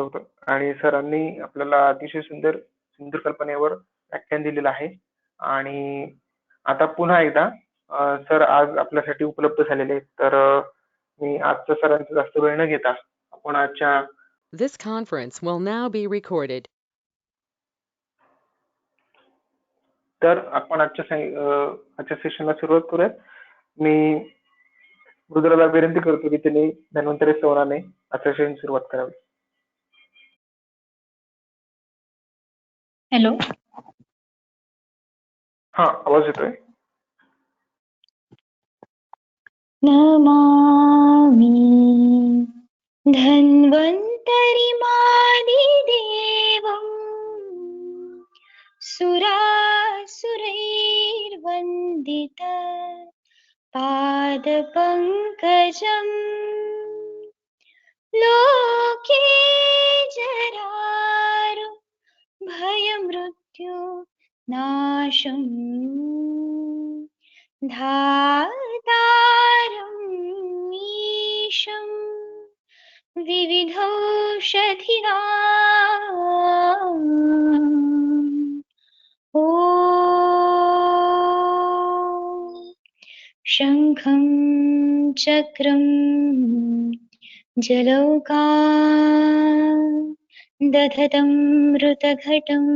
होतं आणि सरांनी आपल्याला अतिशय सुंदर सुंदर कल्पनेवर व्याख्यान दिलेलं आहे. आणि आता पुन्हा एकदा सर आज आपल्यासाठी उपलब्ध झालेले आहेत. तर मी आजचा सरांचा जास्त वेळ न घेता आपण आजच्या This conference will now be recorded. तर आपण आजच्या सेशनला सुरुवात करूयात. मी रुद्राला विनंती करतो की त्यांनी धन्वंतरी स्तवनाने आजच्या सेशन सुरुवात करावी. हॅलो. हा, आवाज येतोय? नमामि धन्वन्तरिमादिदेवम् सुरासुरैर्वन्दित पादपङ्कजम् लोके जरारु भयमृत्यु नाशम् धातारम् ईशम् विविधौषधिनाम् ॐ शङ्खं चक्रं जलौकान् दधतं मृतघटं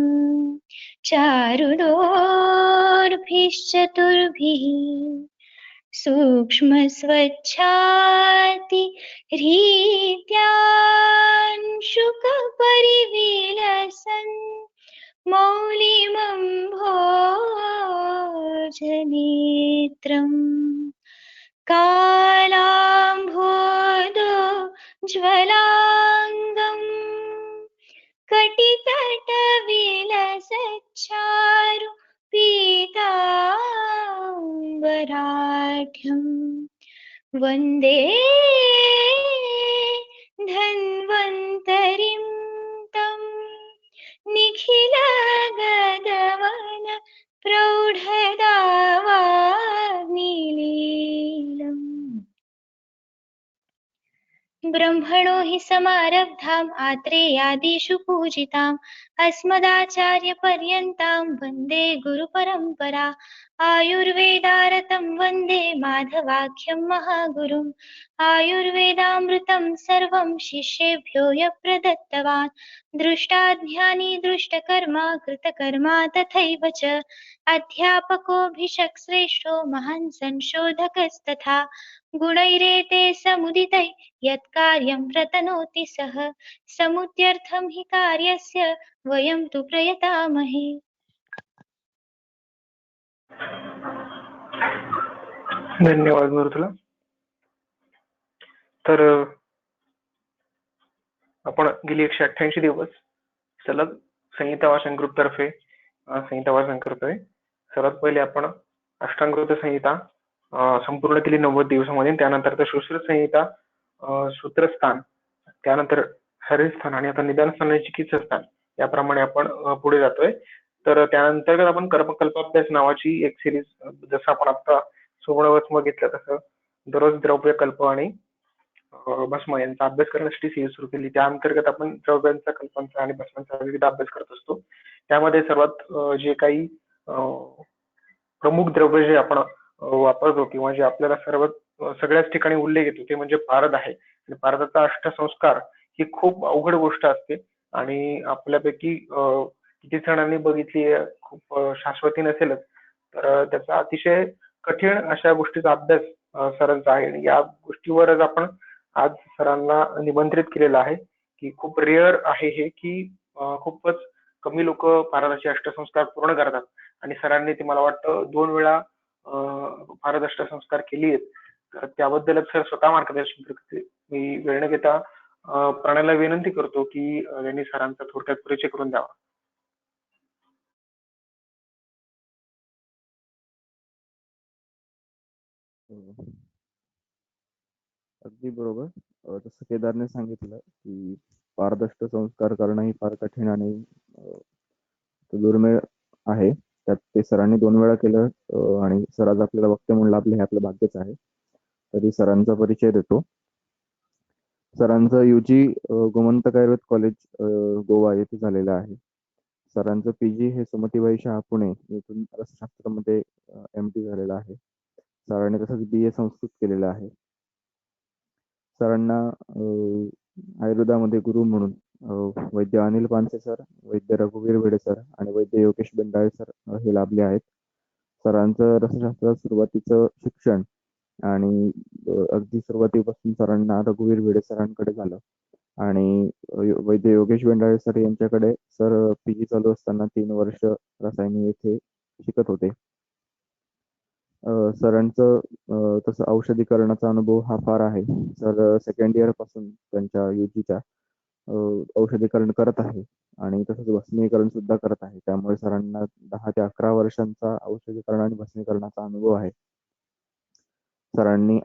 चारुदोर्भिश्चतुर्भिः सूक्ष्मस्वच्छातिहृत्यान् मौलिमम्भोजनेत्रम् कालाम्भोदो ज्वलाङ्गम् कटितटविलसच्चारु पीताम्बराढ्यम् वन्दे धन्वन्तरिं तम् निखिलगगवन प्रौढदावाग्निलीलम् ब्रह्मणो हि समारब्धाम् आत्रेयादिषु पूजिताम् अस्मदाचार्यपर्यन्तां वन्दे गुरुपरम्परा आयुर्वेदारतं वन्दे माधवाख्यं महागुरुम् आयुर्वेदामृतं सर्वं शिष्येभ्यो यः प्रदत्तवान् दृष्टाध्यानी दृष्टकर्मा कृतकर्मा तथैव च अध्यापकोऽभिषक् श्रेष्ठो महान् संशोधकस्तथा गुणैरेते समुदितै यत्कार्यं प्रतनोति सः समुद्यर्थं हि कार्यस्य वयं तु प्रयतामहे. धन्यवाद मृदुला. तर आपण गेली 188 दिवस सलग संहिता वाचन ग्रुप तर्फे संहिता वाचन करतोय. सर्वात पहिले आपण अष्टांगृत संहिता संपूर्ण केली 90 दिवसामध्ये. त्यानंतर सुश्रुत संहिता, सूत्रस्थान, त्यानंतर हरिस्थान आणि आता निदान स्थान, चिकित्सास्थान याप्रमाणे आपण पुढे जातोय. तर त्यानंतर आपण कर्मकल्पाभ्यास नावाची एक सिरीज, जसं आपण आता सुवर्णवस्म घेतलं तसं दररोज द्रव्य कल्प आणि भस्म यांचा अभ्यास करण्यासाठी सिरीज सुरू केली. त्या अंतर्गत आपण द्रव्यांचा, कल्पांचा आणि भस्मांचा विविध अभ्यास करत असतो. त्यामध्ये सर्वात जे काही प्रमुख द्रव्य जे आपण वापरतो किंवा जे आपल्याला सगळ्याच ठिकाणी उल्लेख येतो ते म्हणजे पारद आहे. आणि पारदाचा अष्टसंस्कार ही खूप अवघड गोष्ट असते आणि आपल्यापैकी किती जणांनी बघितली, खूप शाश्वती नसेलच, तर त्याचा अतिशय कठीण अशा गोष्टीचा अभ्यास सरांचा आहे. आणि या गोष्टीवरच आपण आज सरांना निमंत्रित केलेलं आहे की खूप रेअर आहे हे, की खूपच कमी लोक पारदाचे अष्टसंस्कार पूर्ण करतात. आणि सरांनी ते मला वाटतं 2 वेळा पारद अष्टसंस्कार केली आहेत. तर त्याबद्दलच सर स्वतः मार्गदर्शन करते. मी वेळ न घेता प्राण्याला विनंती करतो की त्यांनी सरांचा थोडक्यात परिचय करून द्यावा. अगदी बरोबर. जसं केदारने सांगितलं की पारदष्ट संस्कार करणं ही फार कठीण आणि दुर्मिळ आहे. त्यात ते सरांनी 2 वेळा केलं आणि सर आज आपल्याला वक्ते म्हणून लाभले, हे आपलं भाग्यच आहे. तरी सरांचा परिचय देतो. सरांचं UG गोमंतक आयुर्वेद कॉलेज गोवा येथे झालेलं आहे. सरांचं PG हे सुमतीबाई शाह पुणे येथून रसशास्त्रामध्ये MD झालेलं आहे. सरांनी तसंच BA संस्कृत केलेलं आहे. सरांना आयुर्वेदामध्ये गुरु म्हणून वैद्य अनिल पानसे सर, वैद्य रघुवीर भिडे सर आणि वैद्य योगेश बेंडाळे सर हे लाभले आहेत. सरांचं रसशास्त्रात सुरुवातीचं शिक्षण आणि अगदी सुरुवातीपासून सरांना रघुवीर भिडे सरांकडे झालं आणि वैद्य योगेश बेंडाळे सर यांच्याकडे सर PG चालू असताना 3 वर्ष रसायन येथे शिकत होते. सरांचं तसं औषधीकरणाचा अनुभव हा फार आहे. सर सेकंड इयर पासून त्यांच्या UGच्या औषधीकरण करत आहे आणि तसंच भस्मीकरण सुद्धा करत आहे. त्यामुळे सरांना 10 ते 11 वर्षांचा औषधीकरण आणि भस्मीकरणाचा अनुभव आहे. सरांनी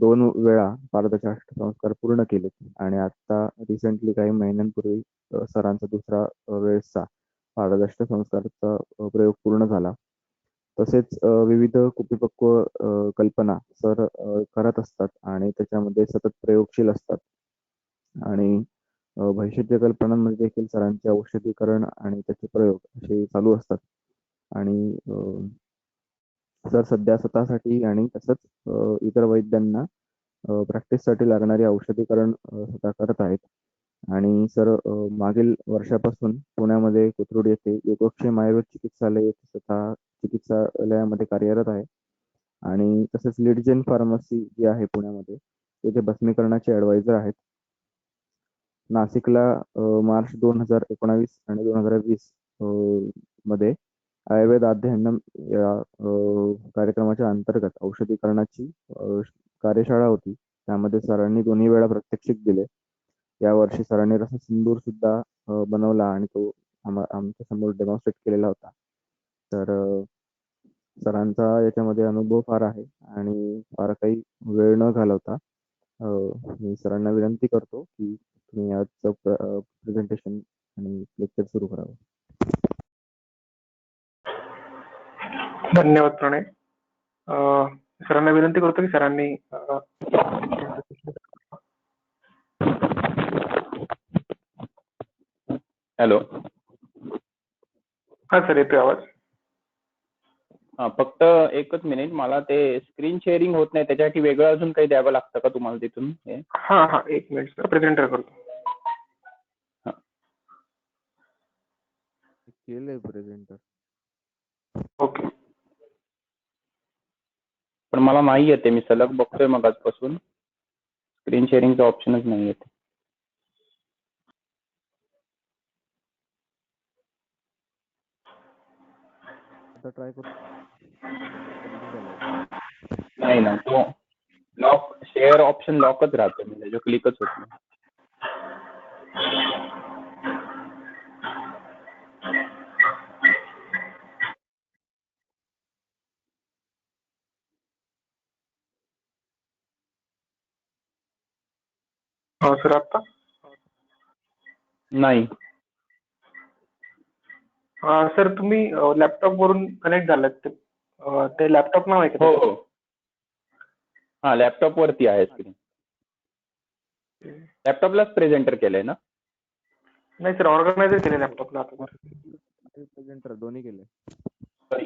2 वेळा पारदर्शक अष्टसंस्कार पूर्ण केले आणि आता रिसेंटली काही महिन्यांपूर्वी सरांचा दुसरा वेळेसचा पारदर्शक संस्कारचा प्रयोग पूर्ण झाला. तसेच विविध कुपिपक्व कल्पना सर करत असतात आणि त्याच्यामध्ये सतत प्रयोगशील असतात आणि भविष्याच्या कल्पनांमध्ये देखील सरांचे औषधीकरण आणि त्याचे प्रयोग असे चालू असतात आणि सर सध्या स्वतःसाठी आणि तसंच इतर वैद्यांना प्रॅक्टिससाठी लागणारे औषधीकरण स्वतः करत आहेत आणि सर मागील वर्षापासून पुण्यामध्ये कोथरूड येथे योगक्षेम आयुर्वेद चिकित्सालय येथे स्वतः चिकित्सालयामध्ये कार्यरत आहे आणि तसेच लीडजेन फार्मसी जी आहे पुण्यामध्ये तिथे भस्मीकरणाचे ॲडवायझर आहेत. नाशिकला मार्च 2019 आणि 2020 मध्ये आयुर्वेद अध्ययनम या कार्यक्रमाच्या अंतर्गत औषधीकरणाची कार्यशाळा होती. त्यामध्ये सरांनी 2 वेळा प्रात्यक्षिक दिले. यावर्षी सरांनी रससिंदूर सुद्धा बनवला आणि तो आमच्या समोर डेमॉन्स्ट्रेट केलेला होता. तर सरांचा याच्यामध्ये अनुभव फार आहे आणि फार काही वेळ न घालवता मी सरांना विनंती करतो की तुम्ही आजचं प्रेझेंटेशन आणि लेक्चर सुरू करावं. धन्यवाद प्रणय. सरांना विनंती करतो की सरांनी हॅलो. हा सर येतोय आवाज. हा फक्त एकच मिनिट, मला ते स्क्रीन शेअरिंग होत नाही, त्याच्यासाठी वेगळं अजून काही द्यावं लागतं का तुम्हाला तिथून? हा 1 मिनिट सर, प्रेझेंटर करतो. केलंय प्रेझेंटर. ओके. पण मला नाही येते, मी सलग बघतोय मग आजपासून स्क्रीन शेअरिंगचा ऑप्शनच नाही येते. आता ट्राय करू. नाही ना, तो लॉक शेअर ऑप्शन लॉकच राहतो, म्हणजे जो क्लिकच होत नाही. सर आता नाही. सर तुम्ही लॅपटॉप वरून कनेक्ट झालात ते लॅपटॉप नाव आहे का? हो. हा, लॅपटॉप वरती आहे स्क्रीन. लॅपटॉपलाच प्रेझेंटर केलंय ना? नाही सर, ऑर्गनायझर केले लॅपटॉपला आता. प्रेझेंटर दोन्ही केले. सॉरी,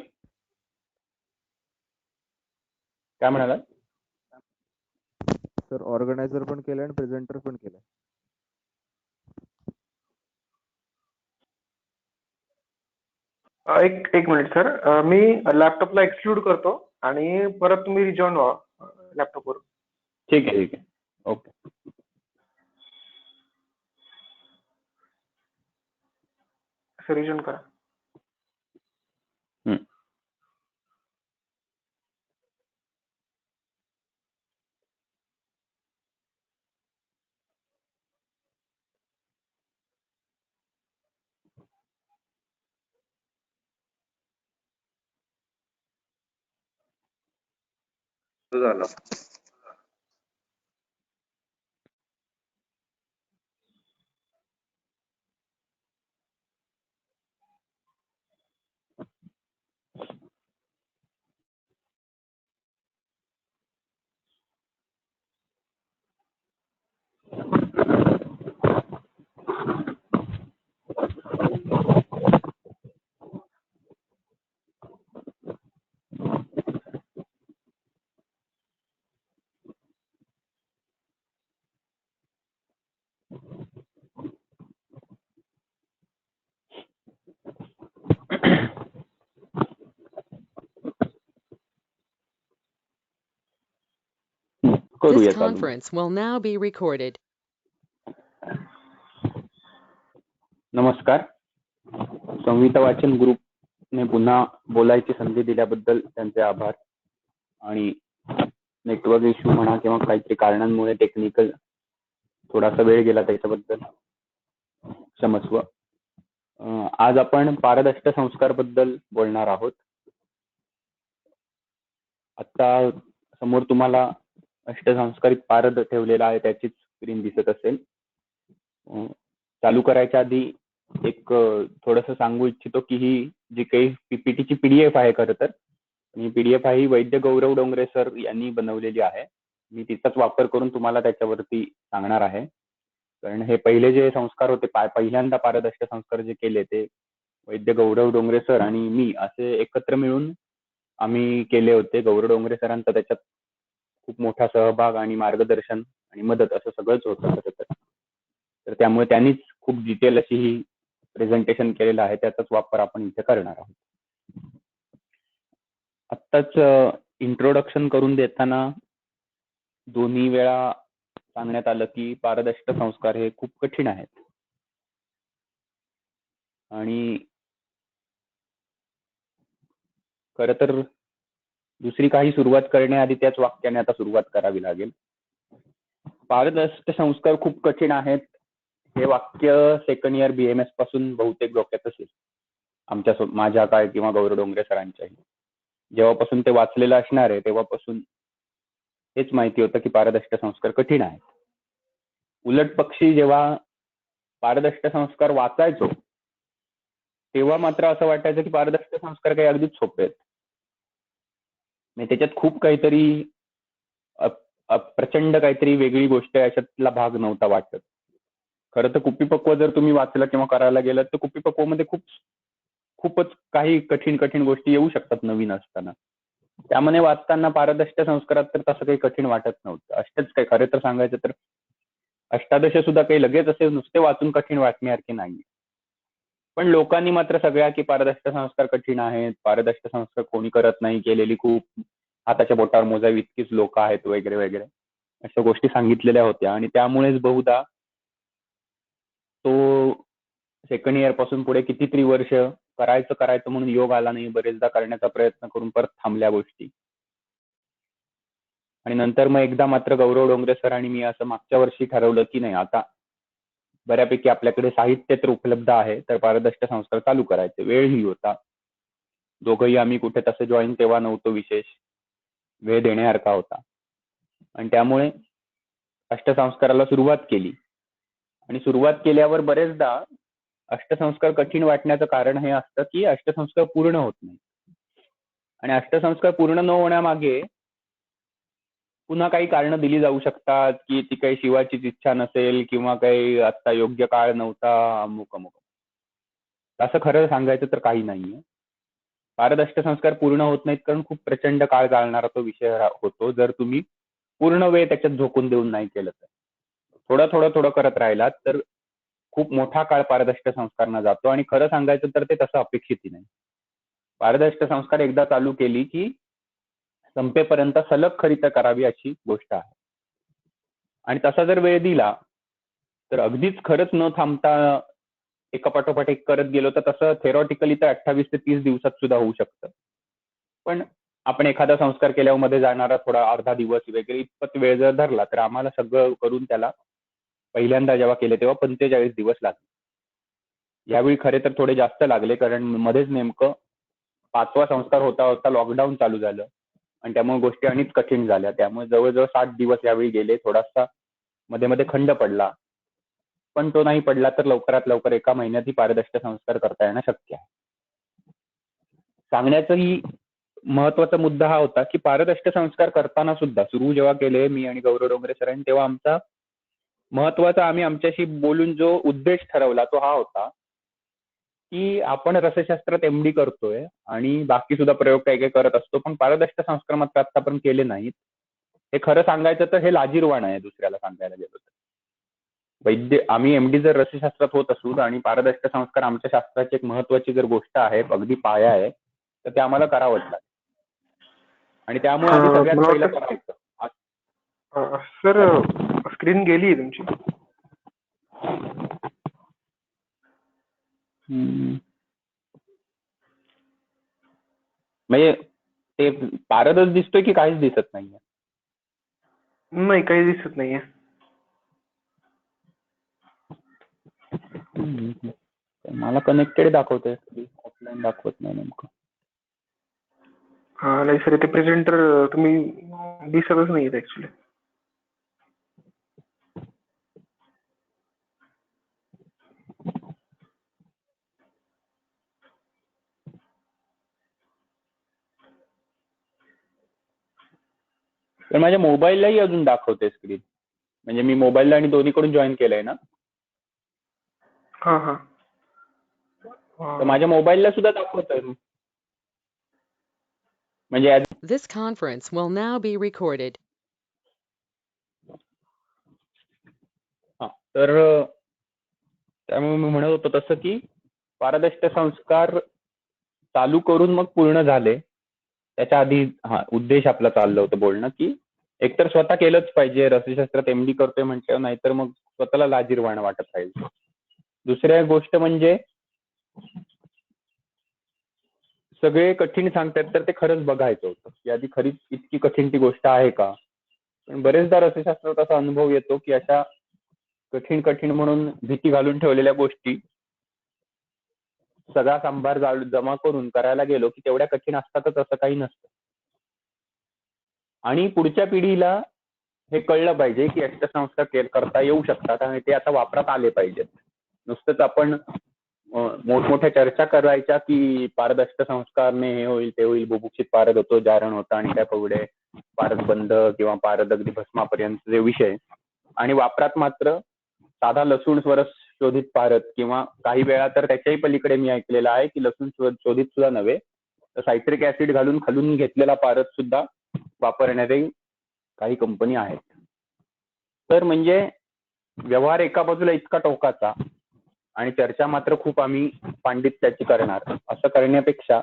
काय म्हणाला सर? ऑर्गनायझर पण केलंय आणि प्रेझेंटर पण केलंय. एक मिनिट सर, मी लॅपटॉपला एक्सक्लूड करतो आणि परत तुम्ही रिजॉईन व्हा लॅपटॉपवर. ठीक आहे. ओके. सर रिजॉईन करा. झालं. This करूयात अजून. conference will now be recorded. नमस्कार. संहिता वाचन ग्रुपने पुन्हा बोलायची संधी दिल्याबद्दल त्यांचे आभार. आणि नेटवर्क इश्यू म्हणा किंवा काहीतरी कारणांमुळे टेक्निकल थोडासा वेळ गेला त्याच्याबद्दल क्षमस्व. आज आपण पारद अष्टसंस्कार बद्दल बोलणार आहोत. आता समोर तुम्हाला अष्टसंस्कारित पारद ठेवलेला आहे, त्याचीच स्क्रीन दिसत असेल. चालू करायच्या आधी एक थोडंसं सांगू इच्छितो की ही जी काही पीपीटीची पीडीएफ आहे, खरं तर ही पीडीएफ आहे ही वैद्य गौरव डोंगरे सर यांनी बनवलेली आहे. मी तिचाच वापर करून तुम्हाला त्याच्यावरती सांगणार आहे. कारण हे पहिले जे संस्कार होते, पहिल्यांदा पारद अष्टसंस्कार जे केले ते वैद्य गौरव डोंगरे सर आणि मी असे एकत्र मिळून आम्ही केले होते. गौरव डोंगरे सरांचा त्याच्यात खूप मोठा सहभाग आणि मार्गदर्शन आणि मदत असं सगळंच होतं खरं तर. तर त्यामुळे त्यांनीच खूप डिटेल अशी ही प्रेझेंटेशन केलेलं आहे, त्याचाच वापर आपण इथे करणार आहोत. आत्ताच इंट्रोडक्शन करून देताना दोन्ही वेळा सांगण्यात आलं की पारद अष्टसंस्कार हे खूप कठीण आहेत. आणि खरं तर दुसरी काही सुरुवात करण्याआधी त्याच वाक्याने आता सुरुवात करावी लागेल. पारद अष्टसंस्कार खूप कठीण आहेत हे वाक्य सेकंड इयर BMS पासून बहुतेक डोक्यात असेल, माझ्या काय किंवा गौरव डोंगरे सरांच्याही. जेव्हापासून ते वाचलेलं असणार आहे तेव्हापासून हेच माहिती होतं की पारद अष्टसंस्कार कठीण आहे. उलट पक्षी जेव्हा पारद अष्टसंस्कार वाचायचो तेव्हा मात्र असं वाटायचं की पारद अष्टसंस्कार काही अगदीच सोपे आहेत. त्याच्यात खूप काहीतरी प्रचंड काहीतरी वेगळी गोष्ट आहे अशातला भाग नव्हता वाटत. खरं तर कुपीपक्व जर तुम्ही वाचलं किंवा करायला गेलं तर कुपीपक्वमध्ये खूपच काही कठीण गोष्टी येऊ शकतात नवीन असताना. त्यामध्ये वाचताना पारद अष्टसंस्कारात तर तसं काही कठीण वाटत नव्हतं. अष्टच काय, खरं तर सांगायचं तर अष्टादश सुद्धा काही लगेच असे नुसते वाचून कठीण वाटण्यासारखे नाही. पण लोकांनी मात्र सगळ्या की पारद अष्टसंस्कार कठीण आहेत, पारद अष्टसंस्कार कोणी करत नाही, केलेली खूप हाताच्या बोटावर मोजावी इतकीच लोक आहेत वगैरे वगैरे अशा गोष्टी सांगितलेल्या होत्या. आणि त्यामुळेच बहुधा तो सेकंड इयर पासून पुढे कितीतरी वर्ष करायचं म्हणून योग आला नाही. बरेचदा करण्याचा प्रयत्न करून परत थांबल्या गोष्टी. आणि नंतर मग एकदा मात्र गौरव डोंगरे सर आणि मी असं मागच्या वर्षी ठरवलं की नाही, आता बऱ्यापैकी आपल्याकडे साहित्य तर उपलब्ध आहे, तर पारद अष्टसंस्कार चालू करायचे. वेळही होता. दोघंही आम्ही कुठे तसं जॉईन तेव्हा नव्हतो, विशेष वेळ देण्यासारखा होता. आणि त्यामुळे अष्टसंस्काराला सुरुवात केली. आणि सुरुवात केल्यावर बरेचदा अष्टसंस्कार कठीण वाटण्याचं कारण हे असतं की अष्टसंस्कार पूर्ण होत नाही. आणि अष्टसंस्कार पूर्ण न होण्यामागे पुन्हा काही कारणं दिली जाऊ शकतात की ती काही शिवाचीच इच्छा नसेल किंवा काही आता योग्य काळ नव्हता, अमुक. असं खरं सांगायचं तर काही नाहीये. पारद अष्टसंस्कार पूर्ण होत नाहीत कारण खूप प्रचंड काळ चालणारा तो विषय होतो, जर तुम्ही पूर्ण वेळ त्याच्यात झोकून देऊन नाही केलं तर. थोडं करत राहिलात तर खूप मोठा काळ पारद अष्टसंस्कारना जातो. आणि खरं सांगायचं तर ते तसं अपेक्षितही नाही. पारद अष्टसंस्कार एकदा चालू केली की संपेपर्यंत सलग खरी करावी अशी गोष्ट आहे. आणि तसा जर वेळ दिला तर अगदीच खरंच न थांबता एका पाठोपाठ एक करत गेलो तर तसं थेरॉटिकली तर 28 ते 30 दिवसात सुद्धा होऊ शकतं. पण आपण एखादा संस्कार केल्यावर मध्ये जाणारा थोडा अर्धा दिवस वगैरे इतपत वेळ जर धरला तर आम्हाला सगळं करून त्याला पहिल्यांदा जेव्हा केले तेव्हा 45 दिवस लागले. यावेळी खरे तर थोडे जास्त लागले, कारण मध्येच नेमकं 5वा संस्कार होता लॉकडाऊन चालू झालं आणि त्यामुळे गोष्टी अनेक कठीण झाल्या. त्यामुळे जवळजवळ 60 दिवस यावेळी गेले. थोडासा मध्ये खंड पडला, पण तो नाही पडला तर लवकरात लवकर एका महिन्यात ही पारद अष्टसंस्कार करता येणं शक्य आहे. सांगण्याचाही महत्वाचा मुद्दा हा होता की पारद अष्टसंस्कार करताना सुद्धा सुरू जेव्हा केले मी आणि गौरव डोंगरे सरांनी, तेव्हा आमचा महत्वाचा आम्ही आमच्याशी बोलून जो उद्देश ठरवला तो हा होता की आपण रसशास्त्रात MD करतोय आणि बाकी सुद्धा प्रयोग काही करत असतो, पण पारद अष्टसंस्कार मात्र आतापर्यंत केले नाहीत. हे खरं सांगायचं तर हे लाजीरवाण आहे दुसऱ्याला सांगायला गेलो तर. आम्ही MD जर रसशास्त्रात होत असू आणि पारद अष्टसंस्कार आमच्या शास्त्राची एक महत्वाची जर गोष्ट आहे, अगदी पाया आहे, तर ते आम्हाला करावंच लागेल. आणि त्यामुळे आधी सगळ्यात पहिलं करायचं सर स्क्रीन गेली तुमची. म्हणजे ते पारदच दिसतोय की काहीच दिसत नाहीये? नाही, काही दिसत नाहीये. मला कनेक्टेड दाखवतंय, ऑफलाईन दाखवत नाही नेमकं. नाही सर, ते प्रेझेंटर तुम्ही दिसतच नाहीये ऍक्च्युली. तर माझ्या मोबाईललाही अजून दाखवते स्क्रीन. म्हणजे मी मोबाईलला आणि दोन्हीकडून जॉईन केलंय ना, हा. तर माझ्या मोबाईलला सुद्धा दाखवतंय. म्हणजे This conference will now be recorded. तर त्यामुळे मी म्हणत होतो तसं की पारदर्शक संस्कार चालू करून मग पूर्ण झाले. त्याच्या आधी उद्देश आपला चाललं होतं बोलणं की एकतर स्वतः केलंच पाहिजे, रसशास्त्रात MD करतोय म्हटल्यावर, नाहीतर मग स्वतःला लाजिरवाणं वाटत राहील. दुसऱ्या गोष्ट म्हणजे सगळे कठीण सांगतात तर ते खरंच बघायचं होतं की आधी खरीच इतकी कठीण ती गोष्ट आहे का. पण बरेचदा रसशास्त्रात असा अनुभव येतो की अशा कठीण म्हणून भीती घालून ठेवलेल्या गोष्टी सगळा सांभार जमा करून करायला गेलो की तेवढ्या कठीण असतातच असं काही नसतं. आणि पुढच्या पिढीला हे कळलं पाहिजे की अष्टसंस्कार करता येऊ शकतात आणि ते आता वापरात आले पाहिजेत. नुसतंच आपण मोठमोठ्या चर्चा करायच्या की पारद अष्टसंस्कारने हे होईल ते होईल, बुभुक्षित पारद होतो, जारण होतं आणि त्या पुढे पारद बंद किंवा पारद अगदी भस्मापर्यंतचे विषय, आणि वापरात मात्र साधा लसूण स्वरस शोधित पारद किंवा काही वेळा तर त्याच्याही पलीकडे मी ऐकलेलं आहे की लसूण शोधित सुद्धा नव्हे तर सायट्रिक ऍसिड घालून खालून घेतलेला पारद सुद्धा वापरणारे काही कंपनी आहेत. तर म्हणजे व्यवहार एका बाजूला इतका टोकाचा आणि चर्चा मात्र खूप आम्ही पांडित्याची करणार, असं करण्यापेक्षा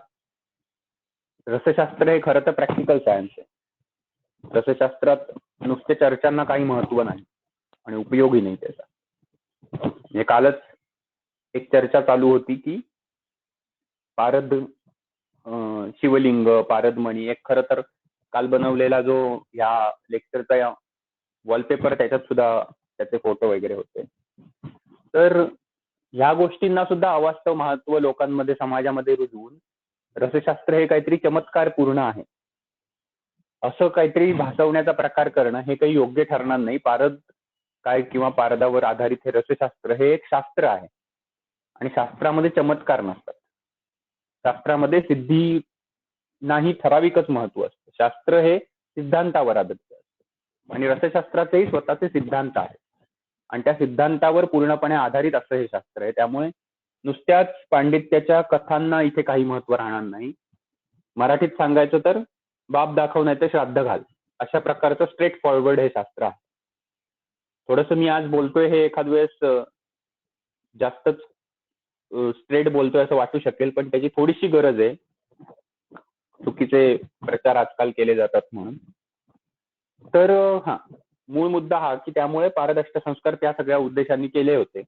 रसशास्त्र हे खरं तर प्रॅक्टिकल सायन्स आहे. रसशास्त्रात नुसते चर्चांना काही महत्व नाही आणि उपयोगही नाही त्याचा. म्हणजे कालच एक चर्चा चालू होती की पारद शिवलिंग, पारदमणी, एक खरं तर काल बनवलेला जो ह्या लेक्चरचा वॉलपेपर, त्याच्यात सुद्धा त्याचे फोटो वगैरे होते. तर ह्या गोष्टींना सुद्धा अवास्तव महत्व लोकांमध्ये, समाजामध्ये रुजवून रसशास्त्र हे काहीतरी चमत्कार पूर्ण आहे असं काहीतरी भासवण्याचा प्रकार करणं हे काही योग्य ठरणार नाही. पारद काय किंवा पारदावर आधारित हे रसशास्त्र हे एक शास्त्र आहे आणि शास्त्रामध्ये चमत्कार नसतात. शास्त्रामध्ये सिद्धी नाही, ठराविकच महत्व असतं. शास्त्र हे सिद्धांतावर आधारित असतं आणि रसशास्त्राचेही स्वतःचे सिद्धांत आहेत आणि त्या सिद्धांतावर पूर्णपणे आधारित असं हे शास्त्र आहे. त्यामुळे नुसत्याच पांडित्याच्या कथांना इथे काही महत्व राहणार नाही. मराठीत सांगायचं तर बाप दाखव नाही तर श्राद्ध घाल, अशा प्रकारचं स्ट्रेट फॉरवर्ड हे शास्त्र आहे. थोडंसं मी आज बोलतोय हे एखाद वेळेस जास्तच स्ट्रेट बोलतोय असं वाटू शकेल, पण त्याची थोडीशी गरज आहे. चुकीचे प्रचार आजकाल केले जातात म्हणून. तर मूळ मुद्दा हा की त्यामुळे पारद अष्टसंस्कार त्या सगळ्या उद्देशांनी केले होते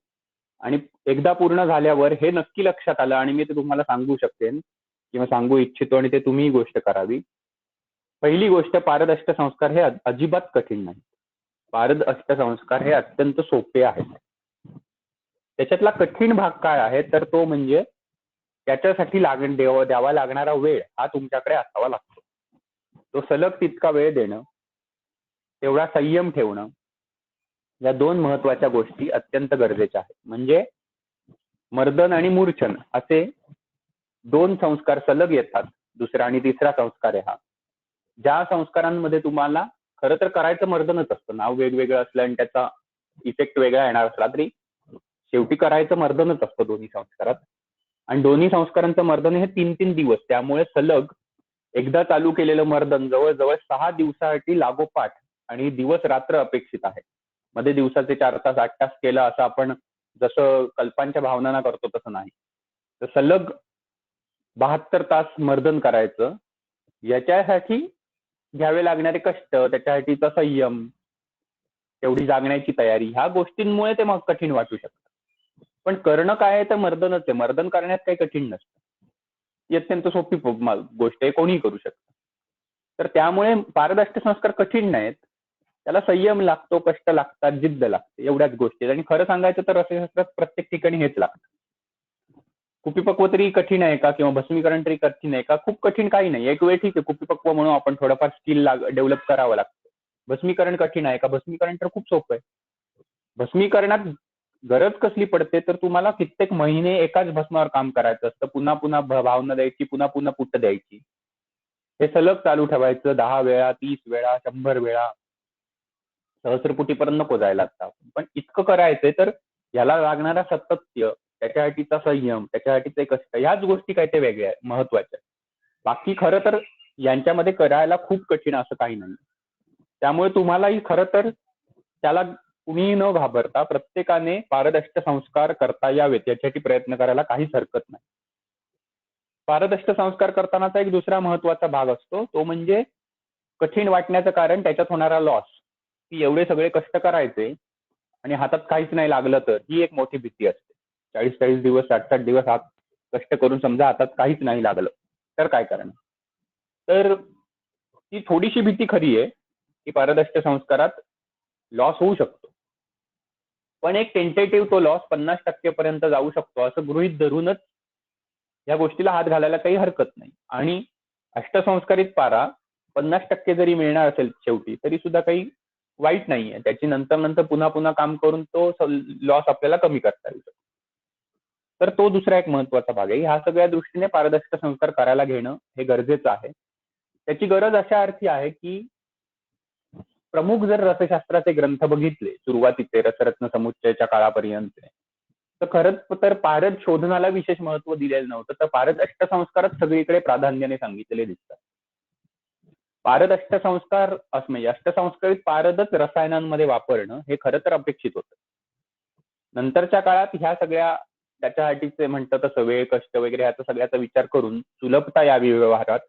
आणि एकदा पूर्ण झाल्यावर हे नक्की लक्षात आलं आणि मी ते तुम्हाला सांगू शकेन किंवा सांगू इच्छितो आणि ते तुम्ही गोष्ट करावी. पहिली गोष्ट, पारद अष्टसंस्कार हे अजिबात कठीण नाही. पारद अष्टसंस्कार हे अत्यंत सोपे आहेत. त्याच्यातला कठीण भाग काय आहे तर तो म्हणजे त्याच्यासाठी द्यावा लागणारा वेळ हा तुमच्याकडे असावा लागतो. तो सलग तितका वेळ देणं, तेवढा संयम ठेवणं, या दोन महत्वाच्या गोष्टी अत्यंत गरजेच्या आहेत. म्हणजे मर्दन आणि मूर्छन असे दोन संस्कार सलग येतात. दुसरा आणि तिसरा संस्कार आहे हा. ज्या संस्कारांमध्ये तुम्हाला खरं तर करायचं मर्दनच असतं, नाव वेगवेगळं असलं आणि त्याचा इफेक्ट वेगळा येणार असला तरी शेवटी करायचं मर्दनच असतं दोन्ही संस्कारात. आणि दोन्ही संस्कारांचं मर्दन हे 3-3 दिवस, त्यामुळे सलग एकदा चालू केलेलं मर्दन जवळजवळ 6 दिवसासाठी लागोपाठ आणि दिवस रात्र अपेक्षित आहे. मध्ये दिवसाचे 4 तास 8 तास केलं असं आपण जसं कल्पांच्या भावनांना करतो तसं नाही. तर सलग 72 तास मर्दन करायचं, याच्यासाठी घ्यावे लागणारे कष्ट, त्याच्यासाठीचा संयम, तेवढी जागण्याची तयारी, ह्या गोष्टींमुळे ते मग कठीण वाटू शकतं. पण करणं काय आहे तर मर्दनच आहे. मर्दन करण्यात काही कठीण नसतं. ही अत्यंत सोपी गोष्ट आहे, कोणीही करू शकतं. तर त्यामुळे पारदर्शक संस्कार कठीण नाहीत. त्याला संयम लागतो, कष्ट लागतात, जिद्द लागते, एवढ्याच गोष्टी आहेत. आणि खरं सांगायचं तर रसशास्त्रात प्रत्येक ठिकाणी हेच लागतं. कुपीपक्व तरी कठीण आहे का, किंवा भस्मीकरण तरी कठीण आहे का? खूप कठीण काही नाही. एक वेळ ठीक आहे, कुपीपक्व म्हणून आपण थोडंफार स्किल डेव्हलप करावं लागतं. भस्मीकरण कठीण आहे का? भस्मीकरण तर खूप सोपं आहे. भस्मीकरणात गरज कसली पडते तर तुम्हाला कित्येक महिने एकाच भस्मावर काम करायचं असतं. पुन्हा पुन्हा भावना द्यायची, पुन्हा पुन्हा पुट्ट द्यायची. हे सलग चालू ठेवायचं 10 वेळा, 30 वेळा, 100 वेळा. सहस्रपुटीपर्यंत नको जायला लागतं. पण इतकं करायचंय तर याला लागणारा सातत्य, त्याच्यासाठीचा संयम, त्याच्यासाठीचे कष्ट, ह्याच गोष्टी काय ते वेगळ्या महत्वाच्या. बाकी खरं तर यांच्यामध्ये करायला खूप कठीण असं काही नाही. त्यामुळे तुम्हालाही खरं तर त्याला कुणीही न घाबरता प्रत्येकाने पारदर्शक संस्कार करता यावेत याच्यासाठी प्रयत्न करायला काहीच हरकत नाही. पारदर्शक संस्कार करतानाचा एक दुसरा महत्वाचा भाग असतो, तो म्हणजे कठीण वाटण्याचं कारण त्याच्यात होणारा लॉस. की एवढे सगळे कष्ट करायचे आणि हातात काहीच नाही लागलं तर ही एक मोठी भीती असते. 40-40 दिवस, 60-60 दिवस हात कष्ट करून समजा हातात काहीच नाही लागलं तर काय करणार. तर ती थोडीशी भीती खरी आहे की पारदर्शक संस्कारात लॉस होऊ शकतो. पण एक टेंटेटिव्ह तो लॉस 50% पर्यंत जाऊ शकतो असं गृहीत धरूनच या गोष्टीला हात घालायला काही हरकत नाही. आणि अष्टसंस्कारित पारा 50% जरी मिळणार असेल शेवटी तरी सुद्धा काही वाईट नाहीये. त्याची नंतर पुन्हा पुन्हा काम करून तो लॉस आपल्याला कमी करता येऊ शकतो. तर तो दुसरा एक महत्वाचा भाग आहे. ह्या सगळ्या दृष्टीने पारदर्शक संस्कार करायला घेणं हे गरजेचं आहे. त्याची गरज अशा अर्थी आहे की प्रमुख जर रसशास्त्राचे ग्रंथ बघितले सुरुवातीचे रसरत्न समुच्चयच्या काळापर्यंत, तर खरंच तर पारद शोधनाला विशेष महत्व दिलेलं नव्हतं. तर पारद अष्टसंस्कारच सगळीकडे प्राधान्याने सांगितलेले दिसतात. पारद अष्टसंस्कार म्हणजे अष्टसंस्कारित पारदच रसायनांमध्ये वापरणं हे खरं तर अपेक्षित होतं. नंतरच्या काळात ह्या सगळ्या त्याच्यासाठीचे म्हणतात तसं वेळ, कष्ट वगैरे ह्याचा सगळ्याचा विचार करून सुलभता यावी व्यवहारात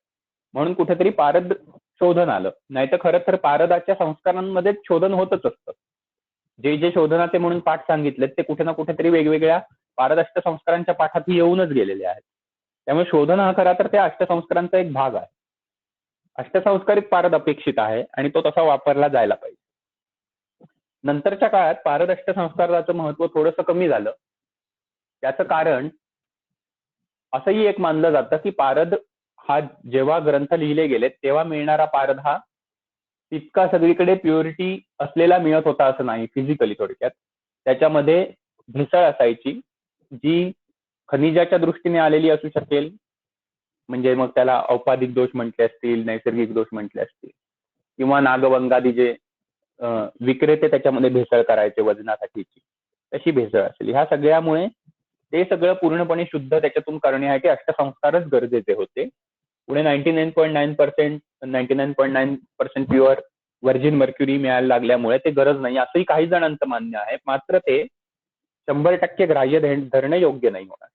म्हणून कुठेतरी पारद शोधन आलं. नाहीतर खरं तर पारदाच्या संस्कारांमध्ये शोधन होतच असतं. जे शोधनाचे म्हणून पाठ सांगितलेत ते कुठे ना कुठेतरी वेगवेगळ्या पारद अष्टसंस्कारांच्या पाठात येऊनच गेलेले आहेत. त्यामुळे शोधन हा खरा तर त्या अष्टसंस्कारांचा एक भाग आहे. अष्टसंस्कारित पारद अपेक्षित आहे आणि तो तसा वापरला जायला पाहिजे. नंतरच्या काळात पारद अष्टसंस्काराचं महत्व थोडंसं कमी झालं. त्याचं कारण असंही एक मानलं जातं की पारद हा जेव्हा ग्रंथ लिहिले गेले तेव्हा मिळणारा पारद हा तितका सगळीकडे प्युरिटी असलेला मिळत होता असं नाही. फिजिकली थोडक्यात त्याच्यामध्ये भेसळ असायची जी खनिजाच्या दृष्टीने आलेली असू शकेल, म्हणजे मग त्याला औपाधिक दोष म्हटले असतील, नैसर्गिक दोष म्हटले असतील, किंवा नागवंगादी जे विक्रेते त्याच्यामध्ये भेसळ करायचे वजनासाठीची तशी भेसळ असेल. ह्या सगळ्यामुळे ते सगळं पूर्णपणे शुद्ध त्याच्यातून करण्यासाठी अष्टसंस्कारच गरजेचे होते. पुढे 99.9% प्युअर व्हर्जिन मर्क्युरी मिळायला लागल्यामुळे ते गरज नाही असंही काही जणांचं मान्य आहे. मात्र ते 100% ग्राह्य धरणं योग्य नाही होणार.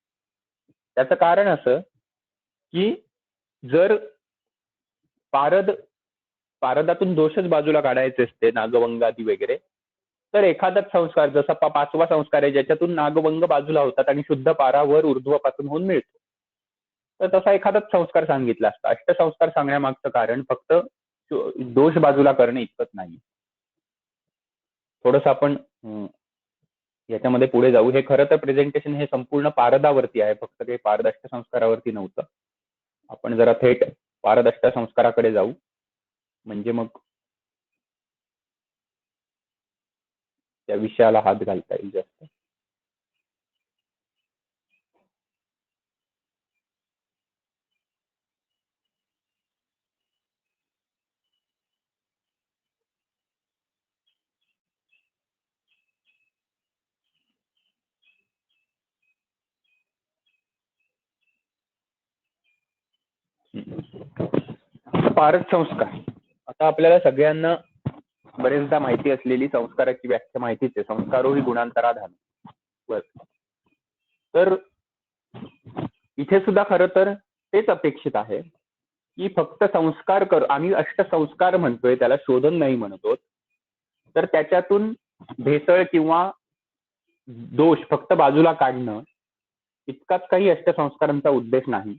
त्याचं कारण असं की जर पारदातून दोषच बाजूला काढायचे असते नागवंगादी वगैरे, तर एखादाच संस्कार जसा 5वा संस्कार आहे ज्याच्यातून नागवंग बाजूला होतात आणि शुद्ध पारा वर ऊर्ध्वपासून होऊन मिळतो, तर तसा एखादाच संस्कार सांगितला असता. अष्टसंस्कार सांगण्यामागचं कारण फक्त दोष बाजूला करणे इतकंच नाही. थोडंसं आपण याच्यामध्ये पुढे जाऊ. हे खरं तर प्रेझेंटेशन हे संपूर्ण पारदावरती आहे, फक्त काही पारद अष्टसंस्कारावरती नव्हतं. आपण जरा थेट पारद अष्टसंस्काराकडे जाऊ म्हणजे मग त्या विषयाला हात घालता येईल जास्त. पारद संस्कार आता आपल्याला सगळ्यांना बरेचदा माहिती असलेली संस्काराची व्याख्या माहितीच आहे. संस्कारो ही गुणांतराधान. बस. तर इथे सुद्धा खरं तर तेच अपेक्षित आहे की फक्त संस्कार आम्ही अष्टसंस्कार म्हणतोय, त्याला शोधन नाही म्हणतो. तर त्याच्यातून भेसळ किंवा दोष फक्त बाजूला काढणं इतकाच काही अष्टसंस्कारांचा उद्देश नाही,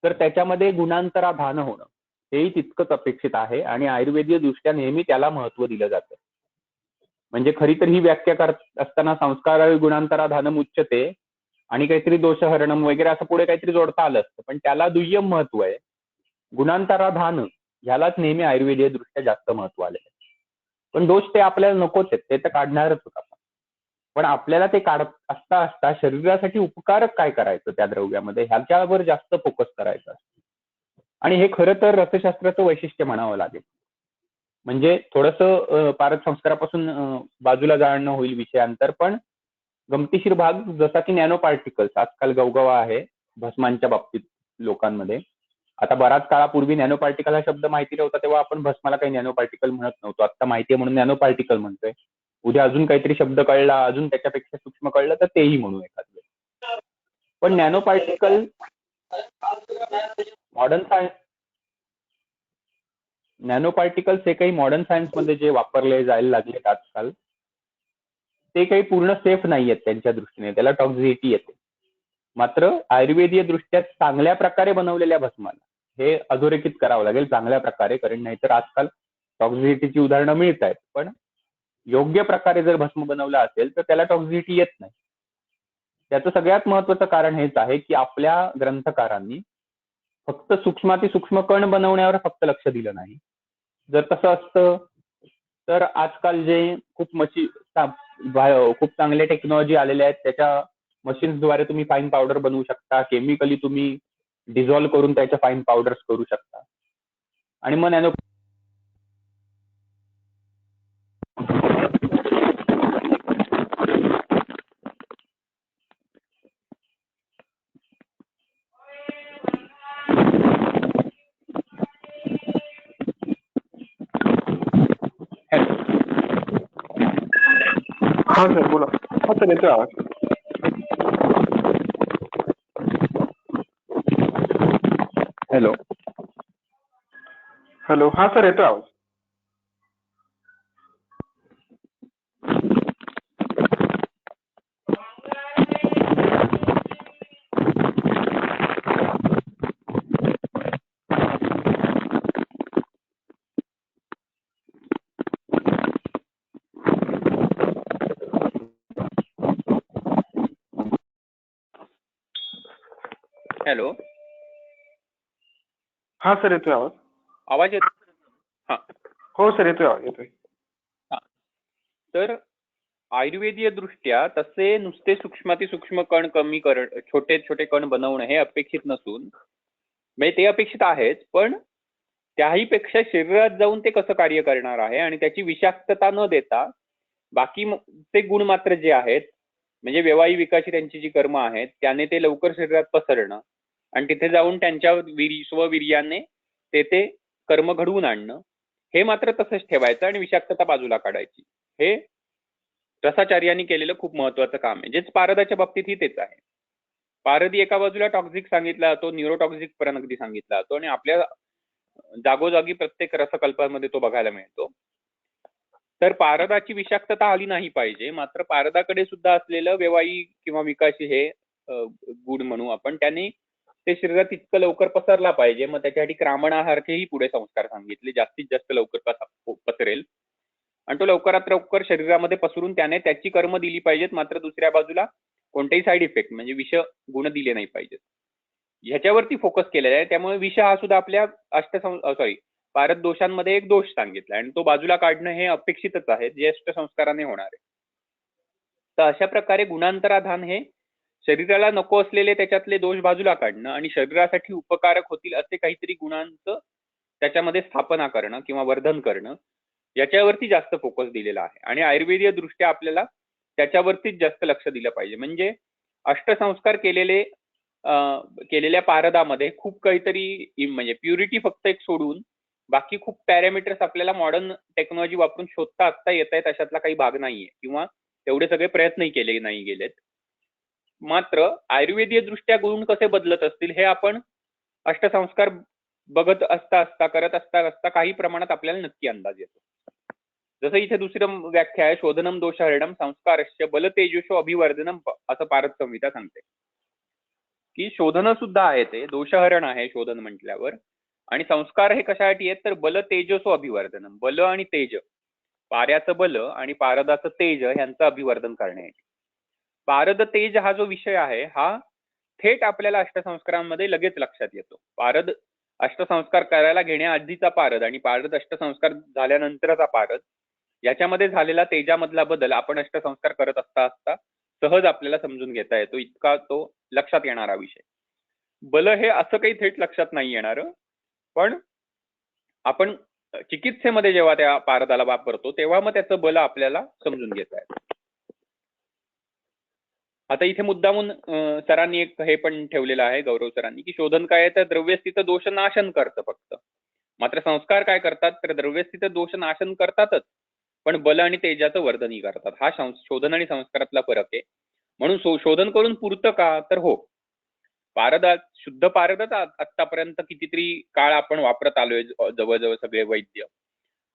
तर त्याच्यामध्ये गुणांतराधान होणं हेही तितकंच अपेक्षित आहे आणि आयुर्वेदीय दृष्ट्या नेहमी त्याला महत्व दिलं जातं. म्हणजे खरी तर ही व्याख्या करत असताना संस्कार गुणांतराधानम उच्यते आणि काहीतरी दोषहरणम वगैरे असं पुढे काहीतरी जोडता आलं असतं, पण त्याला दुय्यम महत्व आहे. गुणांतराधान ह्यालाच नेहमी आयुर्वेदीय दृष्ट्या जास्त महत्व आलेलं आहे. पण दोष ते आपल्याला नकोच आहेत, ते तर काढणारच होत आपण. पण आपल्याला ते काढत असता असता शरीरासाठी उपकारक काय करायचं त्या द्रव्यामध्ये ह्याच्यावर जास्त फोकस करायचा असतो. आणि हे खरं तर रसशास्त्राचं वैशिष्ट्य म्हणावं लागेल. म्हणजे थोडंसं पारद संस्कारापासून बाजूला जाणं होईल विषयांतर, पण गमतीशीर भाग जसा की नॅनो पार्टिकल्स आजकाल गवगवा आहे भस्मांच्या बाबतीत लोकांमध्ये. आता बराच काळापूर्वी नॅनो पार्टिकल हा शब्द माहिती नव्हता, तेव्हा आपण भस्माला काही नॅनो पार्टिकल म्हणत नव्हतो. आता माहिती आहे म्हणून नॅनो पार्टिकल म्हणतोय. उद्या अजून काहीतरी शब्द कळला, अजून त्याच्यापेक्षा सूक्ष्म कळलं तर तेही म्हणू एखाद वेळेस. पण nano particle modern science, nano particles हे काही मॉडर्न सायन्समध्ये जे वापरले जायला लागलेत आजकाल, ते काही पूर्ण सेफ नाही आहेत त्यांच्या दृष्टीने, त्याला टॉक्झिसिटी येते. मात्र आयुर्वेदीय दृष्ट्या चांगल्या प्रकारे बनवलेल्या भस्माला हे अधोरेखित करावं लागेल चांगल्या प्रकारे, कारण नाहीतर आजकाल टॉक्झिसिटीची उदाहरणं मिळत आहेत, पण योग्य प्रकारे जर भस्म बनवला असेल तर त्याला टॉक्झिसिटी येत नाही. त्याचं सगळ्यात महत्वाचं कारण हेच आहे की आपल्या ग्रंथकारांनी फक्त सूक्ष्मातिसूक्ष्म कण बनवण्यावर फक्त लक्ष दिलं नाही. जर तसं असतं तर आजकाल जे खूप चांगले टेक्नॉलॉजी आलेल्या आहेत, त्याच्या मशीन्सद्वारे तुम्ही फाईन पावडर बनवू शकता, केमिकली तुम्ही डिझॉल्व्ह करून त्याच्या फाईन पावडर्स करू शकता आणि मग नॅनो हा सर बोला. हा सर येतोय आवाज. हॅलो हॅलो, हा सर येतोय आवाज. हॅलो हा सर येतोय आवाज. आवाज येतो? हा. हो सर येतोय आवाज येतोय. तर आयुर्वेदीय दृष्ट्या तसे नुसते सूक्ष्मातिसूक्ष्म कण कमी छोटे छोटे कण बनवणं हे अपेक्षित नसून, म्हणजे ते अपेक्षित आहेच, पण त्याही पेक्षा शरीरात जाऊन ते कसं कार्य करणार आहे आणि त्याची विषाक्तता न देता बाकी ते गुण मात्र जे आहेत, म्हणजे व्यवायी विकाशी त्यांची जी कर्म आहेत त्याने ते लवकर शरीरात पसरणं आणि तिथे जाऊन त्यांच्या स्ववीर्याने ते कर्म घडवून आणणं, हे मात्र तसंच ठेवायचं आणि विषाक्तता बाजूला काढायची. हे रसाचार्यांनी केलेलं खूप महत्वाचं काम आहे, जेच पारदाच्या बाबतीतही तेच आहे. पारदी एका बाजूला टॉक्झिक सांगितला जातो, न्यूरोटॉक्झिक पर्यंत अगदी सांगितला जातो आणि आपल्या जागोजागी प्रत्येक रसकल्पामध्ये तो बघायला मिळतो. तर पारदाची विषाक्तता आली नाही पाहिजे, मात्र पारदाकडे सुद्धा असलेलं व्यवायी किंवा विकाशी हे गुण म्हणू आपण, त्यांनी ते शरीरात इतकं लवकर पसरला पाहिजे. मग त्याच्यासाठी क्रामणासारखेही पुढे संस्कार सांगितले, जास्तीत जास्त लवकर पसरेल आणि तो लवकरात लवकर शरीरामध्ये पसरून त्याने त्याची कर्म दिली पाहिजेत. मात्र दुसऱ्या बाजूला कोणतेही साईड इफेक्ट म्हणजे विष गुण दिले नाही पाहिजेत, ह्याच्यावरती फोकस केलेला आहे. त्यामुळे विष हा सुद्धा आपल्या पारद दोषांमध्ये एक दोष सांगितला आणि तो बाजूला काढणं हे अपेक्षितच आहे, जे अष्टसंस्काराने होणार आहे. तर अशा प्रकारे गुणांतराधान हे शरीराला नको असलेले त्याच्यातले दोष बाजूला काढणं आणि शरीरासाठी उपकारक होतील असे काहीतरी गुणांचं त्याच्यामध्ये स्थापना करणं किंवा वर्धन करणं, याच्यावरती जास्त फोकस दिलेला आहे. आणि आयुर्वेदीय दृष्ट्या आपल्याला त्याच्यावरतीच जास्त लक्ष दिलं पाहिजे. म्हणजे अष्टसंस्कार केलेल्या पारदामध्ये खूप काहीतरी, म्हणजे प्युरिटी फक्त एक सोडून बाकी खूप पॅरामीटर्स आपल्याला मॉडर्न टेक्नॉलॉजी वापरून शोधता आता येत आहेत, अशातला काही भाग नाहीये किंवा तेवढे सगळे प्रयत्नही केले नाही गेलेत. मात्र आयुर्वेदीय दृष्ट्या गुण कसे बदलत असतील हे आपण अष्टसंस्कार बघत असता करत असता काही प्रमाणात आपल्याला नक्की अंदाज येतो. जसं इथे दुसरं व्याख्या आहे, शोधनम दोषहरणम संस्कारस्य बल तेजसो अभिवर्धनम असं पारद संहिता सांगते की शोधन सुद्धा आहे, ते दोषहरण आहे शोधन म्हटल्यावर. आणि संस्कार हे कशासाठी आहेत तर बल तेजसो अभिवर्धनम, बल आणि तेज, पाऱ्याचं बल आणि पारदाचं तेज यांचं अभिवर्धन करण्यासाठी. पारद तेज हा जो विषय आहे हा थेट आपल्याला अष्टसंस्कारांमध्ये लगेच लक्षात येतो. पारद अष्टसंस्कार करायला घेण्याआधीचा पारद आणि पारद अष्टसंस्कार झाल्यानंतरचा पारद याच्यामध्ये झालेला तेजामधला बदल आपण अष्टसंस्कार करत असता असता सहज आपल्याला समजून घेता येतो, इतका तो लक्षात येणारा विषय. बल हे असं काही थेट लक्षात नाही येणार, पण आपण चिकित्सेमध्ये जेव्हा त्या पारदाला वापरतो तेव्हा मग त्याचं बल आपल्याला समजून घेता येतं. आता इथे मुद्दामून सरांनी एक हे पण ठेवलेलं आहे, गौरव सरांनी, की शोधन काय आहे तर द्रव्यस्थित दोष नाशन करतं फक्त. मात्र संस्कार काय करतात तर द्रव्यस्थित दोष नाशन करतातच, पण बल आणि तेजाचं वर्धनही करतात. हा शोधन आणि संस्कारातला फरक आहे. म्हणून शोधन करून पुरतं का तर हो, पारदात शुद्ध पारदच आतापर्यंत कितीतरी काळ आपण वापरत आलोय जवळजवळ सगळे वैद्य,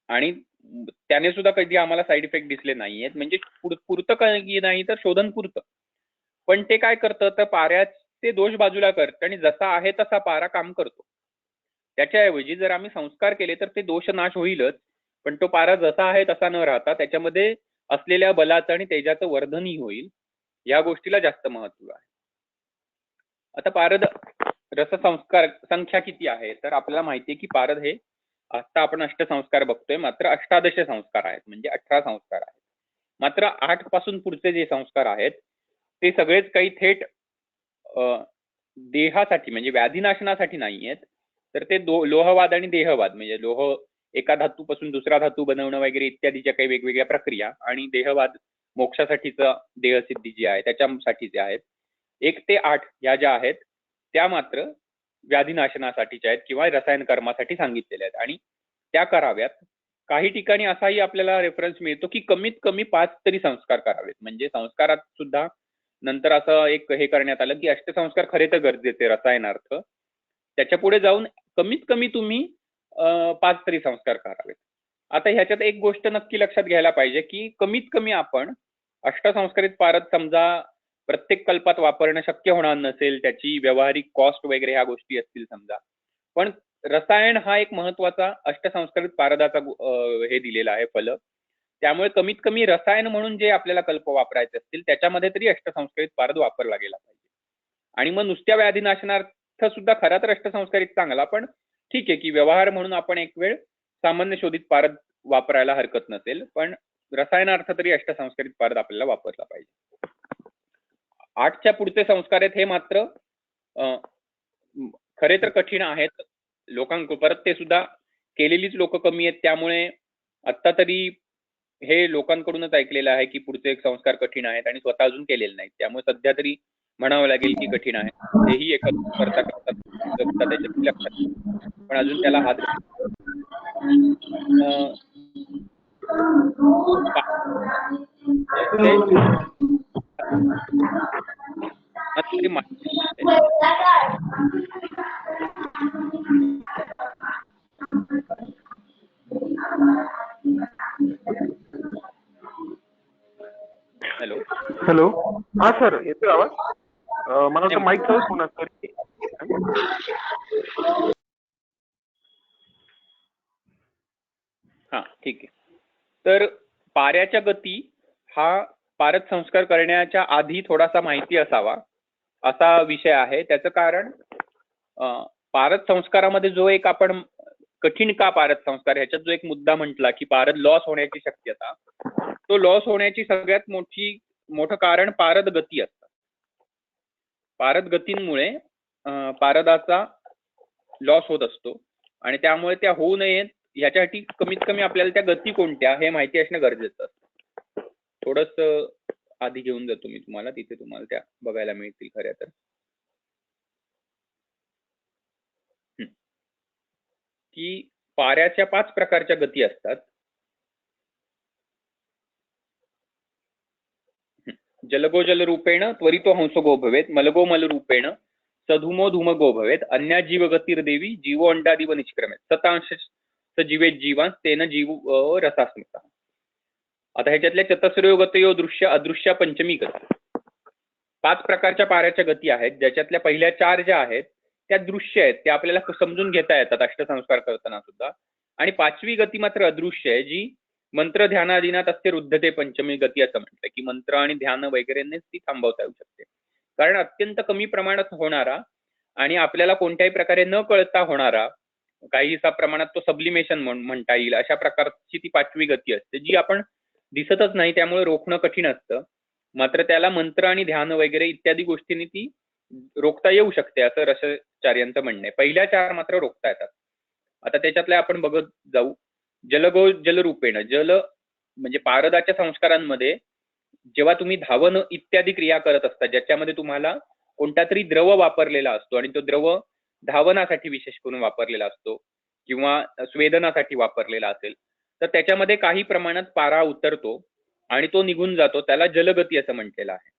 आणि त्याने सुद्धा कधी आम्हाला साईड इफेक्ट दिसले नाहीयेत. म्हणजे पुरतं काही नाही तर शोधन पुरतं, पण ते काय करतं तर पाऱ्याचे दोष बाजूला करतं आणि जसा आहे तसा पारा काम करतो. त्याच्याऐवजी जर आम्ही संस्कार केले तर ते दोष नाश होईलच, पण तो पारा जसा आहे तसा न राहता त्याच्यामध्ये असलेल्या बलाचं आणि तेजाचं वर्धनही होईल. या गोष्टीला जास्त महत्व आहे. आता पारद रससंस्कार संख्या किती आहे तर आपल्याला माहितीये की पारद हे आता आपण अष्टसंस्कार बघतोय, मात्र 18 संस्कार आहेत, म्हणजे 18 संस्कार आहेत. मात्र 8 पासून पुढचे जे संस्कार आहेत ते सगळेच काही थेट देहासाठी म्हणजे व्याधीनाशनासाठी नाही आहेत, तर ते लोहवाद आणि देहवाद, म्हणजे लोह एका धातूपासून दुसरा धातू बनवणं वगैरे इत्यादीच्या काही वेगवेगळ्या प्रक्रिया, आणि देहवाद मोक्षासाठीचं देहसिद्धी जी आहे त्याच्यासाठीचे आहेत. 1 ते 8 ह्या ज्या आहेत त्या मात्र व्याधीनाशनासाठीच्या आहेत किंवा रसायन कर्मासाठी सांगितलेल्या आहेत आणि त्या कराव्यात. काही ठिकाणी असाही आपल्याला रेफरन्स मिळतो की कमीत कमी 5 तरी संस्कार करावेत. म्हणजे संस्कारात सुद्धा नंतर असं एक हे करण्यात आलं की अष्टसंस्कार खरे तर गरजेचे रसायनार्थ, त्याच्या पुढे जाऊन कमीत कमी तुम्ही 5 तरी संस्कार करावेत. आता ह्याच्यात एक गोष्ट नक्की लक्षात घ्यायला पाहिजे की कमीत कमी आपण अष्टसंस्कारित पारद समजा प्रत्येक कल्पात वापरणं शक्य होणार नसेल, त्याची व्यावहारिक कॉस्ट वगैरे ह्या गोष्टी असतील समजा, पण रसायन हा एक महत्वाचा अष्टसंस्कारित पारदाचा हे दिलेला आहे फल. त्यामुळे कमीत कमी रसायन म्हणून जे आपल्याला कल्प वापरायचे असतील त्याच्यामध्ये तरी अष्टसंस्कारित पारद वापरला गेला पाहिजे. आणि मग नुसत्या व्याधीनाशनार्थ सुद्धा खरा तर अष्टसंस्कारित चांगला, पण ठीक आहे की व्यवहार म्हणून आपण एक वेळ सामान्य शोधित पारद वापरायला हरकत नसेल, पण रसायनार्थ तरी अष्टसंस्कारित पारद आपल्याला वापरला पाहिजे. 8च्या पुढचे संस्कार आहेत हे मात्र खरे तर कठीण आहेत लोकांकडून, परत ते सुद्धा केलेलीच लोक कमी आहेत, त्यामुळे आता तरी हे लोकांकडूनच ऐकलेलं आहे की पुढचे एक संस्कार कठीण आहेत आणि स्वतः अजून केलेले नाहीत. त्यामुळे सध्या तरी म्हणावं लागेल की कठीण आहे. तेही एकत्र करता त्याच्या लक्षात, पण अजून त्याला हात हॅलो हॅलो, हा सर येतोय आवाज? मला वाटतं माईक चालूच होणार सर. हा ठीक आहे. तर पाऱ्याच्या गती हा पारद संस्कार करण्याच्या आधी थोडासा माहिती असावा असा विषय आहे. त्याचं कारण पारद संस्कारामध्ये जो एक आपण कठीण का पारद संस्कार ह्याच्यात जो एक मुद्दा म्हटला की पारद लॉस होण्याची शक्यता, तो लॉस होण्याची सगळ्यात मोठं कारण पारद गती असतात. पारद गतींमुळे पारदाचा लॉस होत असतो आणि त्यामुळे त्या होऊ नयेत ह्याच्यासाठी कमीत कमी आपल्याला त्या गती कोणत्या हे माहिती असणं गरजेचं असतं. थोडंसं आधी घेऊन जातो मी तुम्हाला, तिथे तुम्हाला त्या बघायला मिळतील खऱ्या तर. की पाऱ्याच्या 5 प्रकारच्या गती असतात. जलगो जल रूपेण त्वरितो हंसो गो भवेत, मलगो मल रूपेण सधुमो धूम गो भवेत, अन्या जीव गतिर्देवी जीवो अंडादिव निष्क्रमेत, सतांश जीवेत जीवांस तेन जीव रसास्मृता. आता ह्याच्यातल्या चतस्रयो गतयो दृश्य अदृश्य पंचमी गती, 5 प्रकारच्या पाऱ्याच्या गती आहेत, ज्याच्यातल्या पहिल्या 4 ज्या आहेत त्या दृश्य आहेत, त्या आपल्याला समजून घेता येतात अष्टसंस्कार करताना सुद्धा. आणि 5वी गती मात्र अदृश्य आहे, जी मंत्र ध्यानाधीनात असते रुद्धते पंचमी गती असं म्हणतं, की मंत्र आणि ध्यान वगैरेनेच ती थांबवता येऊ शकते. कारण अत्यंत कमी प्रमाणात होणारा आणि आपल्याला कोणत्याही प्रकारे न कळता होणारा काहीसा प्रमाणात तो सब्लिमेशन म्हणता येईल अशा प्रकारची ती 5वी गती असते, जी आपण दिसतच नाही, त्यामुळे रोखणं कठीण असतं. मात्र त्याला मंत्र आणि ध्यान वगैरे इत्यादी गोष्टींनी ती रोखता येऊ शकते असं रसाचार्यांचं म्हणणं आहे. पहिल्या 4 मात्र रोखता येतात. आता त्याच्यातल्या आपण बघत जाऊ. जलगो जलरूपेण, जल म्हणजे पारदाच्या संस्कारांमध्ये जेव्हा तुम्ही धावन इत्यादी क्रिया करत असता, ज्याच्यामध्ये तुम्हाला कोणता तरी द्रव वापरलेला असतो आणि तो द्रव धावनासाठी विशेष करून वापरलेला असतो किंवा स्वेदनासाठी वापरलेला असेल, तर त्याच्यामध्ये काही प्रमाणात पारा उतरतो आणि तो निघून जातो, त्याला जलगती असं म्हटलेलं आहे.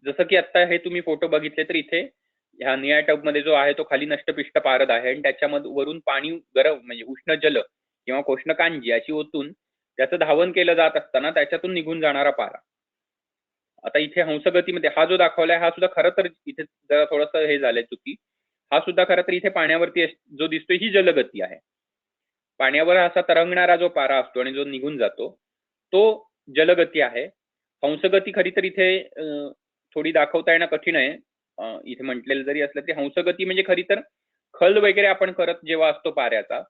जसं की आता हे तुम्ही फोटो बघितले तर इथे ह्या निळ्या टब मध्ये जो आहे तो खाली नष्टपिष्ट पारद आहे आणि त्याच्यामध्ये वरून पाणी गरम म्हणजे उष्ण जल किंवा कोष्णकांजी अशी ओतून त्याचं धावन केलं जात असताना त्याच्यातून निघून जाणारा पारा. आता इथे हंसगतीमध्ये हा जो दाखवलाय हा सुद्धा खरं तर इथे जरा थोडस हे झालंय चुकी. हा सुद्धा खरं तर इथे पाण्यावरती जो दिसतोय ही जलगती आहे. पाण्यावर असा तरंगणारा जो पारा असतो आणि जो निघून जातो तो जलगती आहे. हंसगती खरी तर इथे थोडी दाखवता येणं कठीण आहे. इथे म्हटलेलं जरी असलं तरी हंसगती म्हणजे खरी तर खल वगैरे आपण करत जेव्हा असतो पाऱ्याचा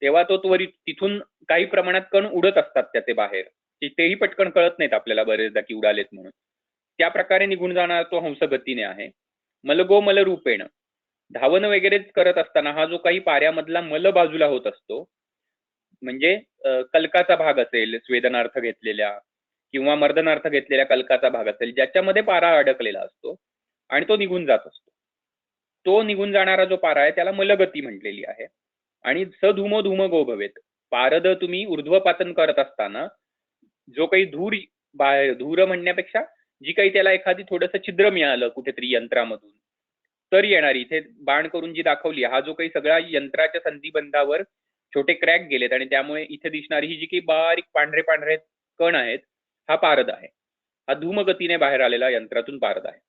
तेव्हा तो त्वरित तिथून काही प्रमाणात कण उडत असतात त्याचे बाहेर, तेही पटकन कळत नाहीत आपल्याला बरेचदा की उडालेत म्हणून. त्या प्रकारे निघून जाणारा तो हंसगतीने आहे. मलगो मलरूपेण, धावन वगैरेच करत असताना हा जो काही पाऱ्यामधला मल बाजूला होत असतो म्हणजे कल्काचा भाग असेल स्वेदनार्थ घेतलेल्या किंवा मर्दनार्थ घेतलेल्या कल्काचा भाग असेल ज्याच्यामध्ये पारा अडकलेला असतो आणि तो निघून जात असतो, तो निघून जाणारा जो पारा आहे त्याला मलगती म्हटलेली आहे. आणि सधूमो धूम गो भवेत, पारद तुम्ही ऊर्ध्वपातन करत असताना जो काही धूर बाहेर, धूर म्हणण्यापेक्षा जी काही त्याला एखादी थोडंसं छिद्र मिळालं कुठेतरी यंत्रामधून तर येणारी, इथे बाण करून जी दाखवली हा जो काही सगळा यंत्राच्या संधिबंधावर छोटे क्रॅक गेलेत आणि त्यामुळे इथे दिसणारी ही जी काही बारीक पांढरे पांढरे कण आहेत हा पारद आहे. हा धूमगतीने बाहेर आलेला यंत्रातून पारद आहे.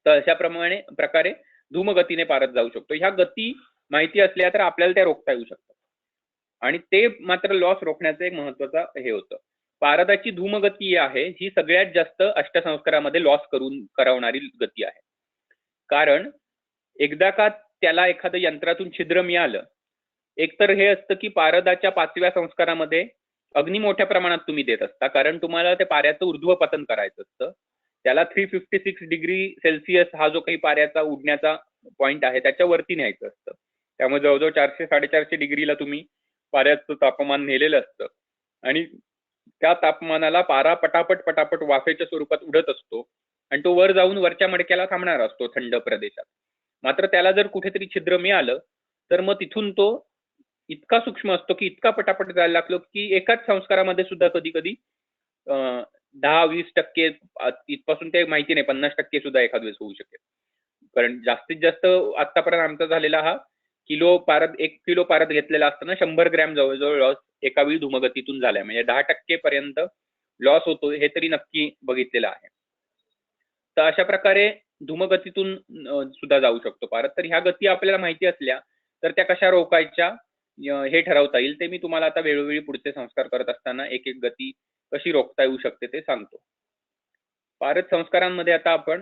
तर अशा प्रकारे धूमगतीने पारद जाऊ शकतो. ह्या गती माहिती असल्या तर आपल्याला त्या रोखता येऊ शकतात आणि ते मात्र लॉस रोखण्याचं एक महत्वाचा हे होतं. पारदाची धूमगती आहे ही सगळ्यात जास्त अष्टसंस्कारामध्ये लॉस करवणारी गती आहे. कारण एकदा का त्याला एखादं यंत्रातून छिद्र मिळालं, एकतर हे असतं की पारदाच्या 5व्या संस्कारामध्ये अग्नी मोठ्या प्रमाणात तुम्ही देत असता कारण तुम्हाला ते पाऱ्याचं ऊर्ध्वपतन करायचं असतं. त्याला 356 डिग्री सेल्सिअस हा जो काही पाऱ्याचा उडण्याचा पॉइंट आहे त्याच्यावरती न्यायचं असतं. त्यामुळे जवळजवळ 400-450 डिग्रीला तुम्ही पाऱ्याचं तापमान नेलेलं असतं आणि त्या तापमानाला पारा पटापट वाफेच्या स्वरूपात उडत असतो आणि तो वर जाऊन वरच्या मडक्याला थांबणार असतो थंड प्रदेशात. मात्र त्याला जर कुठेतरी छिद्र मिळालं तर मग तिथून तो इतका सूक्ष्म असतो की इतका पटापट जायला लागलो की एकाच संस्कारामध्ये सुद्धा कधी कधी 10-20% इथपासून ते माहिती नाही 50% सुद्धा एखाद वेळेस होऊ शकेल. कारण जास्तीत जास्त आतापर्यंत आमचा झालेला हा 1 किलो पारद घेतलेला असताना 100 ग्रॅम जवळजवळ लॉस एका वेळी धूमगतीतून झालाय. म्हणजे 10% पर्यंत लॉस होतो हे तरी नक्की बघितलेलं आहे. तर अशा प्रकारे धूमगतीतून सुद्धा जाऊ शकतो पारद. तर ह्या गती आपल्याला माहिती असल्या तर त्या कशा रोखायच्या हे ठरवता येईल. ते मी तुम्हाला आता वेळोवेळी पुढचे संस्कार करत असताना एक एक गती कशी रोखता येऊ शकते ते सांगतो. पारद संस्कारांमध्ये आता आपण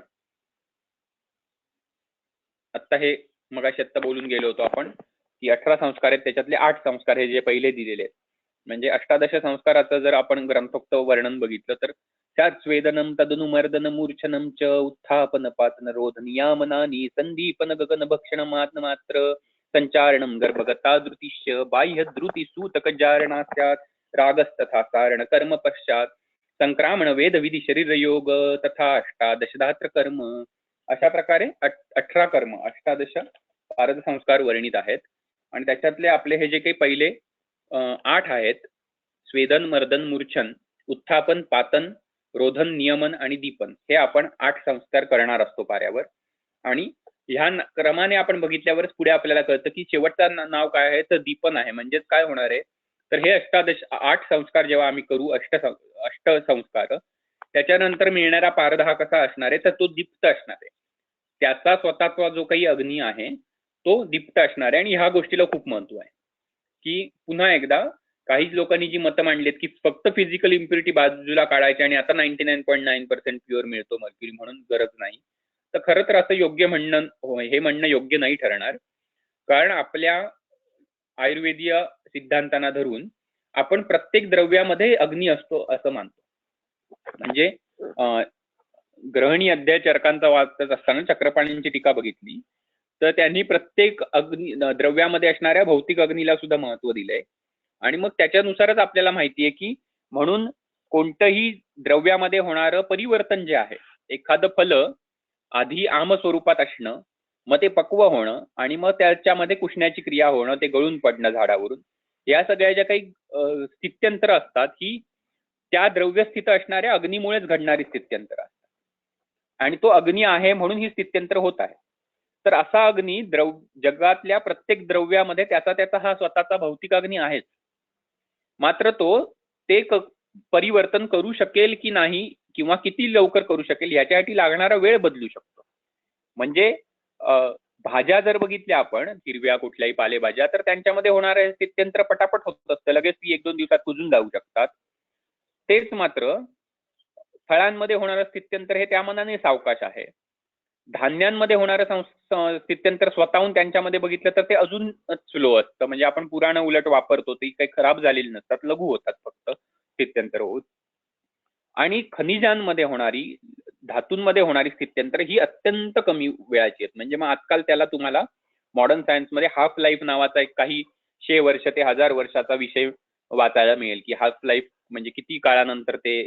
आता हे मगाशी आत्ता बोलून गेलो होतो आपण की 18 संस्कार आहेत, त्याच्यातले 8 संस्कार हे जे पहिले दिलेले आहेत. म्हणजे अष्टादश संस्काराचं जर आपण ग्रंथोक्त वर्णन बघितलं तर त्यात स्वेदनम तदनुमर्दन मूर्छनम च उत्थापन पातन रोध नियामनानी संदीपन गगन भक्षण मात्र संचारणम गर्भगता द्रुतिश्य बाह्य द्रुती सूतक जारणास्यात रागस्तथा कारण कर्म पश्चात संक्रामण वेद विधी शरीर योग तथा अष्टादशधात्र कर्म. अशा प्रकारे 18 कर्म 18 पारद संस्कार वर्णित आहेत आणि त्याच्यातले आपले हे जे काही पहिले 8 आहेत स्वेदन मर्दन मूर्छन उत्थापन पातन रोधन नियमन आणि दीपन हे आपण 8 संस्कार करणार असतो पाऱ्यावर. आणि ह्या क्रमाने आपण बघितल्यावरच पुढे आपल्याला कळतं की शेवटचं नाव काय आहे तर दीपन आहे. म्हणजेच काय होणार आहे तर हे 8 संस्कार जेव्हा आम्ही करू, अष्ट संस्कार, त्याच्यानंतर मिळणारा पारद हा कसा असणार आहे, तर तो दीप्त असणार आहे. त्याचा स्वतःचा जो काही अग्नी आहे तो दीप्त असणार आहे. आणि ह्या गोष्टीला खूप महत्व आहे की पुन्हा एकदा काही लोकांनी जी मतं मांडलीत की फक्त फिजिकल इम्प्युरिटी बाजूला काढायची आणि आता 99.9% प्युअर मिळतो मर्क्युरी म्हणून गरज नाही, तर खरं तर असं योग्य म्हणणं, हे म्हणणं योग्य नाही ठरणार. कारण आपल्या आयुर्वेदीय सिद्धांतांना धरून आपण प्रत्येक द्रव्यामध्ये अग्नी असतो असं मानतो. म्हणजे ग्रहणी अध्याय चरकांचा वाचत असताना चक्रपाणींची टीका बघितली तर त्यांनी प्रत्येक अग्नी द्रव्यामध्ये असणाऱ्या भौतिक अग्नीला सुद्धा महत्व दिलंय. आणि मग त्याच्यानुसारच आपल्याला माहितीये की म्हणून कोणतंही द्रव्यामध्ये होणारं परिवर्तन जे आहे, एखादं फल आधी आम स्वरूपात असणं, मग ते पक्व होणं आणि मग त्याच्यामध्ये कुशण्याची क्रिया होणं, ते गळून पडणं झाडावरून, या सगळ्या ज्या काही स्थित्यंतर असतात ही त्या द्रव्यस्थित असणाऱ्या अग्नीमुळेच घडणारी स्थित्यंतर असतात. आणि तो अग्नी आहे म्हणून ही स्थित्यंतर होत आहे. तर असा अग्नी जगातल्या प्रत्येक द्रव्यामध्ये त्याचा हा स्वतःचा भौतिक अग्नी आहेच. मात्र तो ते परिवर्तन करू शकेल की नाही किंवा किती लवकर करू शकेल याच्यासाठी लागणारा वेळ बदलू शकतो. म्हणजे भाज्या जर बघितल्या आपण, हिरव्या कुठल्याही पालेभाज्या, तर त्यांच्यामध्ये होणारे स्थित्यंतर पटापट होत असतं, लगेच ती 1-2 दिवसात कुजून जाऊ शकतात. तेच मात्र फळांमध्ये होणारं स्थित्यंतर हे त्या मनाने सावकाश आहे. धान्यांमध्ये होणारं स्थित्यंतर स्वतःहून त्यांच्यामध्ये बघितलं तर ते अजून स्लो असतं. म्हणजे आपण पुराणं उलट वापरतो, ती काही खराब झालेली नसतात, लघु होतात फक्त स्थित्यंतर होत. आणि खनिजांमध्ये होणारी, धातूंमध्ये होणारी स्थित्यंतर ही अत्यंत कमी वेळाची आहेत. म्हणजे मग आजकाल त्याला तुम्हाला मॉडर्न सायन्समध्ये हाफ लाईफ नावाचा एक काही 100 वर्ष ते 1000 वर्षाचा विषय वाचायला मिळेल की हाफ लाईफ म्हणजे किती काळानंतर ते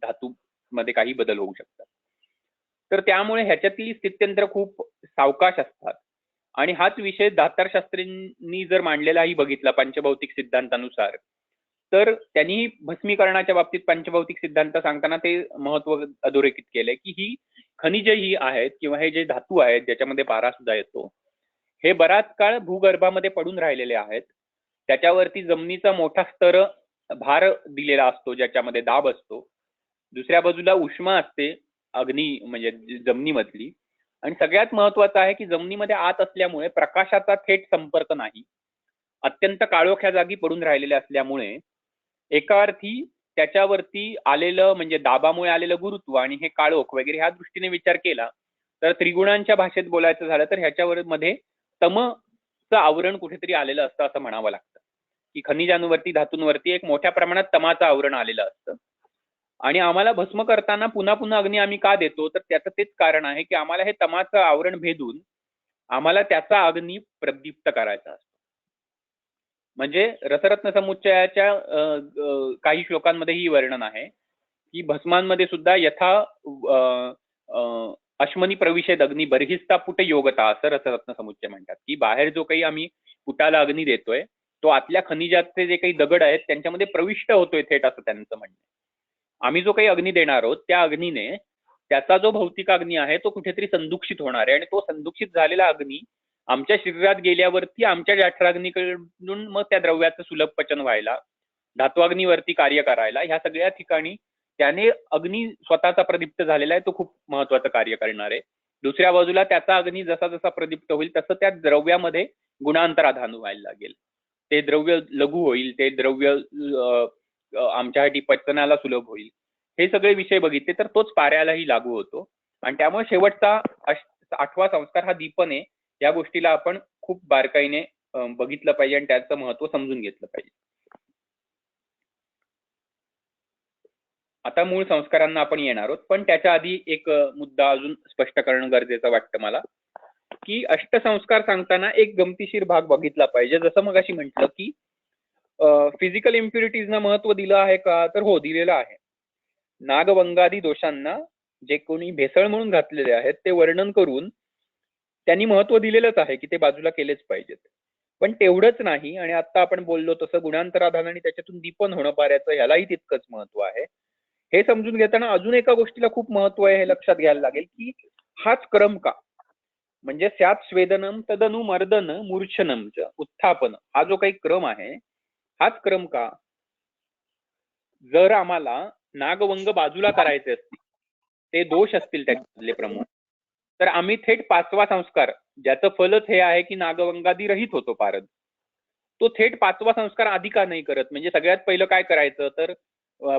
धातू मध्ये काही बदल होऊ शकतात. तर त्यामुळे ह्याच्यातली स्थित्यंतर खूप सावकाश असतात. आणि हाच विषय दातारशास्त्रींनी जर मांडलेलाही बघितला पंचभौतिक सिद्धांतानुसार, तर त्यांनी भस्मीकरणाच्या बाबतीत पंचभौतिक सिद्धांत सांगताना ते महत्व अधोरेखित केलंय की ही खनिजे ही आहेत किंवा हे जे धातू आहेत ज्याच्यामध्ये पारा सुद्धा येतो, हे बराच काळ भूगर्भामध्ये पडून राहिलेले आहेत. त्याच्यावरती जमिनीचा मोठा स्तर भार दिलेला असतो, ज्याच्यामध्ये दाब असतो. दुसऱ्या बाजूला उष्मा असते अग्नी म्हणजे जमिनीमधली. आणि सगळ्यात महत्वाचं आहे की जमिनीमध्ये आत असल्यामुळे प्रकाशाचा थेट संपर्क नाही, अत्यंत काळोख्या जागी पडून राहिलेले असल्यामुळे एका अर्थी त्याच्यावरती आलेलं म्हणजे दाबामुळे आलेलं गुरुत्व आणि हे काळोख वगैरे ह्या दृष्टीने विचार केला तर त्रिगुणांच्या भाषेत बोलायचं झालं तर ह्याच्यावर मध्ये तमचं आवरण कुठेतरी आलेलं असतं असं म्हणावं लागतं. की खनिजांवरती, धातूंवरती एक मोठ्या प्रमाणात तमाचं आवरण आलेलं असतं. आणि आम्हाला भस्म करताना पुन्हा पुन्हा अग्नी आम्ही का देतो, तर त्याचं तेच कारण आहे की आम्हाला हे तमाचं आवरण भेदून आम्हाला त्याचा अग्नी प्रदीप्त करायचा असतो. म्हणजे रसरत्न समुच्चयाच्या काही श्लोकांमध्ये ही वर्णन आहे की भस्मांमध्ये सुद्धा यथा अश्मनी प्रविशेद अग्नी बर्हिस्ता पुट योगता असं रसरत्न समुच्चय म्हणतात की बाहेर जो काही आम्ही पुटाला अग्नी देतोय तो आतल्या खनिजाचे जे काही दगड आहेत त्यांच्यामध्ये प्रविष्ट होतोय थेट, असं त्यांचं म्हणणं. आम्ही जो काही अग्नी देणार आहोत त्या अग्नीने त्याचा जो भौतिक अग्नी आहे तो कुठेतरी संदुक्षित होणार आहे आणि तो संदुक्षित झालेला अग्नी आमच्या शरीरात गेल्यावरती आमच्या जठराग्नीकडून मग त्या द्रव्याचं सुलभ पचन व्हायला, धात्वाग्नीवरती कार्य करायला, ह्या सगळ्या ठिकाणी त्याने अग्नी स्वतःचा प्रदीप्त झालेला आहे तो खूप महत्वाचं कार्य करणार आहे. दुसऱ्या बाजूला त्याचा अग्नी जसा जसा प्रदीप्त होईल तसं त्या द्रव्यामध्ये गुणांतराधान व्हायला लागेल, ते द्रव्य लघु होईल, ते द्रव्य आमच्यासाठी पचनाला सुलभ होईल. हे सगळे विषय बघितले तर तोच पाऱ्यालाही लागू होतो. आणि त्यामुळे शेवटचा 8वा संस्कार हा दीपन आहे. या गोष्टीला आपण खूप बारकाईने बघितलं पाहिजे आणि त्याचं महत्व समजून घेतलं पाहिजे. आता मूळ संस्कारांना आपण येणार आहोत, पण त्याच्या आधी एक मुद्दा अजून स्पष्ट करणं गरजेचं वाटतं मला की अष्टसंस्कार सांगताना एक गमतीशीर भाग बघितला पाहिजे. जसं मग अशी म्हटलं की फिजिकल इम्प्युरिटीजना महत्व दिलं आहे का, तर हो, दिलेलं आहे. नागवंगादी दोषांना जे कोणी भेसळ म्हणून घातलेले आहेत ते वर्णन करून त्यांनी महत्व दिलेलंच आहे की ते बाजूला केलेच पाहिजेत. पण तेवढंच नाही, आणि आता आपण बोललो तसं गुणांतराधान आणि त्याच्यातून दीपन होणं पाऱ्याचं ह्यालाही तितकंच महत्व आहे. हे समजून घेताना अजून एका गोष्टीला खूप महत्व आहे हे लक्षात घ्यायला लागेल की हाच क्रम का, म्हणजे स्यात् स्वेदनम तदनु मर्दन मूर्छनम च उत्थापन, हा जो काही क्रम आहे हाच क्रम का? जर आम्हाला नागवंग बाजूला करायचे असतील, ते दोष असतील त्यातले प्रमुख, तर आम्ही थेट 5वा संस्कार, ज्याचं फलच हे आहे की नागवंगादी रहित होतो पारद, तो थेट 5वा संस्कार आधी का नाही करत? म्हणजे सगळ्यात पहिलं काय करायचं, तर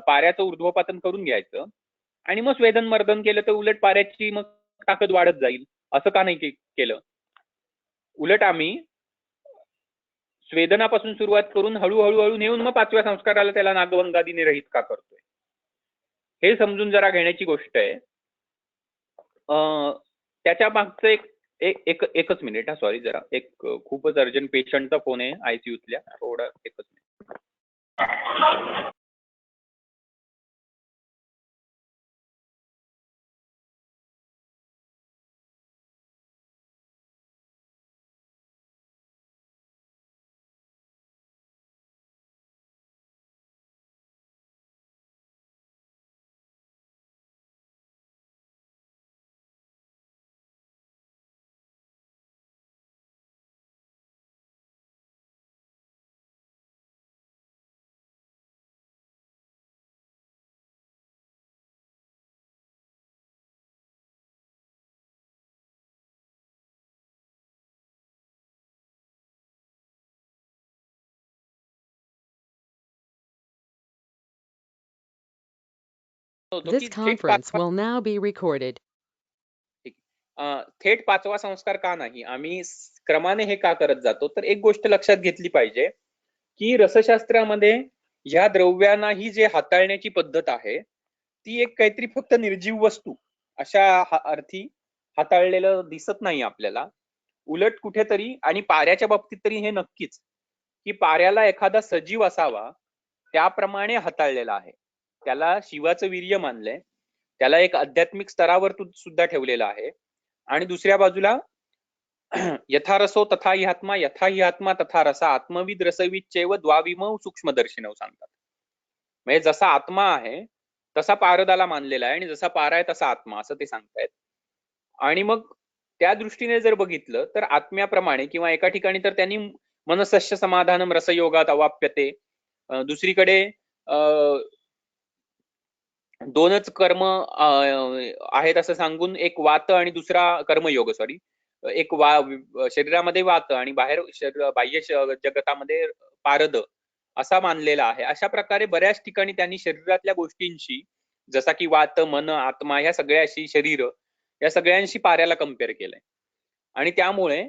पाऱ्याचं ऊर्ध्वपातन करून घ्यायचं आणि मग स्वेदन मर्दन केलं तर उलट पाऱ्याची मग ताकद वाढत जाईल. असं का नाही केलं? उलट आम्ही स्वेदनापासून सुरुवात करून हळूहळू नेऊन मग 5व्या संस्काराला त्याला नागवंगादीने रहित का करतोय, हे समजून जरा घेण्याची गोष्ट आहे. त्याच्या मागचं एकच मिनिट हा, सॉरी, जरा एक खूपच अर्जंट पेशंटचा फोन आहे ICUतल्या, थोडा एकच मिनिट. होतो This की थेट conference will now be recorded. थेट 5वा संस्कार का नाही, आम्ही क्रमाने हे का करत जातो? तर एक गोष्ट लक्षात घेतली पाहिजे की रसशास्त्रामध्ये या द्रव्यांनाही जे हाताळण्याची पद्धत आहे ती एक काहीतरी फक्त निर्जीव वस्तू अशा अर्थी हाताळलेलं दिसत नाही आपल्याला. उलट कुठेतरी, आणि पाऱ्याच्या बाबतीत तरी हे नक्कीच, की पाऱ्याला एखादा सजीव असावा त्याप्रमाणे हाताळलेला आहे. त्याला शिवाचं वीर्य मानलंय, त्याला एक आध्यात्मिक स्तरावर सुद्धा ठेवलेलं आहे. आणि दुसऱ्या बाजूला यथा रसो तथा हि आत्मा, यथा हि आत्मा तथा रसा, आत्मविद रसविच्चैव द्वाविमौ सूक्ष्मदर्शिनौ सांगतात. म्हणजे जसा आत्मा आहे तसा पारदाला मानलेला आहे आणि जसा पारा आहे तसा आत्मा, असं ते सांगतायत. आणि मग त्या दृष्टीने जर बघितलं तर आत्म्याप्रमाणे, किंवा एका ठिकाणी तर त्यांनी मनसस्य समाधानम रसयोगात अवाप्यते, दुसरीकडे दोनच कर्म आहेत असं सांगून एक वात आणि दुसरा कर्मयोग, सॉरी, एक शरीरामध्ये वात आणि बाहेर बाह्य जगतामध्ये पारद असा मानलेला आहे. अशा प्रकारे बऱ्याच ठिकाणी त्यांनी शरीरातल्या गोष्टींशी, जसा की वात, मन, आत्मा, ह्या सगळ्याशी, शरीर, या सगळ्यांशी पाऱ्याला कम्पेअर केलंय. आणि त्यामुळे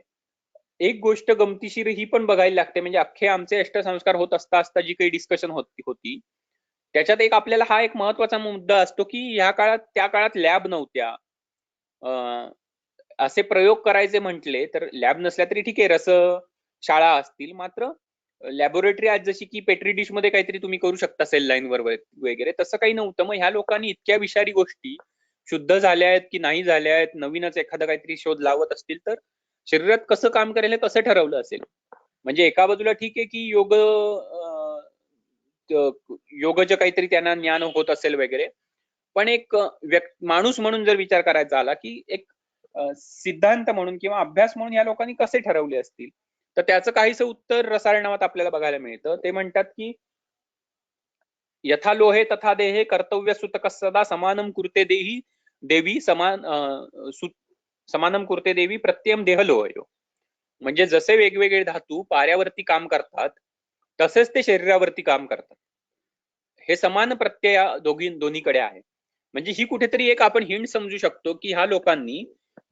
एक गोष्ट गमतीशीर ही पण बघायला लागते, म्हणजे अख्खे आमचे अष्टसंस्कार होत असता जी काही डिस्कशन होती त्याच्यात एक आपल्याला हा एक महत्वाचा मुद्दा असतो की ह्या काळात, त्या काळात लॅब नव्हत्या. असे प्रयोग करायचे म्हटले तर लॅब नसल्या तरी ठीक आहे, रस शाळा असतील, मात्र लॅबोरेटरी आज जशी की पेट्री डिश मध्ये काहीतरी तुम्ही करू शकता सेल लाईन वर वगैरे, तसं काही नव्हतं. मग ह्या लोकांनी इतक्या विषारी गोष्टी शुद्ध झाल्या आहेत की नाही झाल्या आहेत, नवीनच एखादा काहीतरी शोध लावत असतील तर शरीरात कसं काम करेल हे कसं ठरवलं असेल? म्हणजे एका बाजूला ठीक आहे की योगचं काहीतरी त्यांना ज्ञान होत असेल वगैरे, पण एक माणूस म्हणून जर विचार करायचा आला की एक सिद्धांत म्हणून किंवा अभ्यास म्हणून या लोकांनी कसे ठरवले असतील, तर त्याचं काहीसं उत्तर रसायनात आपल्याला बघायला मिळतं. ते म्हणतात की यथा लोहे तथा देहे कर्तव्य सुतक सदा समानम कुर्ते देवी समानम कुर्ते देवी प्रत्ययम देह लोहयो. म्हणजे जसे वेगवेगळे धातू पाऱ्यावरती काम करतात तसेच ते शरीरावरती काम करतात. हे समान प्रत्यय दोन्हीकडे आहे. म्हणजे ही कुठेतरी एक आपण हिंट समजू शकतो की ह्या लोकांनी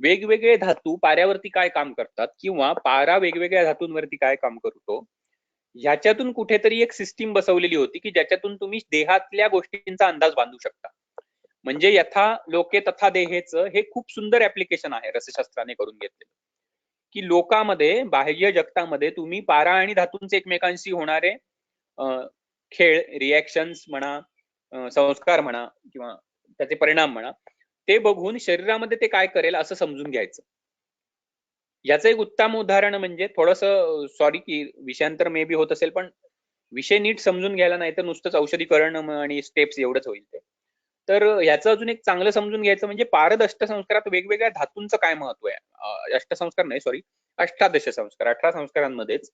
वेगवेगळे धातू पाऱ्यावरती काय काम करतात किंवा पारा वेगवेगळ्या धातूंवरती काय काम करतो, ह्याच्यातून कुठेतरी एक सिस्टीम बसवलेली होती की ज्याच्यातून तुम्ही देहातल्या गोष्टींचा अंदाज बांधू शकता. म्हणजे यथा लोके तथा देहेचं हे खूप सुंदर ऍप्लिकेशन आहे रसशास्त्राने करून घेतलेलं, की लोकामध्ये, बाह्य जगतामध्ये तुम्ही पारा आणि धातूंचे एकमेकांशी होणारे खेळ, रिॲक्शन्स म्हणा, संस्कार म्हणा, किंवा त्याचे परिणाम म्हणा, ते बघून शरीरामध्ये ते काय करेल असं समजून घ्यायचं. याचं एक उत्तम उदाहरण म्हणजे, थोडस सॉरी की विषयांतर मे बी होत असेल, पण विषय नीट समजून घ्यायला नाही तर नुसतंच औषधीकरण आणि स्टेप्स एवढंच होईल ते. तर ह्याचं अजून एक चांगलं समजून घ्यायचं म्हणजे पारद अष्टसंस्कारात वेगवेगळ्या धातूंचं काय महत्व आहे. अष्टसंस्कार नाही, सॉरी, 18 संस्कारांमध्येच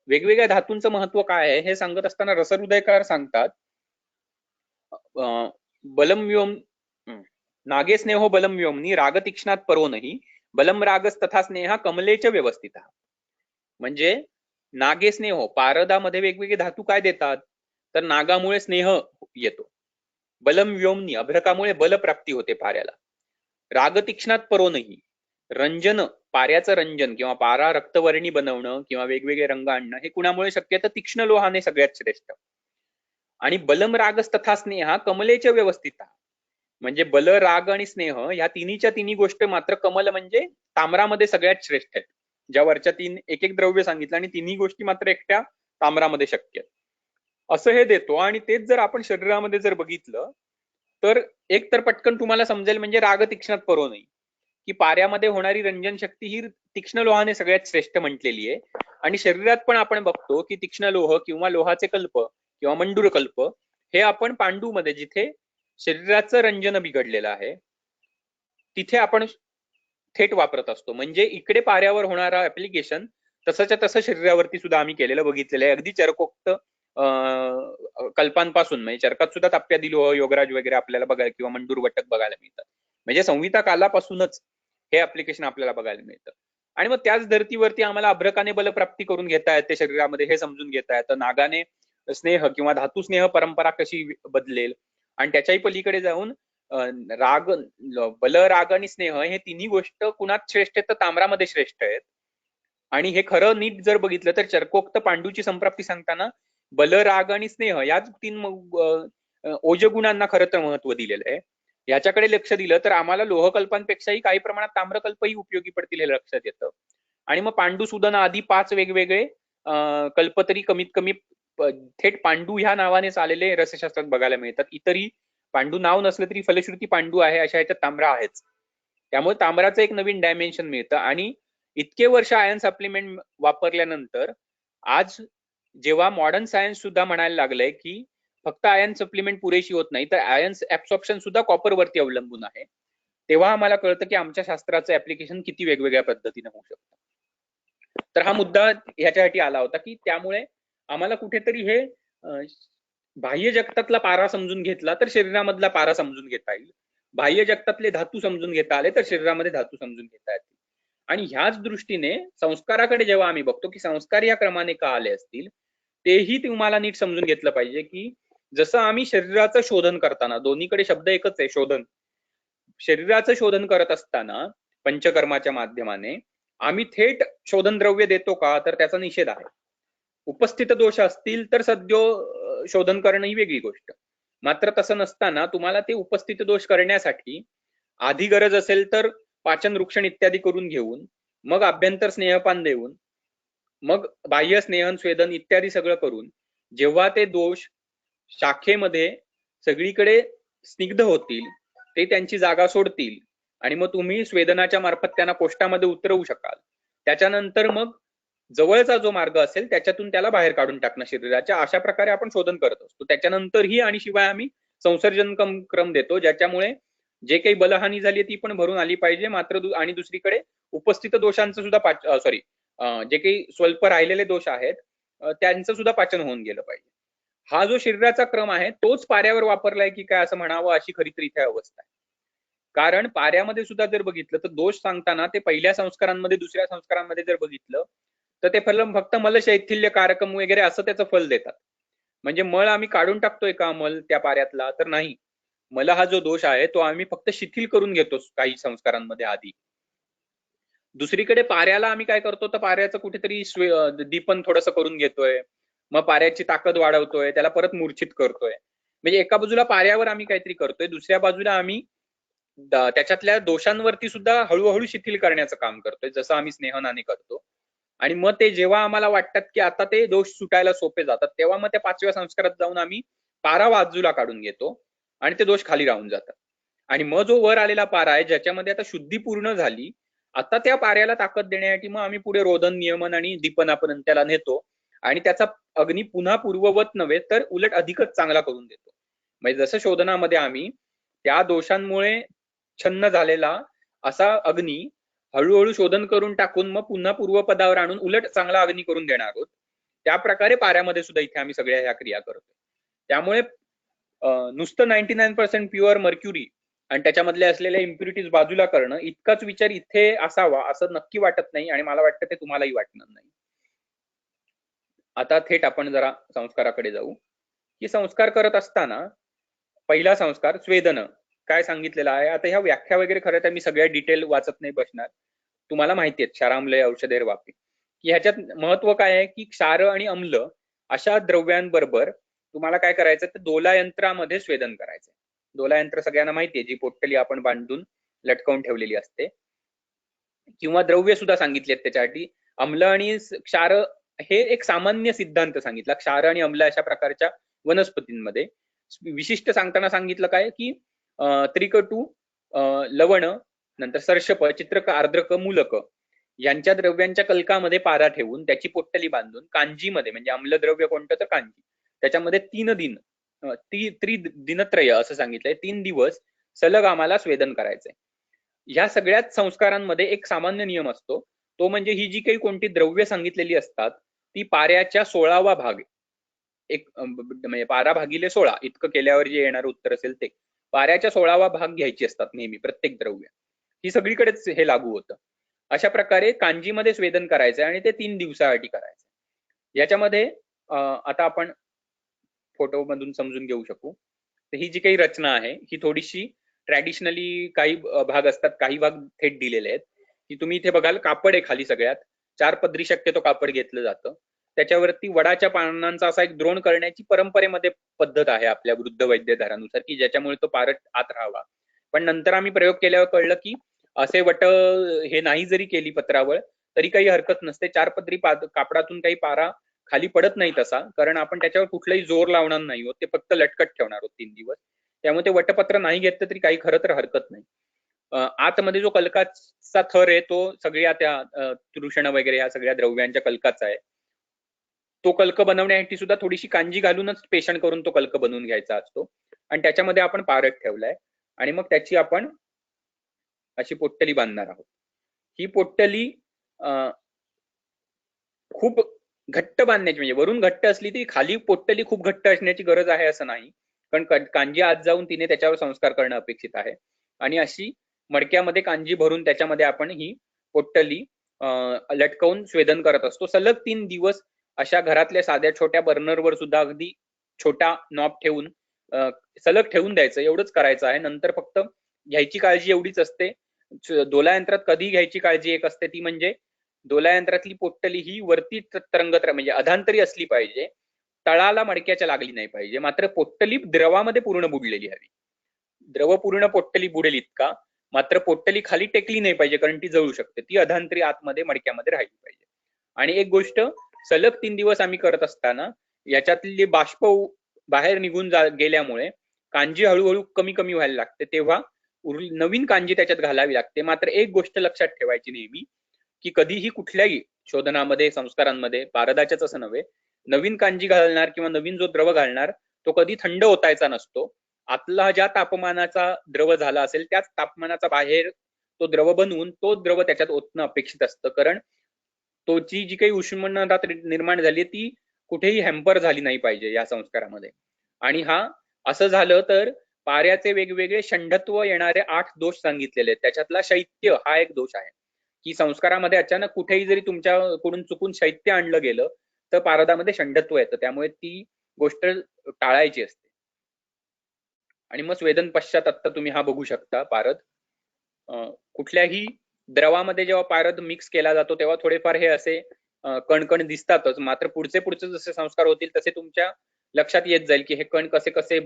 वेगवेगळ्या धातूंचं महत्व काय आहे हे सांगत असताना रसहृदयकार सांगतात, बलम व्योम नागे स्नेहो बलम व्योमनी राग तीक्ष्णात परो नाही बलम रागस तथा स्नेहा कमलेच व्यवस्थित. म्हणजे नागे स्नेहो, पारदामध्ये वेगवेगळे धातू काय देतात, तर नागामुळे स्नेह येतो, बलम व्योमनी अभ्रकामुळे बलप्राप्ती होते पाऱ्याला, राग तीक्ष्णात परो नाही, रंजन, पाऱ्याचं रंजन किंवा पारा रक्तवर्णी बनवणं किंवा वेगवेगळे रंग आणणं हे कुणामुळे शक्य, तर तीक्ष्ण लोहाने सगळ्यात श्रेष्ठ. आणि बलम रागस तथा स्नेहा कमलेच्या व्यवस्थित, म्हणजे बल, राग आणि स्नेह ह्या तिन्हीच्या तिन्ही गोष्ट मात्र कमल म्हणजे ताम्रामध्ये सगळ्यात श्रेष्ठ आहेत. ज्या वरच्या तीन एक एक द्रव्य सांगितलं आणि तिन्ही गोष्टी मात्र एकट्या ताम्रामध्ये शक्य आहेत असं हे देतो. आणि तेच जर आपण शरीरामध्ये जर बघितलं तर एक तर पटकन तुम्हाला समजेल, म्हणजे राग तीक्ष्णात परो नाही, की पाऱ्यामध्ये होणारी रंजन शक्ती ही तीक्ष्ण लोहाने सगळ्यात श्रेष्ठ म्हटलेली आहे. आणि शरीरात पण आपण बघतो की तीक्ष्ण लोह किंवा लोहाचे कल्प किंवा मंडूर कल्प हे आपण पांडूमध्ये, जिथे शरीराचं रंजन बिघडलेलं आहे, तिथे आपण थेट वापरत असतो. म्हणजे इकडे पाऱ्यावर होणारा ऍप्लिकेशन तसंच्या तसं शरीरावरती सुद्धा आम्ही केलेलं बघितलेलं आहे. अगदी चरकोक्त कल्पांपासून, म्हणजे चरकात सुद्धा ताप्यादी लोह, योगराज वगैरे आपल्याला बघायला किंवा मंडूर वटक बघायला मिळतात. म्हणजे संहिता कालापासूनच हे ऍप्लिकेशन आपल्याला बघायला मिळतं. आणि मग त्याच धर्तीवरती आम्हाला अभ्रकाने बलप्राप्ती करून घेता येते शरीरामध्ये, हे समजून घेता येतं. नागाने स्नेह किंवा धातू स्नेह परंपरा कशी बदलेल, आणि त्याच्याही पलीकडे जाऊन राग, बल, राग आणि स्नेह हे तिन्ही गोष्ट कुणात श्रेष्ठ आहेत, तर ताम्रामध्ये श्रेष्ठ आहेत. आणि हे खरं नीट जर बघितलं तर चरकोक्त पांडूची संप्राप्ती सांगताना बल, राग आणि स्नेह या तीन ओजगुणांना खरं तर महत्व दिलेलं आहे. याच्याकडे लक्ष दिलं तर आम्हाला लोहकल्पांपेक्षाही काही प्रमाणात ताम्रकल्पही उपयोगी पडतील हे लक्षात येतं. आणि मग पांडू सुदन आधी 5 वेगवेगळे कल्प तरी कमीत कमी थेट पांडू ह्या नावानेच आलेले रसशास्त्रात बघायला मिळतात. इतरही पांडू नाव नसलं तरी फलश्रुती पांडू आहे अशा ह्याच्यात तांबरा आहेच. त्यामुळे तांबराचं एक नवीन डायमेन्शन मिळतं. आणि इतके वर्ष आयन सप्लिमेंट वापरल्यानंतर आज जेव्हा मॉडर्न सायन्स सुद्धा म्हणायला लागलंय की फक्त आयन सप्लिमेंट पुरेशी होत नाही, तर आयन ऍब्सॉर्प्शन सुद्धा कॉपर वरती अवलंबून आहे, तेव्हा आम्हाला कळतं की आमच्या शास्त्राचं ऍप्लिकेशन किती वेगवेगळ्या पद्धतीने होऊ शकतं. तर हा मुद्दा ह्याच्यासाठी आला होता की त्यामुळे आम्हाला कुठेतरी हे बाह्य जगतातला पारा समजून घेतला तर शरीरामधला पारा समजून घेता येईल, बाह्य जगतातले धातू समजून घेता आले तर शरीरामध्ये धातू समजून घेता येतील. आणि ह्याच दृष्टीने संस्काराकडे जेव्हा आम्ही बघतो की संस्कार या क्रमाने का आले असतील, तेही तुम्हाला नीट समजून घेतलं पाहिजे. की जसं आम्ही शरीराचं शोधन करताना, दोन्हीकडे शब्द एकच आहे शोधन, शरीराचं शोधन करत असताना पंचकर्माच्या माध्यमाने आम्ही थेट शोधन द्रव्य देतो का, तर त्याचा निषेध आहे. उपस्थित दोष असतील तर सद्यो शोधन करणं ही वेगळी गोष्ट, मात्र तसं नसताना तुम्हाला ते उपस्थित दोष करण्यासाठी आधी गरज असेल तर पाचन, वृक्षण इत्यादी करून घेऊन, मग आभ्यंतर स्नेहपान देऊन, मग बाह्य स्नेहन, स्वेदन इत्यादी सगळं करून, जेव्हा ते दोष शाखेमध्ये सगळीकडे स्निग्ध होतील, ते त्यांची जागा सोडतील आणि मग तुम्ही स्वेदनाच्या मार्फत त्यांना कोष्ठामध्ये उतरवू शकाल, त्याच्यानंतर मग जवळचा जो मार्ग असेल त्याच्यातून त्याला बाहेर काढून टाकणं शरीराच्या, अशा प्रकारे आपण शोधन करत असतो. त्याच्यानंतरही आणि शिवाय आम्ही संसर्जन क्रम देतो, ज्याच्यामुळे जे काही बलहानी झाली ती पण भरून आली पाहिजे, मात्र आणि दुसरीकडे उपस्थित दोषांचं सुद्धा जे काही स्वल्प राहिलेले दोष आहेत त्यांचं सुद्धा पाचन होऊन गेलं पाहिजे. हा जो शरीराचा क्रम आहे तोच पाऱ्यावर वापरलाय की काय असं म्हणावं, अशी खरी तर इथे अवस्था आहे. कारण पाऱ्यामध्ये सुद्धा जर बघितलं तर दोष सांगताना ते पहिल्या संस्कारांमध्ये, दुसऱ्या संस्कारांमध्ये जर बघितलं तर ते फक्त मल शैथिल्य कारकम वगैरे असं त्याचं फल देतात. म्हणजे मळ आम्ही काढून टाकतोय का मल त्या पाऱ्यातला, तर नाही. मल हा जो दोष आहे तो आम्ही फक्त शिथिल करून घेतो काही संस्कारांमध्ये आधी. दुसरीकडे पाऱ्याला आम्ही काय करतो, तर पाऱ्याचं कुठेतरी दीपन थोडंसं करून घेतोय, मग पाऱ्याची ताकद वाढवतोय, त्याला परत मूर्छित करतोय. म्हणजे एका बाजूला पाऱ्यावर आम्ही काहीतरी करतोय, दुसऱ्या बाजूला आम्ही त्याच्यातल्या दोषांवरती सुद्धा हळूहळू शिथिल करण्याचं काम करतोय, जसं आम्ही स्नेहनाने करतो. आणि मग ते जेव्हा आम्हाला वाटतात की आता ते दोष सुटायला सोपे जातात, तेव्हा मग त्या 5व्या संस्कारात जाऊन आम्ही पारा बाजूला काढून घेतो आणि ते दोष खाली राहून जातात. आणि मग जो वर आलेला पारा आहे ज्याच्यामध्ये आता शुद्धी पूर्ण झाली, आता त्या पाऱ्याला ताकद देण्यासाठी मग आम्ही पुढे रोधन, नियमन आणि दीपनापर्यंत त्याला नेतो आणि त्याचा अग्नी पुन्हा पूर्ववत नव्हे तर उलट अधिकच चांगला करून देतो. म्हणजे जसं शोधनामध्ये आम्ही त्या दोषांमुळे छन्न झालेला असा अग्नी हळूहळू शोधन करून टाकून मग पुन्हा पूर्वपदावर आणून उलट चांगला अग्नी करून देणार आहोत, त्या प्रकारे पाऱ्यामध्ये सुद्धा इथे आम्ही सगळ्या ह्या क्रिया करतो. त्यामुळे नुसतं 99% प्युअर मर्क्युरी आणि त्याच्यामधले असलेल्या इम्प्युरिटीज बाजूला करणं इतकाच विचार इथे असावा असं नक्की वाटत नाही, आणि मला वाटतं ते तुम्हालाही वाटणार नाही. आता थेट आपण जरा संस्काराकडे जाऊ, की संस्कार करत असताना पहिला संस्कार स्वेदन काय सांगितलेलं आहे. आता ह्या व्याख्या वगैरे खरं तर मी सगळ्या डिटेल वाचत नाही बसणार, तुम्हाला माहिती आहे क्षाराम्ल औषधेर वापी, की ह्याच्यात महत्व काय आहे, की क्षार आणि अम्ल अशा द्रव्यांबरोबर तुम्हाला काय करायचं तर दोला यंत्रामध्ये स्वेदन करायचं. दोला यंत्र सगळ्यांना माहिती आहे, जी पोटली आपण बांधून लटकवून ठेवलेली असते, किंवा द्रव्य सुद्धा सांगितलेत त्याच्यासाठी. अम्ल आणि क्षार हे एक सामान्य सिद्धांत सांगितला. क्षार आणि अम्ल अशा प्रकारच्या वनस्पतींमध्ये विशिष्ट सांगताना सांगितलं काय, की त्रिकटू, लवण, नंतर सर्षप, चित्रक, आर्द्रक, मूलक यांच्या द्रव्यांच्या कलकामध्ये पारा ठेवून त्याची पोट्टली बांधून कांजीमध्ये, म्हणजे अम्लद्रव्य कोणतं तर कांजी, त्याच्यामध्ये 3 दिन दिनत्रय असं सांगितलंय, 3 दिवस सलग आम्हाला स्वेदन करायचंय. ह्या सगळ्याच संस्कारांमध्ये एक सामान्य नियम असतो, तो म्हणजे ही जी काही कोणती द्रव्य सांगितलेली असतात ती पाऱ्याच्या 16वा भाग, एक म्हणजे 12 भागिले 16 इतकं केल्यावर जे येणारं उत्तर असेल ते पाऱ्याच्या 16वा भाग घ्यायची असतात नेहमी प्रत्येक द्रव्य. ही सगळीकडेच हे लागू होतं. अशा प्रकारे कांजीमध्ये स्वेदन करायचं आणि ते 3 दिवसासाठी करायचं. याच्यामध्ये आता आपण फोटो मधून समजून घेऊ शकू. तर ही जी काही रचना आहे ही थोडीशी ट्रॅडिशनली, काही भाग असतात, काही भाग थेट दिलेले आहेत, की तुम्ही इथे बघाल कापड आहे खाली सगळ्यात 4 पदरी शक्यतो कापड घेतलं जातं. त्याच्यावरती वडाच्या पानांचा असा एक द्रोण करण्याची परंपरेमध्ये पद्धत आहे आपल्या वृद्ध वैद्यधारानुसार, की ज्याच्यामुळे तो पारट आत राहावा. पण नंतर आम्ही प्रयोग केल्यावर कळलं की असे वट हे नाही जरी केली पत्रावळ तरी काही हरकत नसते. 4 पदरी कापडातून काही पारा खाली पडत नाही तसा, कारण आपण त्याच्यावर कुठलाही जोर लावणार नाही होत, ते फक्त लटकट ठेवणार आहोत 3 दिवस. त्यामुळे ते वटपत्र नाही घेतलं तरी काही खरं तर हरकत नाही. आतमध्ये जो कलकाचा थर आहे तो सगळ्या त्या तृषण वगैरे या सगळ्या द्रव्यांच्या कलकाचा आहे. तो कल्क बनवण्यासाठी सुद्धा थोडीशी कांजी घालूनच पेषण करून तो कल्क बनवून घ्यायचा असतो, आणि त्याच्यामध्ये आपण पारट ठेवलाय आणि मग त्याची आपण अशी पोट्टली बांधणार आहोत. ही पोट्टली खूप घट्ट बांधण्याची, म्हणजे वरून घट्ट असली ती खाली पोट्टली खूप घट्ट असण्याची गरज आहे असं नाही, कारण कांजी आत जाऊन तिने त्याच्यावर संस्कार करणं अपेक्षित आहे. आणि अशी मडक्यामध्ये कांजी भरून त्याच्यामध्ये आपण ही पोट्टली लटकवून स्वेदन करत असतो सलग 3 दिवस. अशा घरातल्या साध्या छोट्या बर्नरवर सुद्धा अगदी छोटा नॉब ठेवून सलग ठेवून द्यायचं, एवढंच करायचं आहे. नंतर फक्त घ्यायची काळजी एवढीच असते, दोला यंत्रात कधी घ्यायची काळजी एक असते, ती म्हणजे दोला यंत्रातली पोट्टली ही वरती तरंगत म्हणजे अधांतरी असली पाहिजे, तळाला मडक्याच्या लागली नाही पाहिजे. मात्र पोट्टली द्रवामध्ये पूर्ण बुडलेली हवी. द्रव पूर्ण पोट्टली बुडेल इतका, मात्र पोट्टली खाली टेकली नाही पाहिजे, कारण ती जळू शकते. ती अधांतरी आतमध्ये मडक्यामध्ये राहिली पाहिजे. आणि एक गोष्ट, सलग 3 दिवस आम्ही करत असताना याच्यातले बाष्प बाहेर निघून गेल्यामुळे कांजी हळूहळू कमी कमी व्हायला लागते, तेव्हा नवीन कांजी त्याच्यात घालावी लागते. मात्र एक गोष्ट लक्षात ठेवायची नेहमी, की कधीही कुठल्याही शोधनामध्ये, संस्कारांमध्ये, पारदाच्याच असं नव्हे, नवीन कांजी घालणार किंवा नवीन जो द्रव घालणार तो कधी थंड होतायचा नसतो. आतला ज्या तापमानाचा द्रव झाला असेल त्याच तापमानाचा बाहेर तो द्रव बनवून तो द्रव त्याच्यात ओतणं अपेक्षित असतं, कारण तोची जी काही उष्णता निर्माण झाली ती कुठेही हॅम्पर झाली नाही पाहिजे या संस्कारामध्ये. आणि हा असं झालं तर पाऱ्याचे वेगवेगळे षंडत्व येणारे 8 दोष सांगितलेले आहेत. त्याच्यातला शैत्य हा एक दोष आहे, की संस्कारामध्ये अचानक कुठेही जरी तुमच्याकडून चुकून शैत्य आणलं गेलं तर पारदामध्ये षंडत्व येतं, त्यामुळे ती गोष्ट टाळायची असते. आणि मग स्वेदन पश्चात आता तुम्ही हा बघू शकता पारद. कुठल्याही द्रवामध्ये जेव्हा पारद मिक्स केला जातो तेव्हा थोडेफार हे असे कणकण दिसतातच, मात्र पुढचे जसे संस्कार होतील तसे तुमच्या लक्षात येत जाईल की हे कण कसे कसे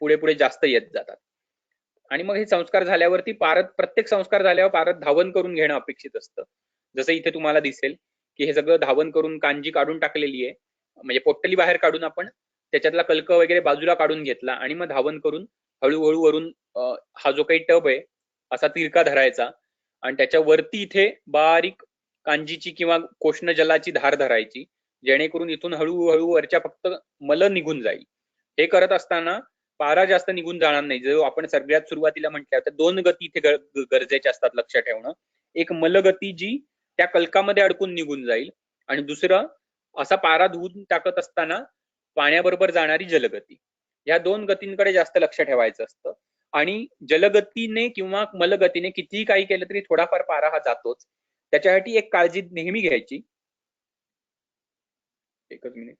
पुढे पुढे जास्त येत जातात. आणि मग हे संस्कार झाल्यावरती प्रत्येक संस्कार झाल्यावर पारद धावन करून घेणं अपेक्षित असतं. जसं इथे तुम्हाला दिसेल की हे सगळं धावन करून कांजी काढून टाकलेली आहे, म्हणजे पोट्टली बाहेर काढून आपण त्याच्यातला कल्क वगैरे बाजूला काढून घेतला आणि मग धावन करून हळूहळू वरून हा जो काही टब आहे असा तिरका धरायचा आणि त्याच्या वरती इथे बारीक कांजीची किंवा कोष्ण जलाची धार धरायची, जेणेकरून इथून हळूहळू वरच्या फक्त मल निघून जाईल. हे करत असताना पारा जास्त निघून जाणार नाही. जो आपण सगळ्यात सुरुवातीला म्हटलं तर 2 गती इथे गरजेच्या असतात लक्षात ठेवणं. एक मलगती जी त्या कल्कामध्ये अडकून निघून जाईल आणि दुसरं असा पारा धुवून टाकत असताना पाण्याबरोबर जाणारी जलगती, या दोन गतींकडे जास्त लक्ष ठेवायचं असतं. आणि जलगतीने किंवा मलगतीने कितीही काही केलं तरी थोडाफार पारा हा जातोच. त्याच्यासाठी एक काळजी नेहमी घ्यायची. एकच मिनिट.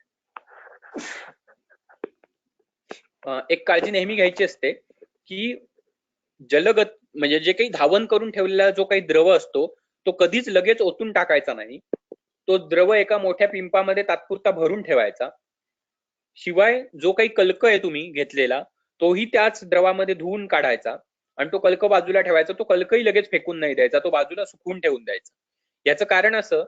एक काळजी नेहमी घ्यायची असते की जलगत म्हणजे जे काही धावन करून ठेवलेला जो काही द्रव असतो तो कधीच लगेच ओतून टाकायचा नाही. तो द्रव एका मोठ्या पिंपामध्ये तात्पुरता भरून ठेवायचा. शिवाय जो काही कल्क आहे तुम्ही घेतलेला तोही त्याच द्रवामध्ये धुवून काढायचा आणि तो कल्क बाजूला ठेवायचा. तो कल्कही लगेच फेकून नाही द्यायचा, तो बाजूला सुकवून ठेवून द्यायचा. याचं कारण असं,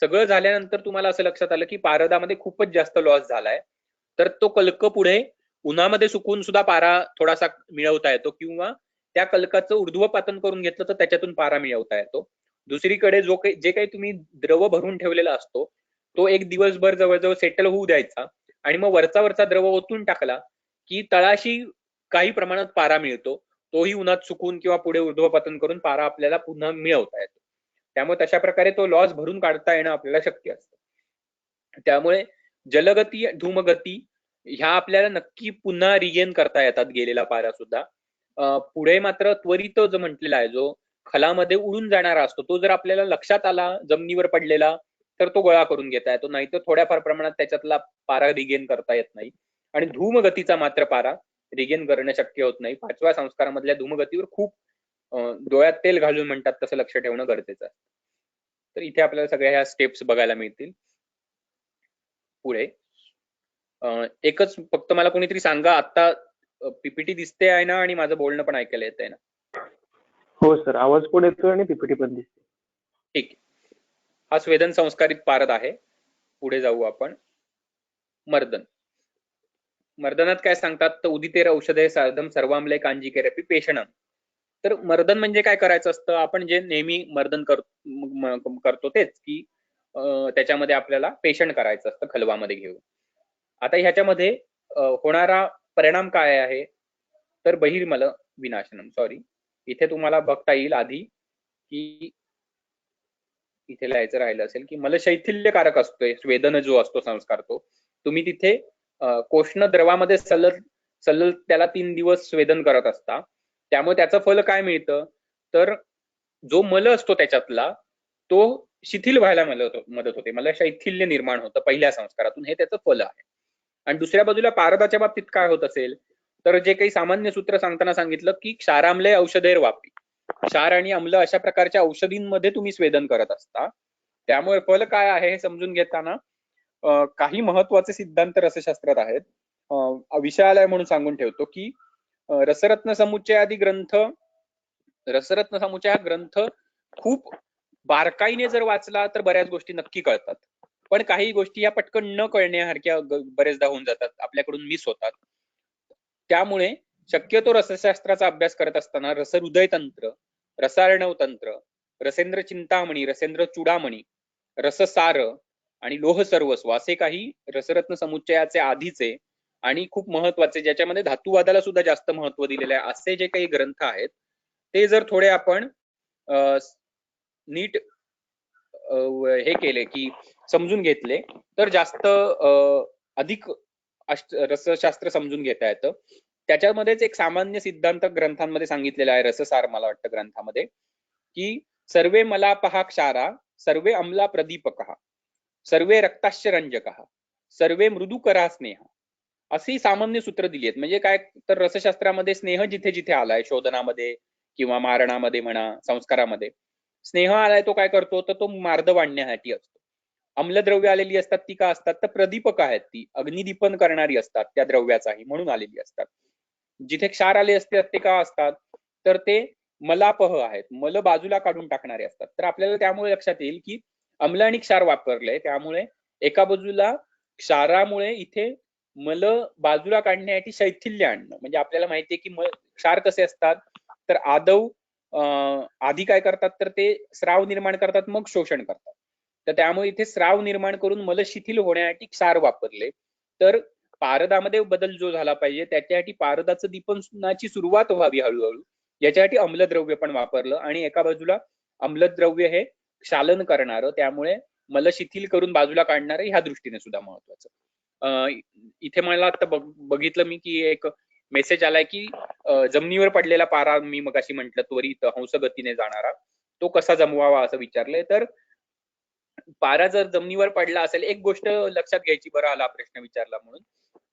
सगळं झाल्यानंतर तुम्हाला असं लक्षात आलं की पारदामध्ये खूपच जास्त लॉस झालाय, तर तो कल्क पुढे उन्हामध्ये सुकवून सुद्धा पारा थोडासा मिळवता येतो किंवा त्या कल्काचं ऊर्ध्वपातन करून घेतलं तर त्याच्यातून पारा मिळवता येतो. दुसरीकडे जे काही तुम्ही द्रव भरून ठेवलेला असतो तो एक दिवसभर जवळजवळ सेटल होऊ द्यायचा आणि मग वरचा द्रव ओतून टाकला की तळाशी काही प्रमाणात पारा मिळतो. तोही उन्हात सुकून किंवा पुढे ऊर्ध्वपातन करून पारा आपल्याला पुन्हा मिळवता येतो. त्यामुळे तशा प्रकारे तो लॉस भरून काढता येणं आपल्याला शक्य असतं. त्यामुळे जलगती, धूमगती ह्या आपल्याला नक्की पुन्हा रिगेन करता येतात, गेलेला पारा सुद्धा. पुढे मात्र त्वरित जो म्हटलेला आहे, जो खलामध्ये उडून जाणारा असतो, तो जर आपल्याला लक्षात आला जमिनीवर पडलेला तर तो गोळा करून घेता येतो, नाही तर थोड्याफार प्रमाणात त्याच्यातला पारा रिगेन करता येत नाही. आणि धूमगतीचा मात्र पारा रिगेन करणं शक्य होत नाही. 5व्या संस्कारामधल्या धूमगतीवर खूप डोळ्यात तेल घालून म्हणतात तसं लक्ष ठेवणं गरजेचं आहे. तर इथे आपल्याला सगळ्या ह्या स्टेप्स बघायला मिळतील. पुढे एकच फक्त मला कोणीतरी सांगा, आता पीपीटी दिसते आहे ना आणि माझं बोलणं पण ऐकायला येत आहे ना? हो सर, आवाज पण येतोय आणि पीपीटी पण दिसते. ठीक. हा स्वेदन संस्कारित पारद आहे. पुढे जाऊ आपण. मर्दन. मर्दनात काय सांगतात, तर उदितेर औषधे साधम सर्वामले कांजिकेरपी पेषणम. तर मर्दन म्हणजे काय करायचं असतं, आपण जे नेहमी मर्दन करतो तेच की त्याच्यामध्ये आपल्याला पेषण करायचं असतं खलवामध्ये घेऊन. आता ह्याच्यामध्ये होणारा परिणाम काय आहे, तर बहिर्मल विनाशनम. सॉरी, इथे तुम्हाला बघता येईल आधी की इथे लिहायचं राहिलं असेल की मलशैथिल्यकारक असतोय स्वेदन जो असतो संस्कार, तो तुम्ही तिथे कोष्ण द्रवामध्ये सलल त्याला 3 दिवस स्वेदन करत असता. त्यामुळे त्याचं फल काय मिळतं, तर जो मल असतो त्याच्यातला तो शिथिल व्हायला मदत होते, मलशैथिल्य निर्माण होतं पहिल्या संस्कारातून, हे त्याचं फल आहे. आणि दुसऱ्या बाजूला पारदाच्या बाबतीत काय होत असेल, तर जे काही सामान्य सूत्र सांगताना सांगितलं की क्षाराम्ले औषधेर वापी, क्षार आणि अम्ल अशा प्रकारच्या औषधींमध्ये तुम्ही स्वेदन करत असता. त्यामुळे फल काय आहे हे समजून घेताना काही महत्वाचे सिद्धांत रसशास्त्रात आहेत. विषयालय म्हणून सांगून ठेवतो की रसरत्न समुच्चयादी ग्रंथ, रसरत्न समुच्चय हा ग्रंथ खूप बारकाईने जर वाचला तर बऱ्याच गोष्टी नक्की कळतात, पण काही गोष्टी या पटकन न कळण्यासारख्या बरेचदा होऊन जातात, आपल्याकडून मिस होतात. त्यामुळे शक्यतो रसशास्त्राचा अभ्यास करत असताना रसहृदय तंत्र, रसार्णव तंत्र, रसेंद्र चिंतामणी, रसेंद्र चूडामणी, रससार आणि लोह सर्वस्व असे काही रसरत्न समुच्चयाचे आधीचे आणि खूप महत्वाचे, ज्याच्यामध्ये धातुवादाला सुद्धा जास्त महत्व दिलेले आहे, असे जे काही ग्रंथ आहेत ते जर थोडे आपण नीट हे केले की समजून घेतले तर जास्त अधिक रसशास्त्र समजून घेता येतं. त्याच्यामध्येच एक सामान्य सिद्धांत ग्रंथांमध्ये सांगितलेला आहे, रससार मला वाटतं ग्रंथामध्ये, की सर्वे मलापहा क्षारा, सर्वे अम्ला प्रदीपकः, सर्वे रक्ताश्च रंजकः, सर्वे मृदुकरा स्नेह, अशी सामान्य सूत्र दिली आहेत. म्हणजे काय, तर रसशास्त्रामध्ये स्नेह जिथे जिथे आलाय, शोधनामध्ये किंवा मारणामध्ये म्हणा, संस्कारामध्ये स्नेह आलाय, तो काय करतो, तर तो मार्द वाढण्यासाठी असतो. अम्लद्रव्य आलेली असतात ती का असतात, तर प्रदीपक आहेत, ती अग्निदीपन करणारी असतात, त्या द्रव्याचाही म्हणून आलेली असतात. जिथे क्षार आले असतात ते का असतात, तर ते मलापह आहेत, मल बाजूला काढून टाकणारे असतात. तर आपल्याला त्यामुळे लक्षात येईल की अम्ल आणि क्षार वापरले, त्यामुळे एका बाजूला क्षारामुळे इथे मल बाजूला काढण्यासाठी शैथिल्य आणणं. म्हणजे आपल्याला माहितीये की क्षार कसे असतात, तर आधी काय करतात, तर ते स्राव निर्माण करतात, मग शोषण करतात. तर त्यामुळे इथे स्राव निर्माण करून मल शिथिल होण्यासाठी क्षार वापरले. तर पारदामध्ये बदल जो झाला पाहिजे त्याच्यासाठी पारदाचं दीपनाची सुरुवात व्हावी हळूहळू, याच्यासाठी अम्लद्रव्य पण वापरलं. आणि एका बाजूला अम्लद्रव्य हे क्षालन करणारं, त्यामुळे मल शिथिल करून बाजूला काढणार आहे, ह्या दृष्टीने सुद्धा महत्वाचं. इथे मला आता बघितलं मी की एक मेसेज आलाय की जमिनीवर पडलेला पारा मी मगाशी म्हटलं त्वरित हंसगतीने जाणारा, तो कसा जमवावा असं विचारलंय. तर पारा जर जमिनीवर पडला असेल, एक गोष्ट लक्षात घ्यायची, बरं आला प्रश्न विचारला म्हणून,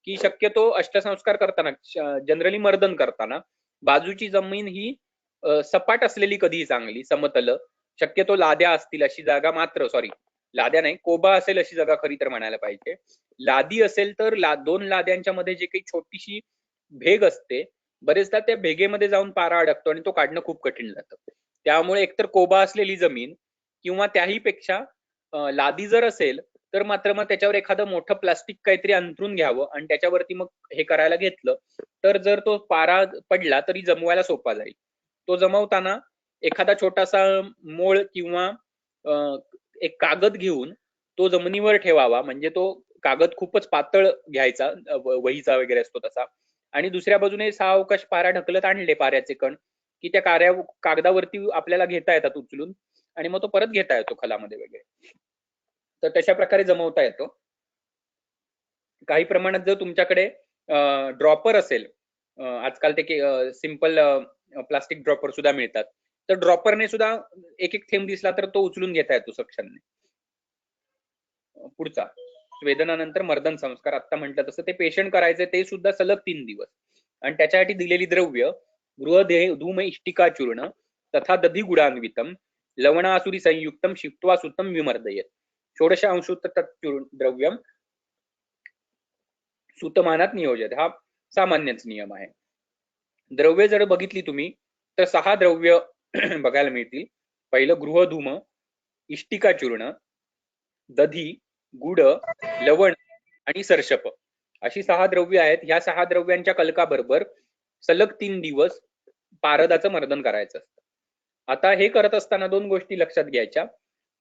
की शक्यतो अष्टसंस्कार करताना जनरली मर्दन करताना बाजूची जमीन ही सपाट असलेली कधीही चांगली, समतल, शक्यतो लाद्या असतील अशी जागा मात्र, सॉरी लाद्या नाही, कोबा असेल अशी जागा खरी तर म्हणायला पाहिजे. लादी असेल तर दोन लाद्यांच्या मध्ये जे काही छोटीशी भेग असते, बरेचदा त्या भेगेमध्ये जाऊन पारा अडकतो आणि तो काढणं खूप कठीण जातं. त्यामुळे एकतर कोबा असलेली जमीन किंवा त्याही पेक्षा लादी जर असेल तर मात्र मग त्याच्यावर एखादं मोठं प्लास्टिक काहीतरी अंथरून घ्यावं आणि त्याच्यावरती मग हे करायला घेतलं तर जर तो पारा पडला तरी जमवायला सोपा जाईल. तो जमवताना एखादा छोटासा मोळ किंवा एक कागद घेऊन तो जमिनीवर ठेवावा, म्हणजे तो कागद खूपच पातळ घ्यायचा, वहीचा वगैरे असतो तसा, आणि दुसऱ्या बाजूने सावकाश पारा ढकलत आणले पाऱ्याचे कण की त्या कागदावरती आपल्याला घेता येतात उचलून आणि मग तो परत घेता येतो खलामध्ये वगैरे. तर तशा प्रकारे जमवता येतो. काही प्रमाणात जर तुमच्याकडे ड्रॉपर असेल, आजकाल ते सिंपल प्लास्टिक ड्रॉपर सुद्धा मिळतात, तर ड्रॉपरने सुद्धा एक एक थेंब दिसला तर तो उचलून घेता येतो सक्शनने. पुढचा वेदनानंतर मर्दन संस्कार, आता म्हटलं तसं ते पेशंट करायचे, ते सुद्धा सलग 3 दिवस, आणि त्याच्यासाठी दिलेली द्रव्य गृह धूम इष्टिका चूर्ण तथा दधी गुडान्वितम लवणासुरी संयुक्तम शिफ्टवा सुतम विमर्दयेत षोडशांशुत द्रव्यम सुतमानात नियोजत. हा सामान्यच नियम आहे. द्रव्य जर बघितली तुम्ही तर 6 द्रव्य बघायला मिळतील. पहिलं गृहधूम, इष्टिका चूर्ण, दधी, गुड, लवण आणि सरशप अशी 6 द्रव्य आहेत. ह्या 6 द्रव्यांच्या कलकाबरोबर सलग 3 दिवस पारदाचं मर्दन करायचं असतं. आता हे करत असताना 2 गोष्टी लक्षात घ्यायच्या.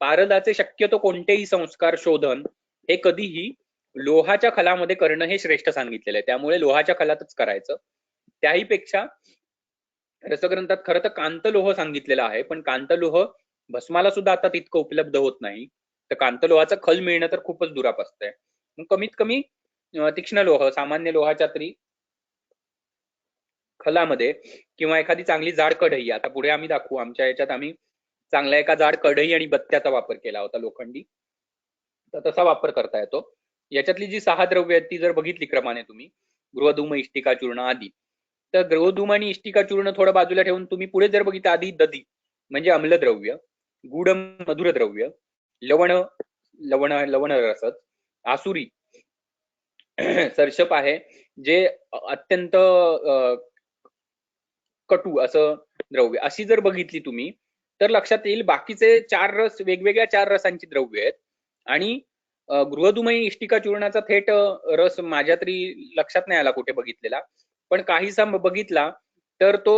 पारदाचे शक्यतो कोणतेही संस्कार शोधन हे कधीही लोहाच्या खलामध्ये करणं हे श्रेष्ठ सांगितलेलं आहे, त्यामुळे लोहाच्या खलातच करायचं. त्याही पेक्षा रसग्रंथात खरं तर कांतलोह सांगितलेलं आहे, पण कांतलोह भस्माला सुद्धा आता तितकं उपलब्ध होत नाही, तर कांतलोहाचं खल मिळणं तर खूपच दुरापस्त आहे. मग कमीत कमी तीक्ष्ण लोह, सामान्य लोहाच्या तरी खलामध्ये किंवा एखादी चांगली जाड कढई, आता पुढे आम्ही दाखवू, आमच्या याच्यात आम्ही चांगल्या एका जाड कढई आणि बत्त्याचा वापर केला होता लोखंडी, तर तसा वापर करता येतो. याच्यातली जी 6 द्रव्य आहेत ती जर बघितली क्रमाने तुम्ही, गृहधूम, इष्टिका चूर्ण आदी, तर गृहधूम आणि इष्टिका चूर्ण थोडं बाजूला ठेवून तुम्ही पुढे जर बघितलं, आधी दधी म्हणजे अम्लद्रव्य, गुड मधुर द्रव्य, लवण रसच, आसुरी सरशप आहे जे अत्यंत कटू असं द्रव्य. अशी जर बघितली तुम्ही तर लक्षात येईल बाकीचे 4 रस वेगवेगळ्या 4 रसांची द्रव्य आहेत, आणि गृहधूमही इष्टिका चूर्णाचा थेट रस माझ्या तरी लक्षात नाही आला कुठे बघितलेला, पण काहीसा बघितला तर तो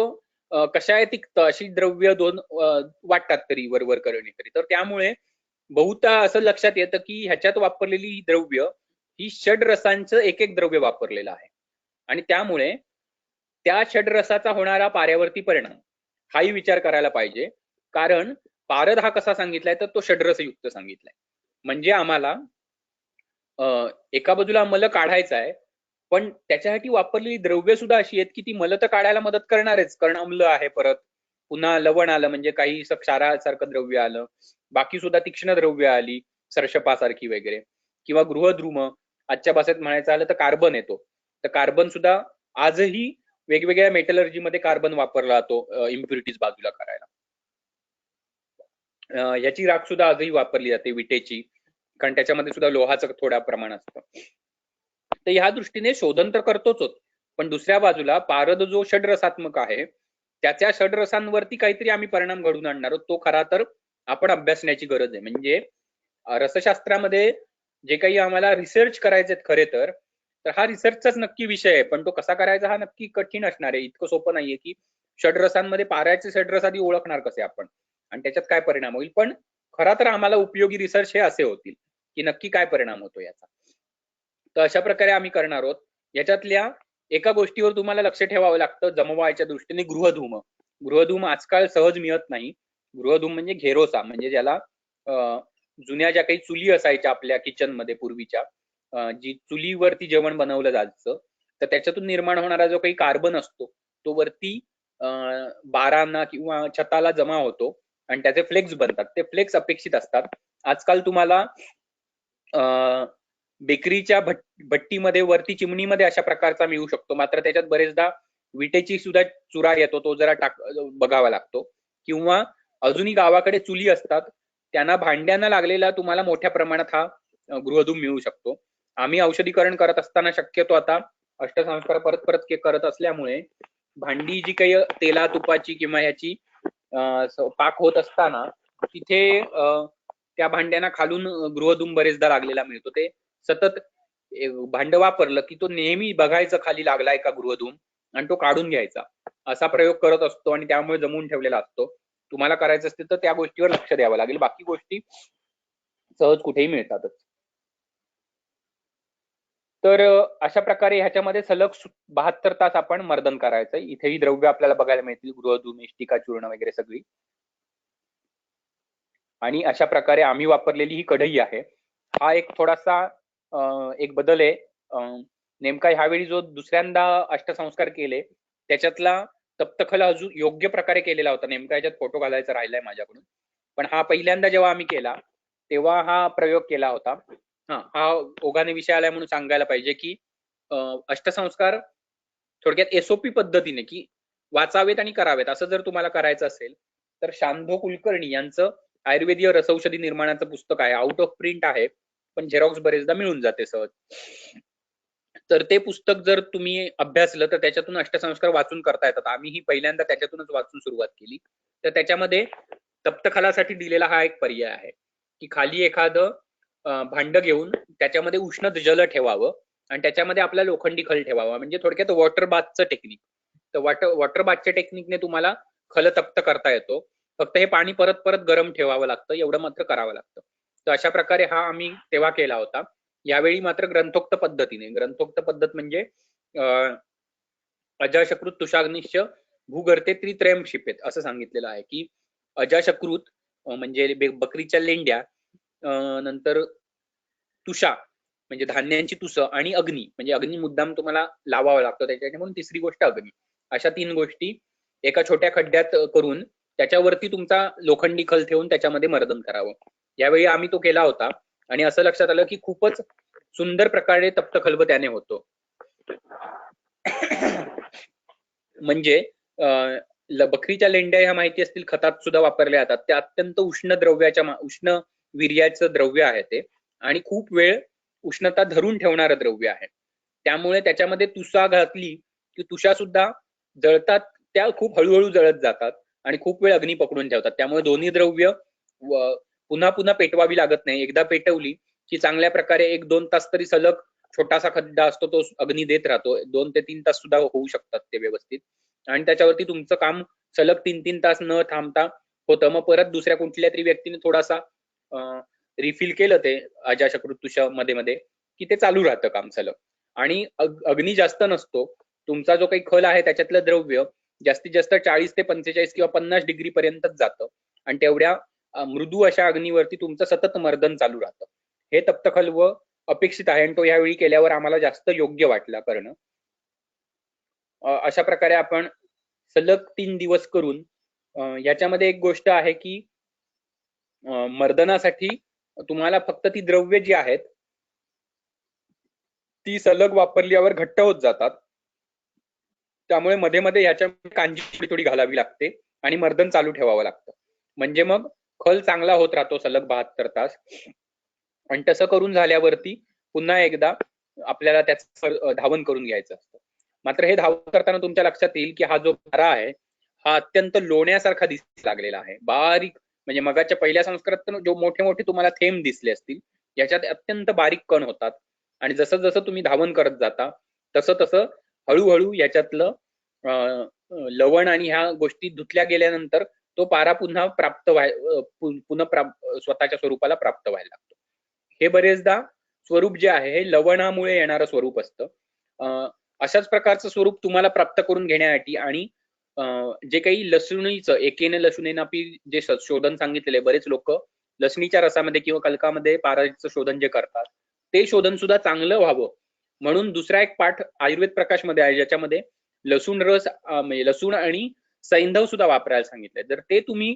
कशाय तिक्त अशी द्रव्य 2 वाटतात तरी वर करणे तरी. तर त्यामुळे बहुता असं लक्षात येतं की ह्याच्यात वापरलेली द्रव्य ही षड्रसांचं एक एक द्रव्य वापरलेलं आहे, आणि त्यामुळे त्या षड्रसाचा होणारा पाऱ्यावरती परिणाम हाही विचार करायला पाहिजे. कारण पारद हा कसा सांगितलाय तर तो षड्रसयुक्त सांगितलाय, म्हणजे आम्हाला एका बाजूला मल काढायचा आहे, पण त्याच्यासाठी वापरलेली द्रव्य सुद्धा अशी आहेत की ती मल तर काढायला मदत करणारच, कारण अम्ल आहे, परत पुन्हा लवण आलं म्हणजे काही क्षारासारखं द्रव्य आलं, बाकी सुद्धा तीक्ष्ण द्रव्य आली सरशपासारखी वगैरे, किंवा गृहद्रुम आजच्या भाषेत म्हणायचं आलं तर कार्बन येतो. तर कार्बन सुद्धा आजही वेगवेगळ्या मेटलर्जी मध्ये कार्बन वापरला जातो इम्प्युरिटीज बाजूला करायला. याची राख सुद्धा आजही वापरली जाते विटेची, कारण त्याच्यामध्ये सुद्धा लोहाचं थोडा प्रमाण असतं. तर ह्या दृष्टीने शोधन तर करतोच, पण दुसऱ्या बाजूला पारद जो षड्रसात्मक आहे त्याच्या षड्रसांवरती काहीतरी आम्ही परिणाम घडून आणणार आहोत, तो खरा तर आपण अभ्यासण्याची गरज आहे. म्हणजे रसशास्त्रामध्ये जे काही आम्हाला रिसर्च करायचे खरे तर हा रिसर्चचाच नक्की विषय आहे, पण तो कसा करायचा हा नक्की कठीण असणार आहे. इतकं सोपं नाहीये की षड्रसांमध्ये पाऱ्याचे षड्रस आधी ओळखणार कसे आपण आणि त्याच्यात काय परिणाम होईल, पण खरा तर आम्हाला उपयोगी रिसर्च हे असे होतील की नक्की काय परिणाम होतो याचा. तर अशा प्रकारे आम्ही करणार आहोत. याच्यातल्या एका गोष्टीवर तुम्हाला लक्ष ठेवावं लागतं जमवायच्या दृष्टीने, गृहधूम आजकाल सहज मिळत नाही. गृहधूम म्हणजे घेरोसा, म्हणजे ज्याला जुन्या ज्या काही चुली असायच्या आपल्या किचन मध्ये पूर्वीच्या, जी चुलीवरती जेवण बनवलं जायचं, तर त्याच्यातून निर्माण होणारा जो काही कार्बन असतो तो वरती बारांना किंवा छताला जमा होतो आणि त्याचे फ्लेक्स बनतात. ते फ्लेक्स अपेक्षित असतात. आजकाल तुम्हाला बेकरीच्या भट्टीमध्ये वरती चिमणीमध्ये अशा प्रकारचा मिळू शकतो, मात्र त्याच्यात बरेचदा विटेची सुद्धा चुरा येतो, तो जरा बघावा लागतो. किंवा अजूनही गावाकडे चुली असतात, त्यांना भांड्यांना लागलेला तुम्हाला मोठ्या प्रमाणात हा गृहधूम मिळू शकतो. आम्ही औषधीकरण करत असताना शक्यतो आता अष्टसंस्कार परत परत करत असल्यामुळे भांडी जी काही तेला तुपाची किंवा याची पाक होत असताना तिथे त्या भांड्यांना खालून गृहधूम बरेचदा लागलेला मिळतो. ते सतत भांड वापरलं की तो नेहमी बघायचं खाली लागलाय का गृहधूम आणि तो काढून घ्यायचा, असा प्रयोग करत असतो आणि त्यामुळे जमवून ठेवलेला असतो. तुम्हाला करायचं असते तर त्या गोष्टीवर लक्ष द्यावं लागेल, बाकी गोष्टी सहज कुठेही मिळतातच. तर अशा प्रकारे ह्याच्यामध्ये सलग 72 तास आपण मर्दन करायचं. इथेही द्रव्य आपल्याला बघायला मिळतील, गृहधूम, इष्टिका चूर्ण वगैरे सगळी. आणि अशा प्रकारे आम्ही वापरलेली ही कढई आहे. हा एक थोडासा एक बदल आहे. नेमका ह्यावेळी जो दुसऱ्यांदा अष्टसंस्कार केले त्याच्यातला तप्तखल अजून योग्य प्रकारे केलेला होता. नेमका याच्यात फोटो घालायचा राहिलाय माझ्याकडून, पण हा पहिल्यांदा जेव्हा आम्ही केला तेव्हा हा प्रयोग केला होता. हा ओघाने विषय आलाय म्हणून सांगायला पाहिजे की अष्टसंस्कार थोडक्यात एसओपी पद्धतीने की वाचावेत आणि करावेत असं जर तुम्हाला करायचं असेल तर शांधो कुलकर्णी यांचं आयुर्वेदीय रसौषधी निर्माणाचं पुस्तक आहे. आउट ऑफ प्रिंट आहे, पण झेरॉक्स बरेचदा मिळून जाते सहज. तर ते पुस्तक जर तुम्ही अभ्यासलं तर त्याच्यातून अष्टसंस्कार वाचून करता येतात. आम्ही पहिल्यांदा त्याच्यातूनच वाचून सुरुवात केली. तर त्याच्यामध्ये तप्तखलासाठी दिलेला हा एक पर्याय आहे की खाली एखादं भांड घेऊन त्याच्यामध्ये उष्ण जल ठेवावं आणि त्याच्यामध्ये आपला लोखंडी खल ठेवावा, म्हणजे थोडक्यात वॉटर बाथचं टेक्निक. तर वॉटर बाथच्या टेक्निकने तुम्हाला खल तप्त करता येतो. फक्त हे पाणी परत परत गरम ठेवावं लागतं, एवढं मात्र करावं लागतं. तर अशा प्रकारे हा आम्ही तेव्हा केला होता. यावेळी मात्र ग्रंथोक्त पद्धतीने, ग्रंथोक्त पद्धत म्हणजे अजाशकृत तुषाग्निश्च भूगर्ते त्रित्रयम शिपेत असं सांगितलेलं आहे की अजाशकृत म्हणजे बकरीच्या लेंड्या, नंतर तुषा म्हणजे धान्यांची तुसं, आणि अग्नी म्हणजे अग्नी मुद्दाम तुम्हाला लावावा लागतो त्याच्याने, म्हणून तिसरी गोष्ट अग्नी. अशा 3 गोष्टी एका छोट्या खड्ड्यात करून त्याच्यावरती तुमचा लोखंडी खल ठेवून त्याच्यामध्ये मर्दन करावं. यावेळी आम्ही तो केला होता आणि असं लक्षात आलं की खूपच सुंदर प्रकारे तप्तखल्व त्याने होतो. म्हणजे बकरीच्या लेंड्या ह्या माहिती असतील खतात सुद्धा वापरल्या जातात. त्या अत्यंत उष्ण वीर्याचं द्रव्य आहे ते आणि खूप वेळ उष्णता धरून ठेवणारं द्रव्य आहे. त्यामुळे त्याच्यामध्ये तुषा घातली की तुषा सुद्धा जळतात, त्या खूप हळूहळू जळत जातात आणि खूप वेळ अग्नी पकडून ठेवतात. त्यामुळे दोन्ही द्रव्य पुन्हा पुन्हा पेटवावी लागत नाही. एकदा पेटवली की चांगल्या प्रकारे 1-2 तास तरी सलग छोटासा खड्डा असतो तो अग्नी देत राहतो. 2 ते 3 तास सुद्धा होऊ शकतात ते व्यवस्थित, आणि त्याच्यावरती तुमचं काम सलग 3-3 तास न थांबता होतं. मग परत दुसऱ्या कुठल्या तरी व्यक्तीने थोडासा रिफिल केलं ते अजाशकृत तुषा मध्ये की ते चालू राहतं काम सलग. आणि अग्नी जास्त नसतो. तुमचा जो काही खल आहे त्याच्यातलं द्रव्य जास्तीत जास्त 40 ते 45 किंवा 50 डिग्री पर्यंतच जातं आणि तेवढ्या मृदू अशा अग्नीवरती तुमचं सतत मर्दन चालू राहतं. हे तप्तखल्व अपेक्षित आहे आणि तो यावेळी केल्यावर आम्हाला जास्त योग्य वाटला करणं. अशा प्रकारे आपण सलग 3 दिवस करून याच्यामध्ये एक गोष्ट आहे की मर्दनासाठी तुम्हाला फक्त ती द्रव्य जी आहेत ती सलग वापरल्यावर घट्ट होत जातात. त्यामुळे मध्ये मध्ये ह्याच्या कांजी थोडी घालावी लागते आणि मर्दन चालू ठेवावं लागतं, म्हणजे मग खल चांगला होत राहतो सलग 72 तास. आणि तसं करून झाल्यावरती पुन्हा एकदा आपल्याला त्याचं धावन करून घ्यायचं असतं. मात्र हे धावन करताना तुमच्या लक्षात येईल की हा जो पारा आहे हा अत्यंत लोण्यासारखा दिसू लागलेला आहे. बारीक म्हणजे मगाच्या पहिल्या संस्कारात जो मोठे मोठे तुम्हाला थेंब दिसले असतील, याच्यात अत्यंत बारीक कण होतात आणि जसं जसं तुम्ही धावन करत जाता तसं तसं हळूहळू याच्यातलं लवण आणि ह्या गोष्टी धुतल्या गेल्यानंतर तो पारा पुन्हा स्वतःच्या स्वरूपाला प्राप्त व्हायला लागतो. हे बरेचदा स्वरूप जे आहे हे लवणामुळे येणारं स्वरूप असतं. अशाच प्रकारचं स्वरूप तुम्हाला प्राप्त करून घेण्यासाठी आणि जे काही लसुणीचं एकेने लसुणेनापी जे शोधन सांगितलेले, बरेच लोक लसणीच्या रसामध्ये किंवा कल्कामध्ये पाऱ्याचं शोधन जे करतात ते शोधन सुद्धा चांगलं व्हावं म्हणून दुसरा एक पाठ आयुर्वेद प्रकाशमध्ये आहे, ज्याच्यामध्ये लसूण रस म्हणजे लसूण आणि सैंधव सुद्धा वापरायला सांगितलंय. जर ते तुम्ही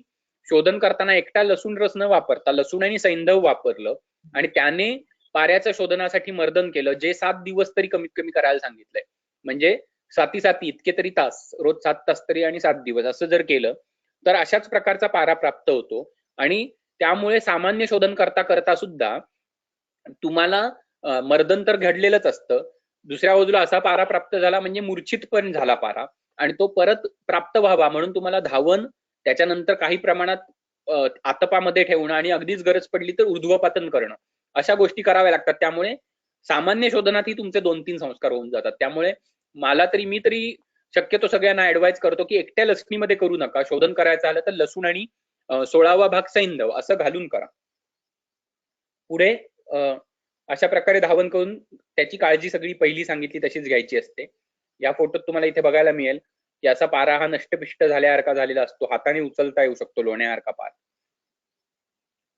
शोधन करताना एकटा लसूण रस न वापरता लसूण आणि सैंधव वापरलं आणि त्याने पाऱ्याच्या शोधनासाठी मर्दन केलं, जे 7 दिवस तरी कमीत कमी करायला सांगितलंय, म्हणजे 7 इतके तरी तास, रोज 7 तास तरी आणि 7 दिवस असं जर केलं तर अशाच प्रकारचा पारा प्राप्त होतो. आणि त्यामुळे सामान्य शोधन करता करता सुद्धा तुम्हाला मर्दन तर घडलेलंच असतं, दुसऱ्या बाजूला असा पारा प्राप्त झाला म्हणजे मूर्छित पण झाला पारा, आणि तो परत प्राप्त व्हावा म्हणून तुम्हाला धावन, त्याच्यानंतर काही प्रमाणात आतपामध्ये ठेवणं आणि अगदीच गरज पडली तर ऊर्ध्वपातन करणं, अशा गोष्टी कराव्या लागतात. त्यामुळे सामान्य शोधनातही तुमचे 2-3 संस्कार होऊन जातात. त्यामुळे मी तरी शक्यतो सगळ्यांना ऍडवाइज करतो की एकट्या लसणीमध्ये करू नका. शोधन करायचं आलं तर लसूण आणि 16वा भाग सैंधव असं घालून करा. पुढे अशा प्रकारे धावन करून त्याची काळजी सगळी पहिली सांगितली तशीच घ्यायची असते. या फोटोत तुम्हाला इथे बघायला मिळेल याचा पारा हा नष्टपिष्ट झाल्यासारखा झालेला असतो, हाताने उचलता येऊ शकतो लोण्यासारखा पारा.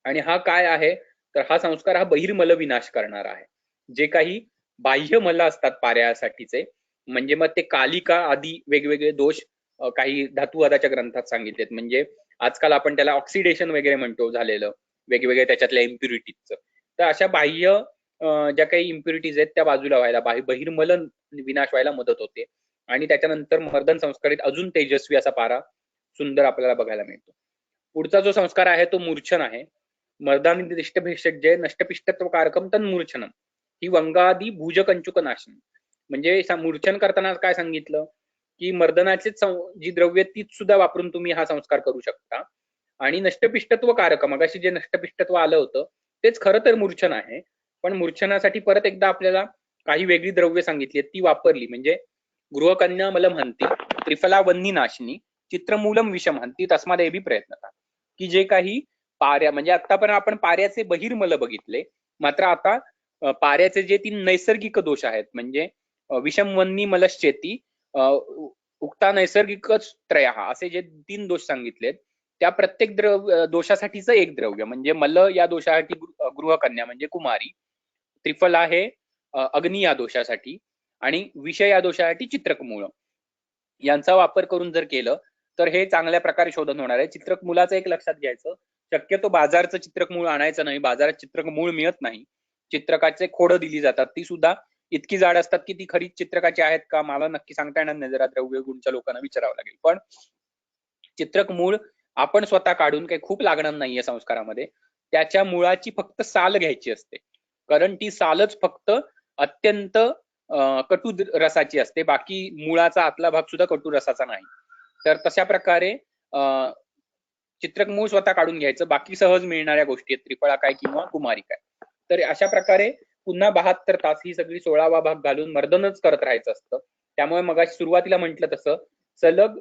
आणि हा काय आहे तर हा संस्कार हा बहिर्मल विनाश करणारा आहे. जे काही बाह्य मल असतात पाऱ्यासाठीचे, म्हणजे मग ते कालिका आदी वेगवेगळे दोष काही धातुवादाच्या ग्रंथात सांगितलेत. म्हणजे आजकाल आपण त्याला ऑक्सिडेशन वगैरे म्हणतो झालेलं, वेगवेगळे त्याच्यातल्या इम्प्युरिटीजचं. तर अशा बाह्य ज्या काही इम्प्युरिटीज आहेत त्या बाजूला व्हायला, बहिर्मल विनाश व्हायला मदत होते. आणि त्याच्यानंतर मर्दन संस्कारित अजून तेजस्वी असा पारा सुंदर आपल्याला बघायला मिळतो. पुढचा जो संस्कार आहे तो मूर्छन आहे. मर्दानी दिष्टभिषज्य नष्टपिष्टत्व कारकम तन्मूर्छनम ही वंगादी भुजकंचुक नाशन. म्हणजे मूर्छन करताना काय सांगितलं की मर्दनाचे जी द्रव्य तीच सुद्धा वापरून तुम्ही हा संस्कार करू शकता. आणि नष्टपिष्टत्व कारक, मगाशी जे नष्टपिष्टत्व आलं होतं तेच खरं तर मूर्छन आहे, पण मूर्छनासाठी परत एकदा आपल्याला काही वेगळी द्रव्य सांगितली ती वापरली. म्हणजे गृहकन्या मलम हंती त्रिफला वन्नी नाशिनी चित्रमूलम विषम हंती तस्मादेवी प्रयत्नता. की जे काही पाऱ्या, म्हणजे आतापर्यंत आपण पाऱ्याचे बहिर्मल बघितले, मात्र आता पाऱ्याचे जे 3 नैसर्गिक दोष आहेत, म्हणजे विषम वन्नी मलश्चेती उक्ता नैसर्गिकच त्रयः असे जे 3 दोष सांगितलेत, त्या प्रत्येक दोषासाठीच एक द्रव्य, म्हणजे मल या दोषासाठी गृहकन्या म्हणजे कुमारी, त्रिफल आहे अग्नी या दोषासाठी, आणि विष या दोषासाठी चित्रकमूळ, यांचा वापर करून जर केलं तर हे चांगल्या प्रकारे शोधन होणार आहे. चित्रकमूलाचं एक लक्षात घ्यायचं, शक्यतो बाजारचं चित्रकमूळ आणायचं नाही. बाजारात चित्रकमूळ मिळत नाही. चित्रकाचे खोडं दिली जातात, ती सुद्धा इतकी जाड असतात की ती खरीच चित्रकाची आहेत का मला नक्की सांगता येणार नाही, जरा द्रव्य गुणच्या लोकांना विचारावं लागेल. पण चित्रक मूळ आपण स्वतः काढून काही खूप लागणार नाहीये संस्कारामध्ये. त्याच्या मुळाची फक्त साल घ्यायची असते, कारण ती सालच फक्त अत्यंत कटू रसाची असते, बाकी मुळाचा आतला भाग सुद्धा कटू रसाचा नाही. तर तशा प्रकारे चित्रक मूळ स्वतः काढून घ्यायचं, बाकी सहज मिळणाऱ्या गोष्टी आहेत, त्रिफळा काय किंवा कुमारी काय. तर अशा प्रकारे पुन्हा 72 तास ही सगळी 16वा भाग घालून मर्दनच करत राहायचं असतं. त्यामुळे मग सुरुवातीला म्हटलं तसं सलग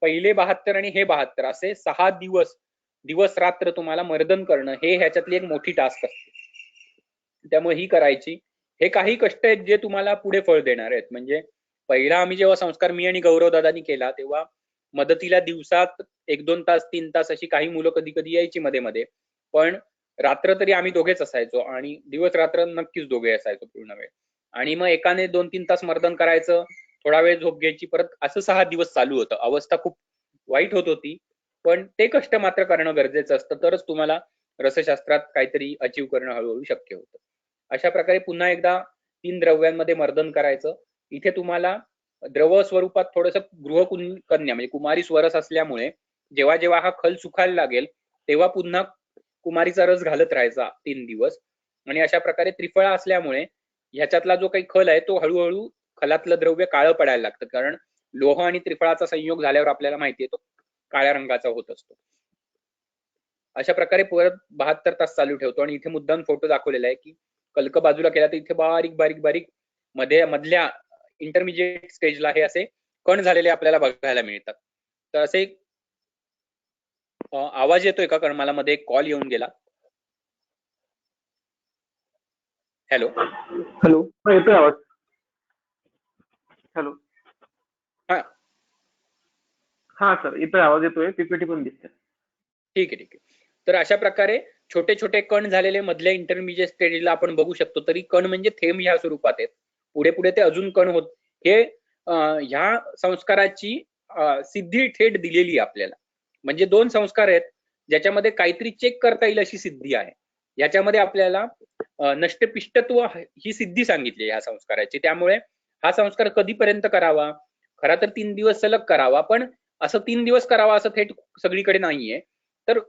पहिले 72 आणि हे 72 असे 6 दिवस रात्र तुम्हाला मर्दन करणं हे ह्याच्यातली एक मोठी टास्क असते. त्यामुळे ही करायची. हे काही कष्ट आहेत जे तुम्हाला पुढे फळ देणार आहेत. म्हणजे पहिला आम्ही जेव्हा संस्कार मी आणि गौरव दादांनी केला तेव्हा मदतीला दिवसात 1-2 तास 3 तास अशी काही मुलं कधी कधी यायची मध्ये मध्ये, पण रात्र तरी आम्ही दोघेच असायचो आणि दिवस रात्र नक्कीच दोघे असायचो पूर्ण वेळ. आणि मग एकाने 2-3 तास मर्दन करायचं, थोडा वेळ झोप घ्यायची, परत असं 6 दिवस चालू होतं. अवस्था खूप वाईट होत होती, पण ते कष्ट मात्र करणं गरजेचं असतं, तरच तुम्हाला रसशास्त्रात काहीतरी अचीव करणं हळूहळू शक्य होतं. अशा प्रकारे पुन्हा एकदा 3 द्रव्यांमध्ये मर्दन करायचं. इथे तुम्हाला द्रव स्वरूपात थोडस गृहकन्या म्हणजे कुमारी स्वरस असल्यामुळे जेव्हा जेव्हा हा खल सुखायला लागेल तेव्हा पुन्हा कुमारीचा रस घालत राहायचा 3 दिवस. आणि अशा प्रकारे त्रिफळा असल्यामुळे ह्याच्यातला जो काही खल आहे तो हळूहळू खलातलं द्रव्य काळं पडायला लागतं, कारण लोह आणि त्रिफळाचा संयोग झाल्यावर आपल्याला माहिती आहे तो काळ्या रंगाचा होत असतो. अशा प्रकारे परत 72 तास चालू ठेवतो. आणि इथे मुद्दाम फोटो दाखवलेला आहे की कल्क बाजूला केला तर इथे बारीक बारीक बारीक मधल्या इंटरमिजिएट स्टेजला हे असे कण झालेले आपल्याला बघायला मिळतात. तर असे आवाज येतोय का? कारण मला मध्ये एक कॉल येऊन गेला. हॅलो हॅलो, येतोय आवाज? हॅलो, हा हा सर येतोय आवाज, येतोय, पीपीटी पण दिसते. ठीक आहे. तर अशा प्रकारे छोटे छोटे कण झालेले मधल्या इंटरमिजिएट स्टेजला आपण बघू शकतो, तरी कण म्हणजे थेंब ह्या स्वरूपात आहेत. पुढे पुढे ते अजून कण होत. हे ह्या संस्काराची सिद्धी थेट दिलेली आहे आपल्याला. म्हणजे 2 संस्कार आहेत ज्याच्यामध्ये काहीतरी चेक करता येईल अशी सिद्धी आहे. याच्यामध्ये आपल्याला नष्टपिष्टत्व ही सिद्धी सांगितली या संस्काराची. त्यामुळे हा संस्कार कधीपर्यंत करावा? खरा तर 3 दिवस सलग करावा, पण असं 3 दिवस करावा असं थेट सगळीकडे नाहीये. तर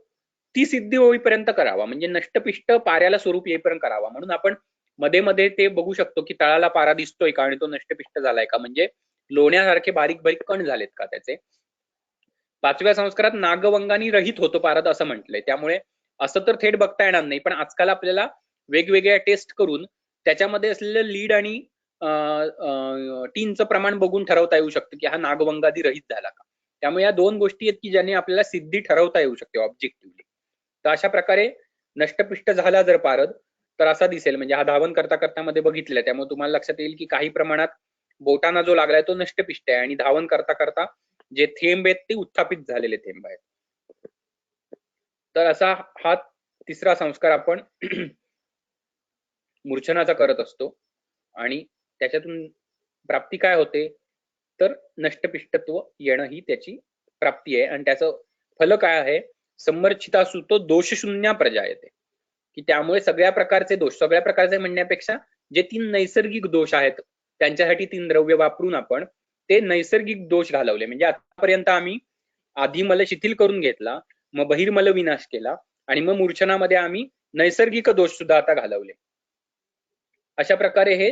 ती सिद्धी होईपर्यंत करावा, म्हणजे नष्टपिष्ट पाऱ्याला स्वरूप येईपर्यंत करावा. म्हणून आपण मध्ये मध्ये ते बघू शकतो की तळाला पारा दिसतोय का आणि तो नष्टपिष्ट झालाय का, म्हणजे लोण्यासारखे बारीक बारीक कण झालेत का त्याचे. 5व्या संस्कारात नागवंगानी रहित होतो पारद असं म्हटलंय. त्यामुळे असं तर थेट बघता येणार नाही, पण आजकाल आपल्याला वेगवेगळ्या टेस्ट करून त्याच्यामध्ये असलेलं लीड आणि टीनचं प्रमाण बघून ठरवता येऊ शकतं की हा नागवंगादी रहित झाला का. त्यामुळे या 2 गोष्टी आहेत की ज्याने आपल्याला सिद्धी ठरवता येऊ शकते ऑब्जेक्टिव्हली. तर अशा प्रकारे नष्टपिष्ट झाला जर पारद तर असा दिसेल. म्हणजे हा धावन करता करता मध्ये बघितलेला, त्यामुळे तुम्हाला लक्षात येईल की काही प्रमाणात बोटाना जो लागलाय तो नष्टपिष्ट आहे आणि धावन करता करता जे थेंब आहेत ते उत्थापित झालेले थेंब आहेत. तर असा हा तिसरा संस्कार आपण मूर्छनाचा करत असतो आणि त्याच्यातून प्राप्ती काय होते, तर नष्टपिष्टत्व येणं ही त्याची प्राप्ती आहे. आणि त्याचं फल काय आहे, समर्चिता सुतो दोषशून्य प्रजा येते, की त्यामुळे सगळ्या प्रकारचे दोष, सगळ्या प्रकारचे म्हणण्यापेक्षा जे 3 नैसर्गिक दोष आहेत त्यांच्यासाठी 3 द्रव्य वापरून आपण ते नैसर्गिक दोष घालवले. म्हणजे आतापर्यंत आम्ही आधी मल शिथिल करून घेतला, मग बहिर्मल विनाश केला आणि मग मूर्छनामध्ये आम्ही नैसर्गिक दोष सुद्धा आता घालवले. अशा प्रकारे हे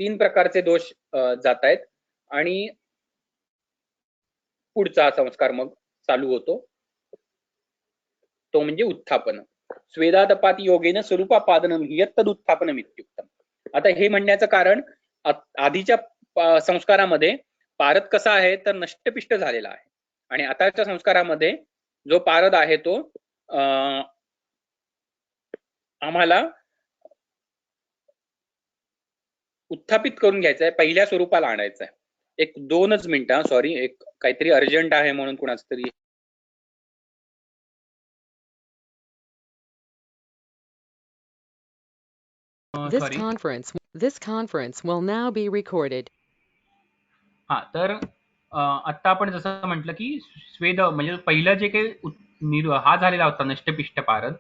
3 प्रकारचे दोष जात आहेत आणि पुढचा संस्कार मग चालू होतो, तो म्हणजे उत्थापन. स्वेदातपाती योगेन स्वरूपापादनम यत्तद उत्थापनम इत्युक्तम. आता हे म्हणण्याचं कारण आधीच्या संस्कारामध्ये पारद कसा आहे तर नष्टपिष्ट झालेला आहे आणि आताच्या संस्कारामध्ये जो पारद आहे तो आम्हाला उत्थापित करून घ्यायचा आहे, पहिल्या स्वरूपाला आणायचं आहे. एक 2च मिनिटं, सॉरी, एक काहीतरी अर्जंट आहे म्हणून कुणाच तरी This conference will now be recorded. हा, तर आता आपण जसं म्हटलं की स्वेद म्हणजे पहिलं जे काही हा झालेला होता नष्टपिष्ट पारद,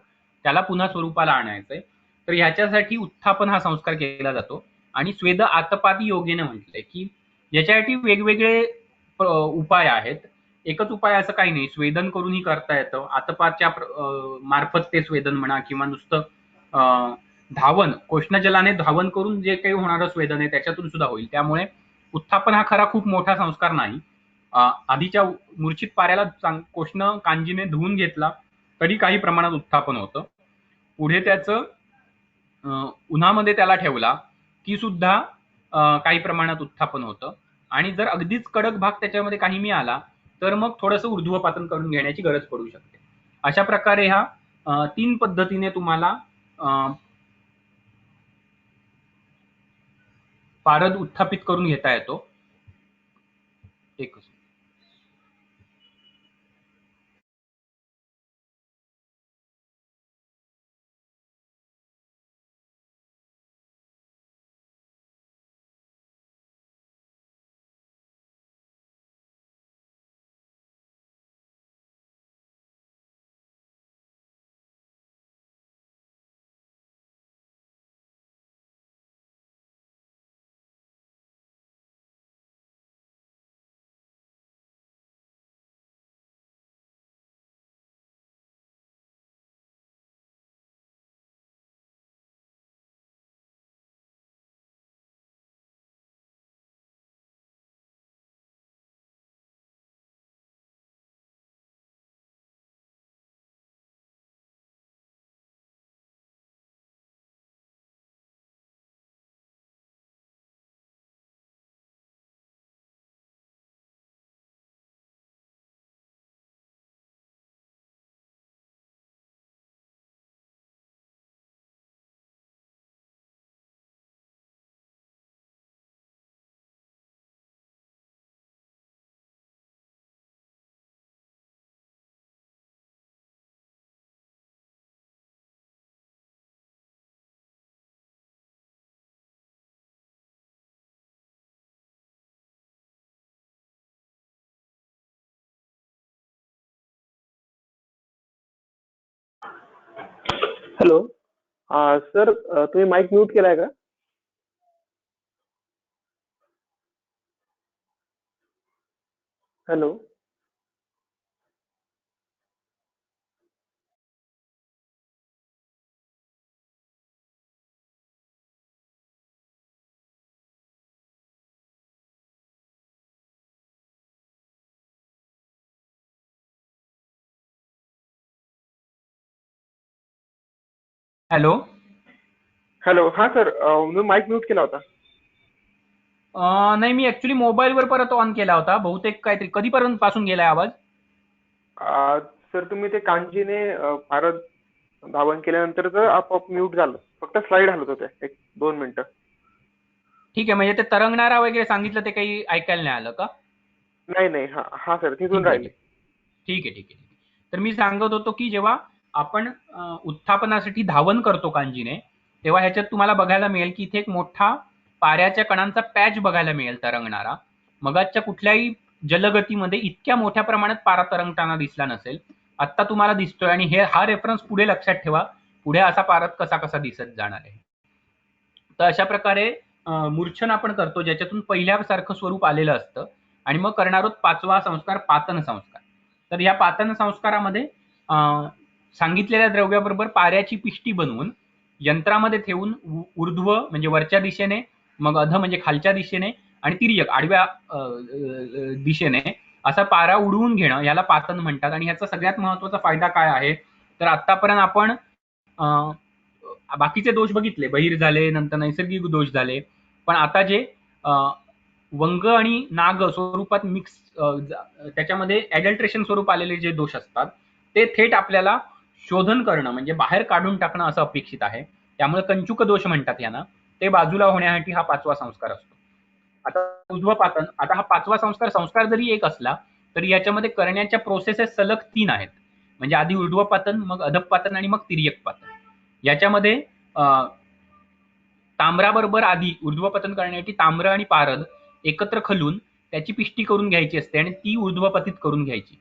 त्याला पुन्हा स्वरूपाला आणायचंय. तर ह्याच्यासाठी उत्थापन हा संस्कार केला जातो. आणि स्वेद आतपाती योगेने म्हटलंय की याच्यासाठी वेगवेगळे उपाय आहेत. एकच उपाय असं काही नाही, स्वेदन करूनही करता येतं. आतपाच्या मार्फत ते स्वेदन म्हणा किंवा नुसतं धावन, कोष्णजलाने धावन करून जे काही होणारं स्वेदन आहे त्याच्यातून सुद्धा होईल. त्यामुळे उत्थापन हा खरा खूप मोठा संस्कार नाही. आधीच्या मूर्छित पाऱ्याला कोष्ण कांजीने धुवून घेतला तरी काही प्रमाणात उत्थापन होतं. पुढे त्याचं उन्हामध्ये त्याला ठेवला की सुद्धा काही प्रमाणात उत्थापन होतं. आणि जर अगदीच कडक भाग त्याच्यामध्ये काही मिळाला तर मग थोडंसं ऊर्ध्वपातन करून घेण्याची गरज पडू शकते. अशा प्रकारे ह्या 3 पद्धतीने तुम्हाला पारद उत्थापित करून घेता येतो. एकच हॅलो. सर, तुम्ही माईक म्यूट केलाय का? हॅलो. हॅलो. हॅलो. हा सर, मी माईक म्यूट केला होता. नाही, मी ऍक्च्युली मोबाईलवर परत ऑन केला होता. बहुतेक काहीतरी कधीपर्यंत पासून गेलाय आवाज? सर, तुम्ही ते कांजीने भारत धावन केल्यानंतर आपोआप म्यूट झालं. फक्त स्लाइड हलत होते 1-2 मिनिटं. ठीक आहे, म्हणजे ते तरंगणारा वगैरे सांगितलं ते काही ऐकायला नाही आलं का? नाही. हा सर, तिथून ठीक आहे, राहिले. ठीक आहे, ठीक आहे. तर मी सांगत होतो की जेव्हा आपण उत्थापनासाठी धावन करतो कांजीने, तेव्हा ह्याच्यात तुम्हाला बघायला मिळेल की इथे एक मोठा पाऱ्याच्या कणांचा पॅच बघायला मिळेल तरंगणारा. मगाच्या कुठल्याही जलगतीमध्ये इतक्या मोठ्या प्रमाणात पारा तरंगताना दिसला नसेल. आत्ता तुम्हाला दिसतोय आणि हा रेफरन्स पुढे लक्षात ठेवा. पुढे असा पारत कसा कसा दिसत जाणार आहे. तर अशा प्रकारे मूर्छन आपण करतो, ज्याच्यातून पहिल्यासारखं स्वरूप आलेलं असतं. आणि मग करणार आहोत 5वा संस्कार, पातन संस्कार. तर या पातन संस्कारामध्ये सांगितलेल्या द्रव्याबरोबर पाऱ्याची पिष्टी बनवून यंत्रामध्ये ठेवून ऊर्ध्व म्हणजे वरच्या दिशेने, मग अध म्हणजे खालच्या दिशेने आणि तिर्यक आडव्या दिशेने असा पारा उडवून घेणं याला पातन म्हणतात. आणि ह्याचा सगळ्यात महत्वाचा फायदा काय आहे, तर आतापर्यंत आपण बाकीचे दोष बघितले, बहिर झाले, नंतर नैसर्गिक दोष झाले, पण आता जे वंग आणि नाग स्वरूपात मिक्स, त्याच्यामध्ये ॲडल्ट्रेशन स्वरूप आलेले जे दोष असतात ते थेट आपल्याला शोधन करणं म्हणजे बाहेर काढून टाकणं असं अपेक्षित आहे. त्यामुळे कंचुक दोष म्हणतात यांना. ते बाजूला होण्यासाठी हा 5वा संस्कार असतो. आता उजवं पातन. आता हा 5वा संस्कार जरी एक असला तरी याच्यामध्ये करण्याच्या प्रोसेसेस सलग 3 आहेत. म्हणजे आधी ऊर्ध्व पातन, मग अधपातन आणि मग तिर्यक पातन. याच्यामध्ये ताम्राबरोबर आधी ऊर्ध्वपतन करण्यासाठी ताम्र आणि पारद एकत्र खलून त्याची पिष्टी करून घ्यायची असते आणि ती ऊर्ध्वपतित करून घ्यायची.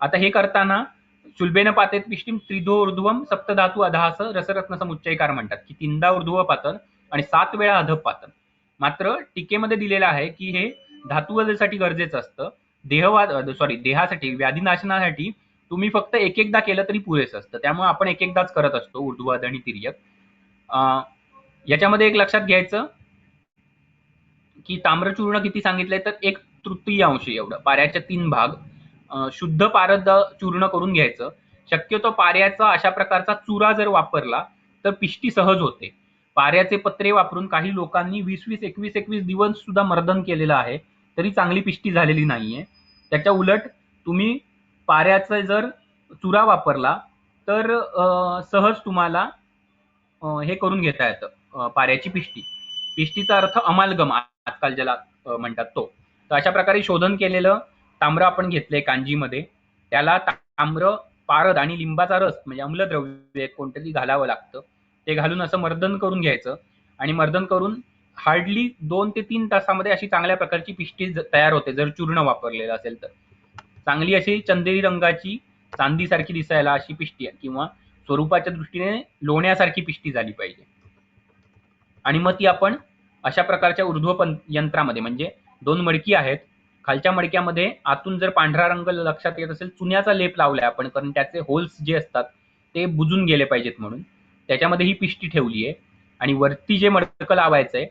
आता हे करताना शुल्बेन पातेत पिष्टीम त्रिधो ऊर्ध्वम सप्तधातू अधास रसरत्न समुच्चयकार म्हणतात की 3दा ऊर्ध्वपातन आणि 7 वेळा अधपातन. मात्र टीकेमध्ये दिलेलं आहे की हे धातुवधेसाठी गरजेचं असतं. देहासाठी व्याधीनाशनासाठी तुम्ही फक्त एकदा केलं तरी पुरेसं असतं. त्यामुळे आपण एकदाच करत असतो ऊर्ध्वअध आणि तिर्यक. याच्यामध्ये एक लक्षात घ्यायचं की ताम्रचूर्ण किती सांगितलंय, तर 1/3 एवढं, पाऱ्याच्या 3 भाग शुद्ध पारद चूर्ण करून घ्यायचं. शक्यतो पाऱ्याचा अशा प्रकारचा चुरा जर वापरला तर पिष्टी सहज होते. पाऱ्याचे पत्रे वापरून काही लोकांनी 20-20, 21-21 दिवस सुद्धा मर्दन केलेलं आहे, तरी चांगली पिष्टी झालेली नाहीये. त्याच्या उलट तुम्ही पाऱ्याचा जर चुरा वापरला तर सहज तुम्हाला हे करून घेता येतं पाऱ्याची पिष्टी. पिष्टीचा अर्थ अमालगम आजकाल ज्याला म्हणतात तो. तर अशा प्रकारे शोधन केलेलं ताम्र आपण घेतलंय कांजीमध्ये. त्याला ताम्र, पारद आणि लिंबाचा रस म्हणजे अम्लद्रव्य कोणतरी घालावं लागतं. ते घालून असं मर्दन करून घ्यायचं आणि मर्दन करून हार्डली 2 ते 3 तासामध्ये अशी चांगल्या प्रकारची पिष्टी तयार होते जर चूर्ण वापरलेलं असेल तर. चांगली अशी चंदेरी रंगाची चांदीसारखी दिसायला अशी पिष्टी आहे किंवा स्वरूपाच्या दृष्टीने लोण्यासारखी पिष्टी झाली पाहिजे. आणि मग ती आपण अशा प्रकारच्या ऊर्ध्व यंत्रामध्ये, म्हणजे 2 मडकी आहेत, खालच्या मडक्यामध्ये आतून जर पांढरा रंग लक्षात येत असेल चुन्याचा लेप लावलाय आपण, कारण त्याचे होल्स जे असतात ते बुजून गेले पाहिजेत म्हणून. त्याच्यामध्ये ही पिष्टी ठेवली आहे. आणि वरती जे मडकं लावायचंय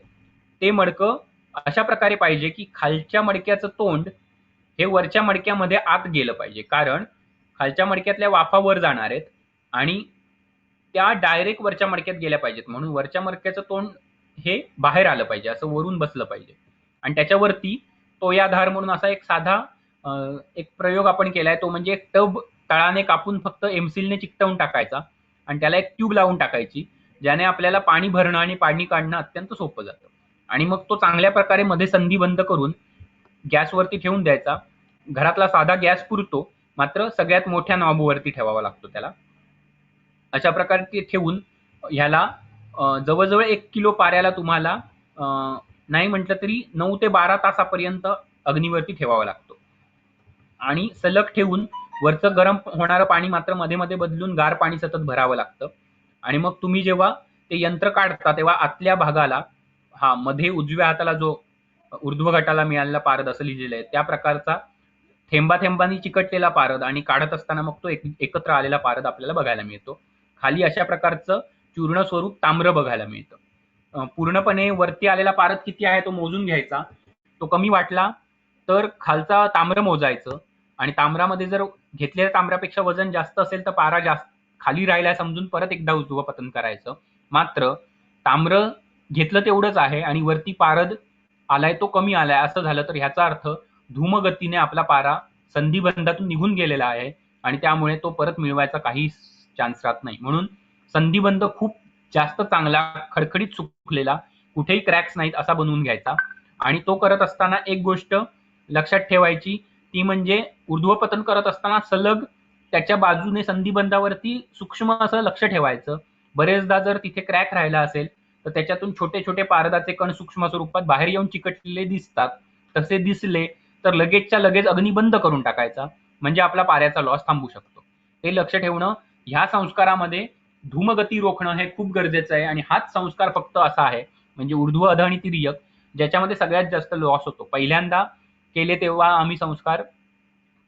ते मडकं अशा प्रकारे पाहिजे की खालच्या मडक्याचं तोंड हे वरच्या मडक्यामध्ये आत गेलं पाहिजे, कारण खालच्या मडक्यातल्या वाफा वर जाणार आहेत आणि त्या डायरेक्ट वरच्या मडक्यात गेल्या पाहिजेत. म्हणून वरच्या मडक्याचं तोंड हे बाहेर आलं पाहिजे, असं वरून बसलं पाहिजे. आणि त्याच्यावरती तोयाधार म्हणून असा एक साधा एक प्रयोग आपण केलाय, तो म्हणजे एक टब तळाने कापून फक्त एमसीलने चिकटवून टाकायचा आणि त्याला एक ट्यूब लावून टाकायची, ज्याने आपल्याला पाणी भरणं आणि पाणी काढणं अत्यंत सोपं जातं. आणि मग तो चांगल्या प्रकारे मध्ये संधी बंद करून गॅसवरती ठेवून द्यायचा. घरातला साधा गॅस पुरतो, मात्र सगळ्यात मोठ्या नॉबवरती ठेवावा लागतो त्याला. अशा प्रकारे ते ठेवून ह्याला जवळजवळ 1 किलो पाऱ्याला तुम्हाला नाही म्हटलं तरी 9 ते 12 तासापर्यंत अग्नीवरती ठेवावा लागतो. आणि सलग ठेवून वरचं गरम होणारं पाणी मात्र मध्ये मध्ये बदलून गार पाणी सतत भरावं लागतं. आणि मग तुम्ही जेव्हा ते यंत्र काढता तेव्हा आतल्या भागाला मध्ये उजव्या हाताला जो ऊर्ध्व गटाला मिळालेला पारद असं लिहिलेलं आहे त्या प्रकारचा थेंबाथेंबांनी चिकटलेला पारद आणि काढत असताना मग तो एकत्र आलेला पारद आपल्याला बघायला मिळतो. खाली अशा प्रकारचं चूर्ण स्वरूप ताम्र बघायला मिळतं. पूर्णपणे वरती आलेला पारद किती आहे तो मोजून घ्यायचा. तो कमी वाटला तर खालचा ताम्र मोजायचं आणि ताम्रामध्ये जर घेतलेल्या ताम्रापेक्षा वजन जास्त असेल तर पारा जास्त खाली राहिला समजून परत एकदा ऊर्ध्वपतन करायचं. मात्र ताम्र घेतलं तेवढंच आहे आणि वरती पारद आलाय तो कमी आलाय असं झालं तर ह्याचा अर्थ धूमगतीने आपला पारा संधिबंधातून निघून गेलेला आहे आणि त्यामुळे तो परत मिळवायचा काही चान्स राहत नाही. म्हणून संधिबंध खूप जास्त चांगला खडखडीत सुकलेला कुठेही क्रॅक्स नाहीत असा बनवून घ्यायचा. आणि तो करत असताना एक गोष्ट लक्षात ठेवायची ती म्हणजे ऊर्ध्वपतन करत असताना सलग त्याच्या बाजूने संधिबंधावरती सूक्ष्म असं लक्ष ठेवायचं. बरेचदा जर तिथे क्रॅक राहिला असेल तर त्याच्यातून छोटे छोटे पारदाचे कण सूक्ष्म स्वरूपात बाहेर येऊन चिकटलेले दिसतात. तसे दिसले तर लगेचच्या लगेच अग्नी बंद करून टाकायचा म्हणजे आपला पाऱ्याचा लॉस थांबू शकतो. हे लक्ष ठेवणं ह्या संस्कारामध्ये धूमगती रोखणं हे खूप गरजेचं आहे. आणि हाच संस्कार फक्त असा आहे म्हणजे ऊर्ध्व अध आणि तिर्यक ज्याच्यामध्ये सगळ्यात जास्त लॉस होतो. पहिल्यांदा केले तेव्हा आम्ही संस्कार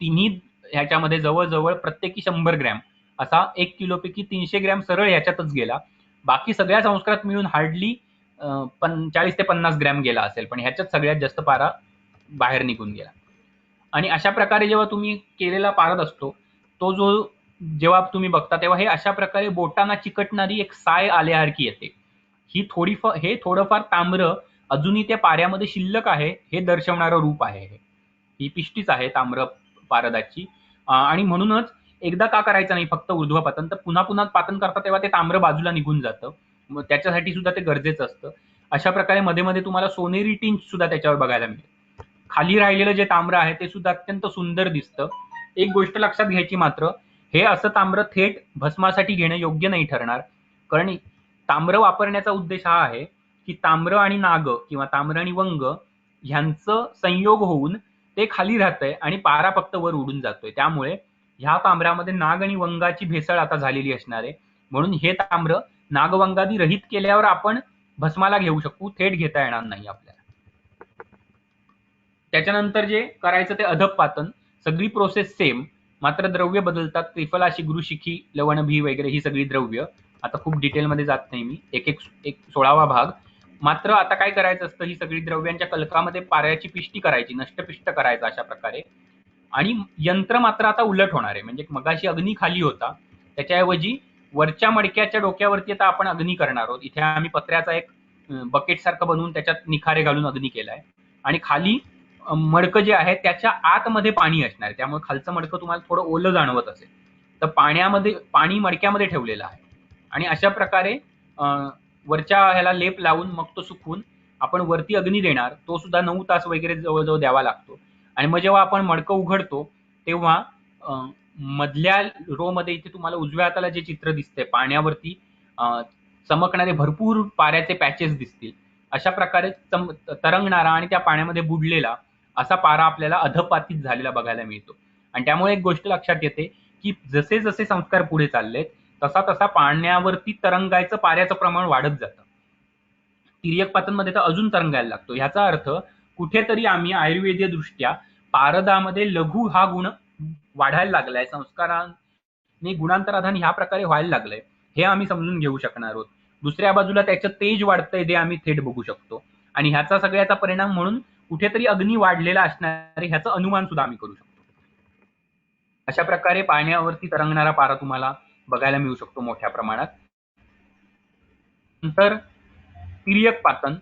तिन्ही ह्याच्यामध्ये जवळजवळ प्रत्येकी 100 ग्रॅम असा 1 किलोपैकी 300 ग्रॅम सरळ ह्याच्यातच गेला. बाकी सगळ्या संस्कारात मिळून हार्डली 40 ते 50 ग्रॅम गेला असेल पण ह्याच्यात सगळ्यात जास्त पारा बाहेर निघून गेला. आणि अशा प्रकारे जेव्हा तुम्ही केलेला पारद असतो तो जो जेव्हा तुम्ही बघता तेव्हा हे अशा प्रकारे बोटांना चिकटणारी एक साय आल्यासारखी येते. हे थोडंफार ताम्र अजूनही त्या पाऱ्यामध्ये शिल्लक आहे हे दर्शवणारं रूप आहे. ही पिष्टीच आहे ताम्र पारदाची. आणि म्हणूनच एकदा का करायचं नाही फक्त ऊर्ध्वपतन तर पुन्हा पुन्हा पातन करता तेव्हा ते ताम्र बाजूला निघून जातं. मग त्याच्यासाठी सुद्धा ते गरजेचं असतं. अशा प्रकारे मध्ये मध्ये तुम्हाला सोनेरी टिंच सुद्धा त्याच्यावर बघायला मिळेल. खाली राहिलेलं जे ताम्र आहे ते सुद्धा अत्यंत सुंदर दिसतं. एक गोष्ट लक्षात घ्यायची मात्र हे असं ताम्र थेट भस्मासाठी घेणं योग्य नाही ठरणार. कारण ताम्र वापरण्याचा उद्देश हा आहे की ताम्र आणि नाग किंवा ताम्र आणि वंग ह्यांचं संयोग होऊन ते खाली राहतंय आणि पारा फक्त वर उडून जातोय. त्यामुळे ह्या ताम्रामध्ये नाग आणि वंगाची भेसळ आता झालेली असणार आहे. म्हणून हे ताम्र नागवंगादी रहित केल्यावर आपण भस्माला घेऊ शकू, थेट घेता येणार नाही आपल्याला. त्याच्यानंतर जे करायचं ते अधपातन. सगळी प्रोसेस सेम मात्र द्रव्य बदलतात. त्रिफला, शिग्रू, शिखी, लवण, भी वगैरे ही सगळी द्रव्य. आता खूप डिटेलमध्ये जात नाही मी. एक 16वा भाग. मात्र आता काय करायचं असतं ही सगळी द्रव्यांच्या कलकामध्ये पाऱ्याची पिष्टी करायची, नष्टपिष्ट करायचं अशा प्रकारे. आणि यंत्र मात्र आता उलट होणार आहे. म्हणजे मगाशी अग्नी खाली होता त्याच्याऐवजी वरच्या मडक्याच्या डोक्यावरती आता आपण अग्नी करणार आहोत. इथे आम्ही पत्र्याचा एक बकेट सारखं बनवून त्याच्यात निखारे घालून अग्नी केलाय आणि खाली मडकं जे आहे त्याच्या आतमध्ये पाणी असणार आहे. त्यामुळे खालचं मडकं तुम्हाला थोडं ओलं जाणवत असेल तर पाणी मडक्यामध्ये ठेवलेलं आहे. आणि अशा प्रकारे वरच्या ह्याला लेप लावून मग तो सुकवून आपण वरती अग्नी देणार. तो सुद्धा 9 तास वगैरे जवळजवळ द्यावा लागतो. आणि मग जेव्हा आपण मडकं उघडतो तेव्हा मधल्या रो मध्ये इथे तुम्हाला उजव्या हाताला जे चित्र दिसतंय पाण्यावरती चमकणारे भरपूर पाऱ्याचे पॅचेस दिसतील. अशा प्रकारे तरंगणारा आणि त्या पाण्यामध्ये बुडलेला असा पारा आपल्याला अधपातीत झालेला बघायला मिळतो. आणि त्यामुळे एक गोष्ट लक्षात येते की जसे जसे संस्कार पुढे चाललेत तसा तसा पाण्यावरती तरंगायचं पाऱ्याचं प्रमाण वाढत जातं. तिर्यक पातनमध्ये तर अजून तरंगायला लागतो. ह्याचा अर्थ कुठेतरी आम्ही आयुर्वेदीय दृष्ट्या पारदामध्ये लघु हा गुण वाढायला लागलाय, संस्काराने गुणांतराधान ह्या प्रकारे व्हायला लागलंय हे आम्ही समजून घेऊ शकणार आहोत. दुसऱ्या बाजूला त्याचं तेज वाढतंय ते आम्ही थेट बघू शकतो. आणि ह्याचा सगळ्याचा परिणाम म्हणून कुठेतरी अग्नी वाढलेला असणार ह्याचं अनुमान सुद्धा आम्ही करू शकतो. अशा प्रकारे पाण्यावरती तरंगणारा पारा तुम्हाला बघायला मिळू शकतो मोठ्या प्रमाणात. नंतर तिर्यक पातन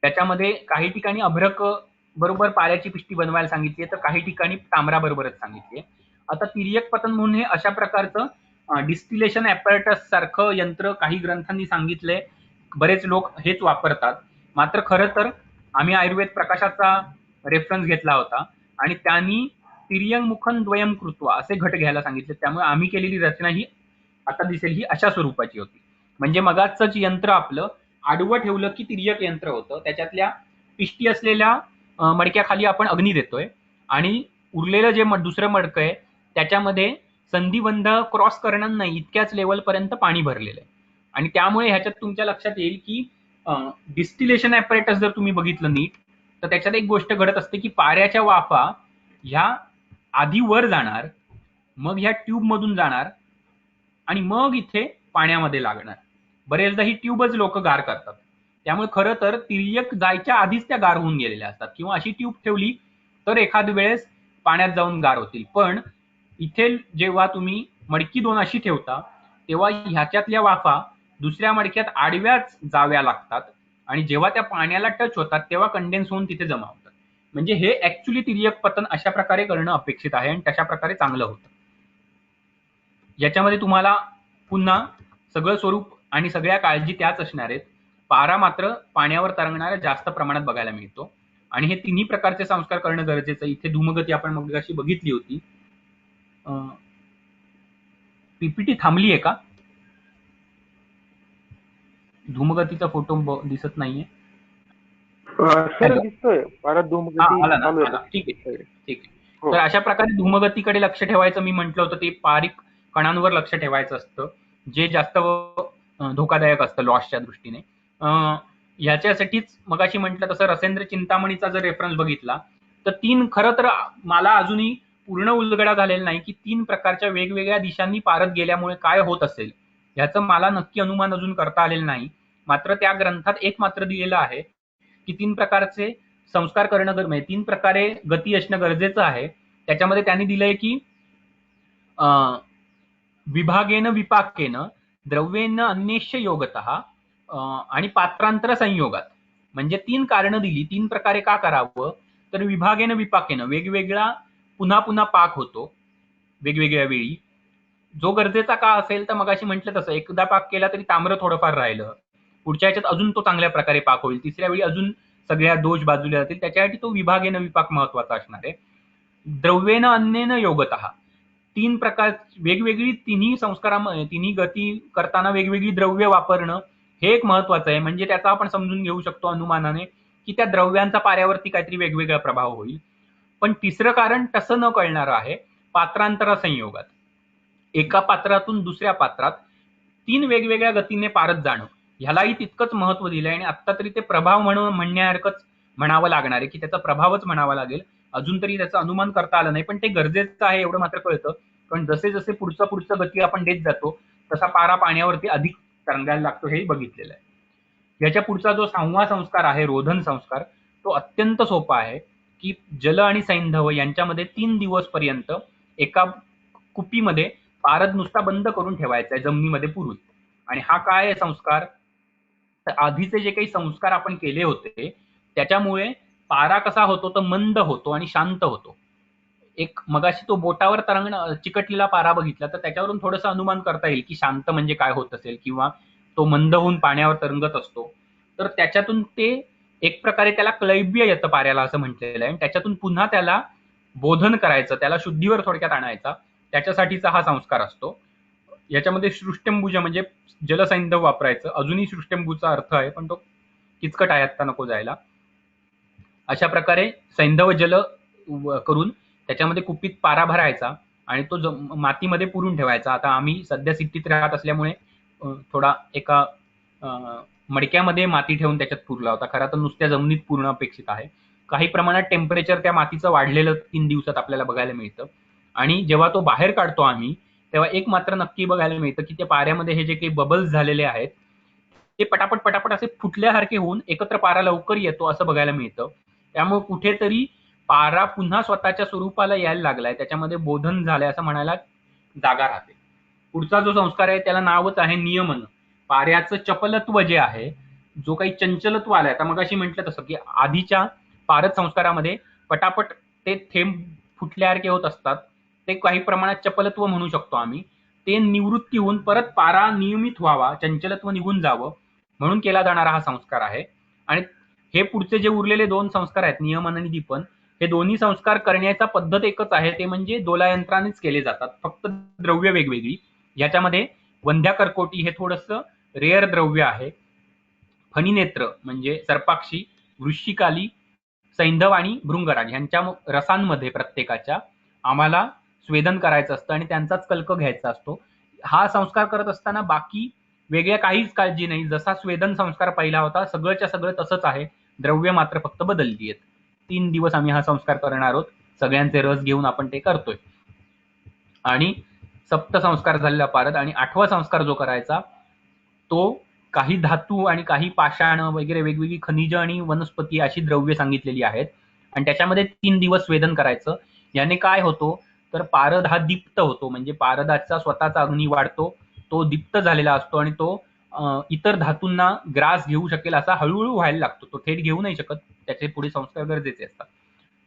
त्याच्यामध्ये काही ठिकाणी अभ्रक बरोबर पाऱ्याची पिष्टी बनवायला सांगितली तर काही ठिकाणी ताम्रा बरोबरच सांगितली. आता तिर्यक पतन म्हणून हे अशा प्रकारचं डिस्टिलेशन ॲपॅरेटस सारखं यंत्र काही ग्रंथांनी सांगितलंय. बरेच लोक हेच वापरतात. मात्र खरं तर आम्ही आयुर्वेद प्रकाशाचा रेफरन्स घेतला होता आणि त्यांनी तिर्यंग मुखन द्वयम कृत्वा असे घट घ्यायला सांगितले. त्यामुळे आम्ही केलेली रचना ही आता दिसेल ही अशा स्वरूपाची होती. म्हणजे मगाचंच यंत्र आपलं आडवं ठेवलं की तिर्यक यंत्र होतं. त्याच्यातल्या पिष्टी असलेल्या मडक्याखाली आपण अग्नी देतोय आणि उरलेलं जे दुसरं मडकं आहे त्याच्यामध्ये संधिबंध क्रॉस करणार नाही इतक्याच लेवलपर्यंत पाणी भरलेलं आहे. आणि त्यामुळे ह्याच्यात तुमच्या लक्षात येईल की डिस्टिलेशन ॲपरेटस जर तुम्ही बघितलं नीट तर त्याच्यात एक गोष्ट घडत असते की पाऱ्याच्या वाफा ह्या आधी वर जाणार, मग ह्या ट्यूब मधून जाणार आणि मग इथे पाण्यामध्ये लागणार. बरेचदा ही ट्यूबच लोक गार करतात. त्यामुळे खरं तर तिर्यक जायच्या आधीच त्या गार होऊन गेलेल्या असतात, किंवा अशी ट्यूब ठेवली तर एखाद वेळेस पाण्यात जाऊन गार होतील. पण इथे जेव्हा तुम्ही मडकी 2 अशी ठेवता तेव्हा ह्याच्यातल्या वाफा दुसऱ्या मडक्यात आडव्याच जाव्या लागतात आणि जेव्हा त्या पाण्याला टच होतात तेव्हा कंडेन्स होऊन तिथे जमा होतात. म्हणजे हे ऍक्च्युली तिर्यक पतन अशा प्रकारे करणं अपेक्षित आहे आणि तशा प्रकारे चांगलं होतं. याच्यामध्ये तुम्हाला पुन्हा सगळं स्वरूप आणि सगळ्या काळजी त्याच असणार आहेत. पारा मात्र पाण्यावर तरंगणाऱ्या जास्त प्रमाणात बघायला मिळतो आणि हे तिन्ही प्रकारचे संस्कार करणं गरजेचं आहे. इथे धूमगती आपण मग अशी बघितली होती. पीपीटी थांबली आहे का? धूमगतीचा फोटो दिसत नाहीये. सर दिसतोय पारा धूमगती आला ना, चालू आला. आहे. ठीक आहे, ठीक आहे. हो. तर अशा प्रकारे धूमगतीकडे लक्ष ठेवायचं. मी म्हटलं होतं ते बारीक कणांवर लक्ष ठेवायचं असतं जे जास्त धोकादायक असतं लॉसच्या दृष्टीने. ह्याच्यासाठीच मगाशी म्हटलं तसं रसेंद्र चिंतामणीचा जर रेफरन्स बघितला तर 3 खरं तर मला अजूनही पूर्ण उलगडा झालेला नाही की 3 प्रकारच्या वेगवेगळ्या दिशांनी पारत गेल्यामुळे काय होत असेल ह्याचं मला नक्की अनुमान अजून करता आलेलं नाही. मात्र त्या ग्रंथात एक मात्र दिलेलं आहे की 3 प्रकारचे संस्कार करणं म्हणजे 3 प्रकारे गती असणं गरजेचं आहे. त्याच्यामध्ये त्यांनी दिलंय की विभागेन विपाकेन द्रव्येन अन्येष्य योगतः आणि पात्रांतर संयोगात. म्हणजे 3 कारणं दिली. 3 प्रकारे का करावं तर विभागेन विपाकेन वेगवेगळा पुन्हा पुन्हा पाक होतो वेगवेगळ्या वेळी. जो गरजेचा का असेल तर मगाशी म्हटलं तसं एकदा पाक केला तरी ताम्र थोडंफार राहिलं, पुढच्या ह्याच्यात अजून तो चांगल्या प्रकारे पाक होईल, तिसऱ्या वेळी अजून सगळ्या दोष बाजूला जातील. त्याच्यासाठी तो विभागेन विपाक महत्वाचा असणार आहे. द्रव्येन अन्येन योगतः 3 प्रकार वेगवेगळी तिन्ही संस्कारामध्ये तिन्ही गती करताना वेगवेगळी द्रव्य वापरणं हे एक महत्वाचं आहे. म्हणजे त्याचा आपण समजून घेऊ शकतो अनुमानाने की त्या द्रव्यांचा पाऱ्यावरती काहीतरी वेगवेगळा प्रभाव होईल. पण तिसरं कारण तसं न कळणारं आहे पात्रांतर संयोगात. एका पात्रातून दुसऱ्या पात्रात 3 वेगवेगळ्या गतीने पारत जाणं ह्यालाही तितकंच महत्व दिलंय आणि आता तरी ते प्रभाव म्हणून म्हणण्यासारखंच म्हणावं लागणार आहे की त्याचा प्रभावच म्हणावा लागेल. अजून तरी त्याचं अनुमान करता आलं नाही पण ते गरजेचं आहे एवढं मात्र कळतं. पण जसे जसे पुढचं गती आपण देत जातो तसा पारा पाण्यावरती अधिक तरंगायला लागतो हे बघितलेलं आहे. याच्या पुढचा जो 6वा संस्कार आहे रोधन संस्कार तो अत्यंत सोपा आहे की जल आणि सैंधव यांच्यामध्ये 3 दिवस पर्यंत एका कुपीमध्ये पारद नुसता बंद करून ठेवायचा आहे जमिनीमध्ये पुरून. आणि हा काय आहे संस्कार तर आधीचे जे काही संस्कार आपण केले होते त्याच्यामुळे पारा कसा होतो तर मंद होतो आणि शांत होतो. एक मगाशी तो बोटावर तरंगण चिकटलेला पारा बघितला तर त्याच्यावरून थोडंसं अनुमान करता येईल की शांत म्हणजे काय होत असेल किंवा तो मंद होऊन पाण्यावर तरंगत असतो. तर त्याच्यातून ते एक प्रकारे त्याला क्लैब्य येतं पाऱ्याला असं म्हटलेलं आहे आणि त्याच्यातून पुन्हा त्याला बोधन करायचं, त्याला शुद्धीवर थोडक्यात आणायचा, त्याच्यासाठीचा हा संस्कार असतो. याच्यामध्ये सृष्टंभुज म्हणजे जलसैंधव वापरायचं. अजूनही सृष्टंभूचा अर्थ आहे पण तो किचकट आहे आता नको जायला. अशा प्रकारे सैंधव जल करून त्याच्यामध्ये कुपीत पारा भरायचा आणि तो मातीमध्ये पुरून ठेवायचा. आता आम्ही सध्या सिटीत राहत असल्यामुळे थोडा एका मडक्यामध्ये माती ठेवून त्याच्यात पुरला होता. खरं तर नुसत्या जमिनीत पूर्ण अपेक्षित आहे. काही प्रमाणात टेम्परेचर त्या मातीचं वाढलेलं 3 दिवसात आपल्याला बघायला मिळतं. आणि जेव्हा तो बाहेर काढतो आम्ही तेव्हा एक मात्र नक्की बघायला मिळतं की त्या पाऱ्यामध्ये हे जे काही बबल्स झालेले आहेत ते पटापट पटापट असे फुटल्यासारखे होऊन एकत्र पारा लवकर येतो असं बघायला मिळतं. त्यामुळे कुठेतरी पारा पुन्हा स्वतःच्या स्वरूपाला यायला लागलाय, त्याच्यामध्ये बोधन झालंय असं म्हणायला जागा राहते. पुढचा जो संस्कार आहे त्याला नावच आहे नियमन. पाऱ्याचं चपलत्व जे आहे, जो काही चंचलत्व आलाय, आता मगाशी म्हटलं तसं की आधीच्या पारद संस्कारामध्ये पटापट ते थेंब फुटल्यासारखे होत असतात, ते काही प्रमाणात चपलत्व म्हणू शकतो आम्ही. ते निवृत्ती होऊन परत पारा नियमित व्हावा, चंचलत्व निघून जावं म्हणून केला जाणारा हा संस्कार आहे. आणि हे पुढचे जे उरलेले 2 संस्कार आहेत नियमन आणि दीपन, हे दोन्ही संस्कार करण्याचा पद्धत एकच आहे, ते म्हणजे दोलायंत्रानेच केले जातात, फक्त द्रव्य वेगवेगळी. याच्यामध्ये वंध्या कर्कोटी हे थोडंसं रेअर द्रव्य आहे. फणीनेत्र म्हणजे सर्पाक्षी, वृश्चिकाली, सैंधव आणि भृंगराज ह्यांच्या रसांमध्ये प्रत्येकाच्या आम्हाला स्वेदन करायचं असतं आणि त्यांचाच कल्क घ्यायचा असतो. हा संस्कार करत असताना बाकी वेगळ्या काहीच काळजी नाही. जसा स्वेदन संस्कार पहिला होता सगळंच्या सगळं तसंच आहे, द्रव्य मात्र फक्त बदलली आहेत. 3 दिवस आम्ही हा संस्कार करणार आहोत. सगळ्यांचे रस घेऊन आपण ते करतोय. आणि सप्त संस्कार झालेला पारद आणि 8वा संस्कार जो करायचा तो काही धातू आणि काही पाषाण वगैरे वेगवेगळी खनिज आणि वनस्पती अशी द्रव्य सांगितलेली आहेत आणि त्याच्यामध्ये 3 दिवस स्वेदन करायचं. याने काय होतो तर पारद हा दीप्त होतो, म्हणजे पारदाचा स्वतःचा अग्नी वाढतो, तो दीप्त झालेला असतो आणि तो इतर धातूंना ग्रास घेऊ शकेल असा हळूहळू व्हायला लागतो. तो थेट घेऊ नाही शकत, त्याचे पुढे संस्कार गरजेचे असतात.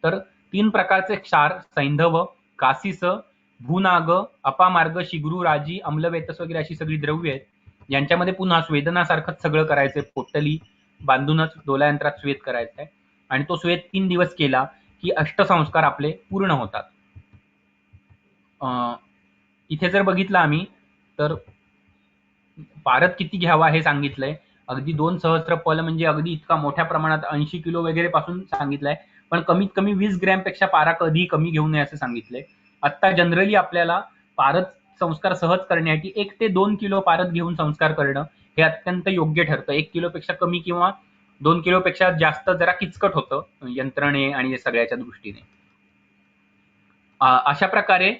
तर 3 प्रकारचे क्षार सैंधव, कासिस, भूनाग, अपामार्ग, शिग्रू, राजी, अम्लवेतस वगैरे अशी सगळी द्रव्य आहेत. यांच्यामध्ये पुन्हा स्वेदनासारखंच सगळं करायचंय, पोटली बांधूनच डोलायंत्रात स्वेद करायचा आहे आणि तो स्वेद 3 दिवस केला की अष्टसंस्कार आपले पूर्ण होतात. इथे जर बघितलं आम्ही तर पारद किती घ्यावा हे सांगितलंय. अगदी 2 सहस्त्र पल म्हणजे अगदी इतका मोठ्या प्रमाणात 80 किलो वगैरे पासून सांगितलंय, पण कमीत कमी 20 ग्रॅम पेक्षा पारा कधी कमी घेऊ नये असं सांगितलंय. आता जनरली आपल्याला पारद संस्कार सहज करण्यासाठी 1 ते 2 किलो पारद घेऊन संस्कार करणं हे अत्यंत योग्य ठरतं. 1 किलोपेक्षा कमी किंवा 2 किलोपेक्षा जास्त जरा किचकट होतं यंत्रणे आणि सगळ्याच्या दृष्टीने. अशा प्रकारे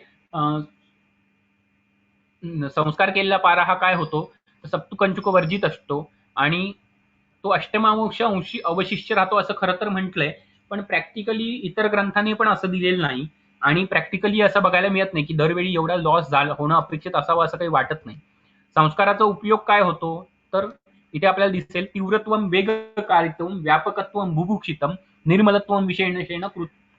संस्कार केलेला पारा हा काय होतो सप्तकंचुक वर्जित असतो आणि तो अष्टमांश अंशी अवशिष्य राहतो असं खरं तर म्हटलंय, पण प्रॅक्टिकली इतर ग्रंथांनी पण असं दिलेलं नाही आणि प्रॅक्टिकली असं बघायला मिळत नाही की दरवेळी एवढा लॉस होणं अपेक्षित असावं असं काही वाटत नाही. संस्काराचा उपयोग काय होतो तर इथे आपल्याला दिसेल तीव्रत्वम वेगकारित्वम व्यापकत्वम बुभुक्षितम निर्मलत्वम विषयेण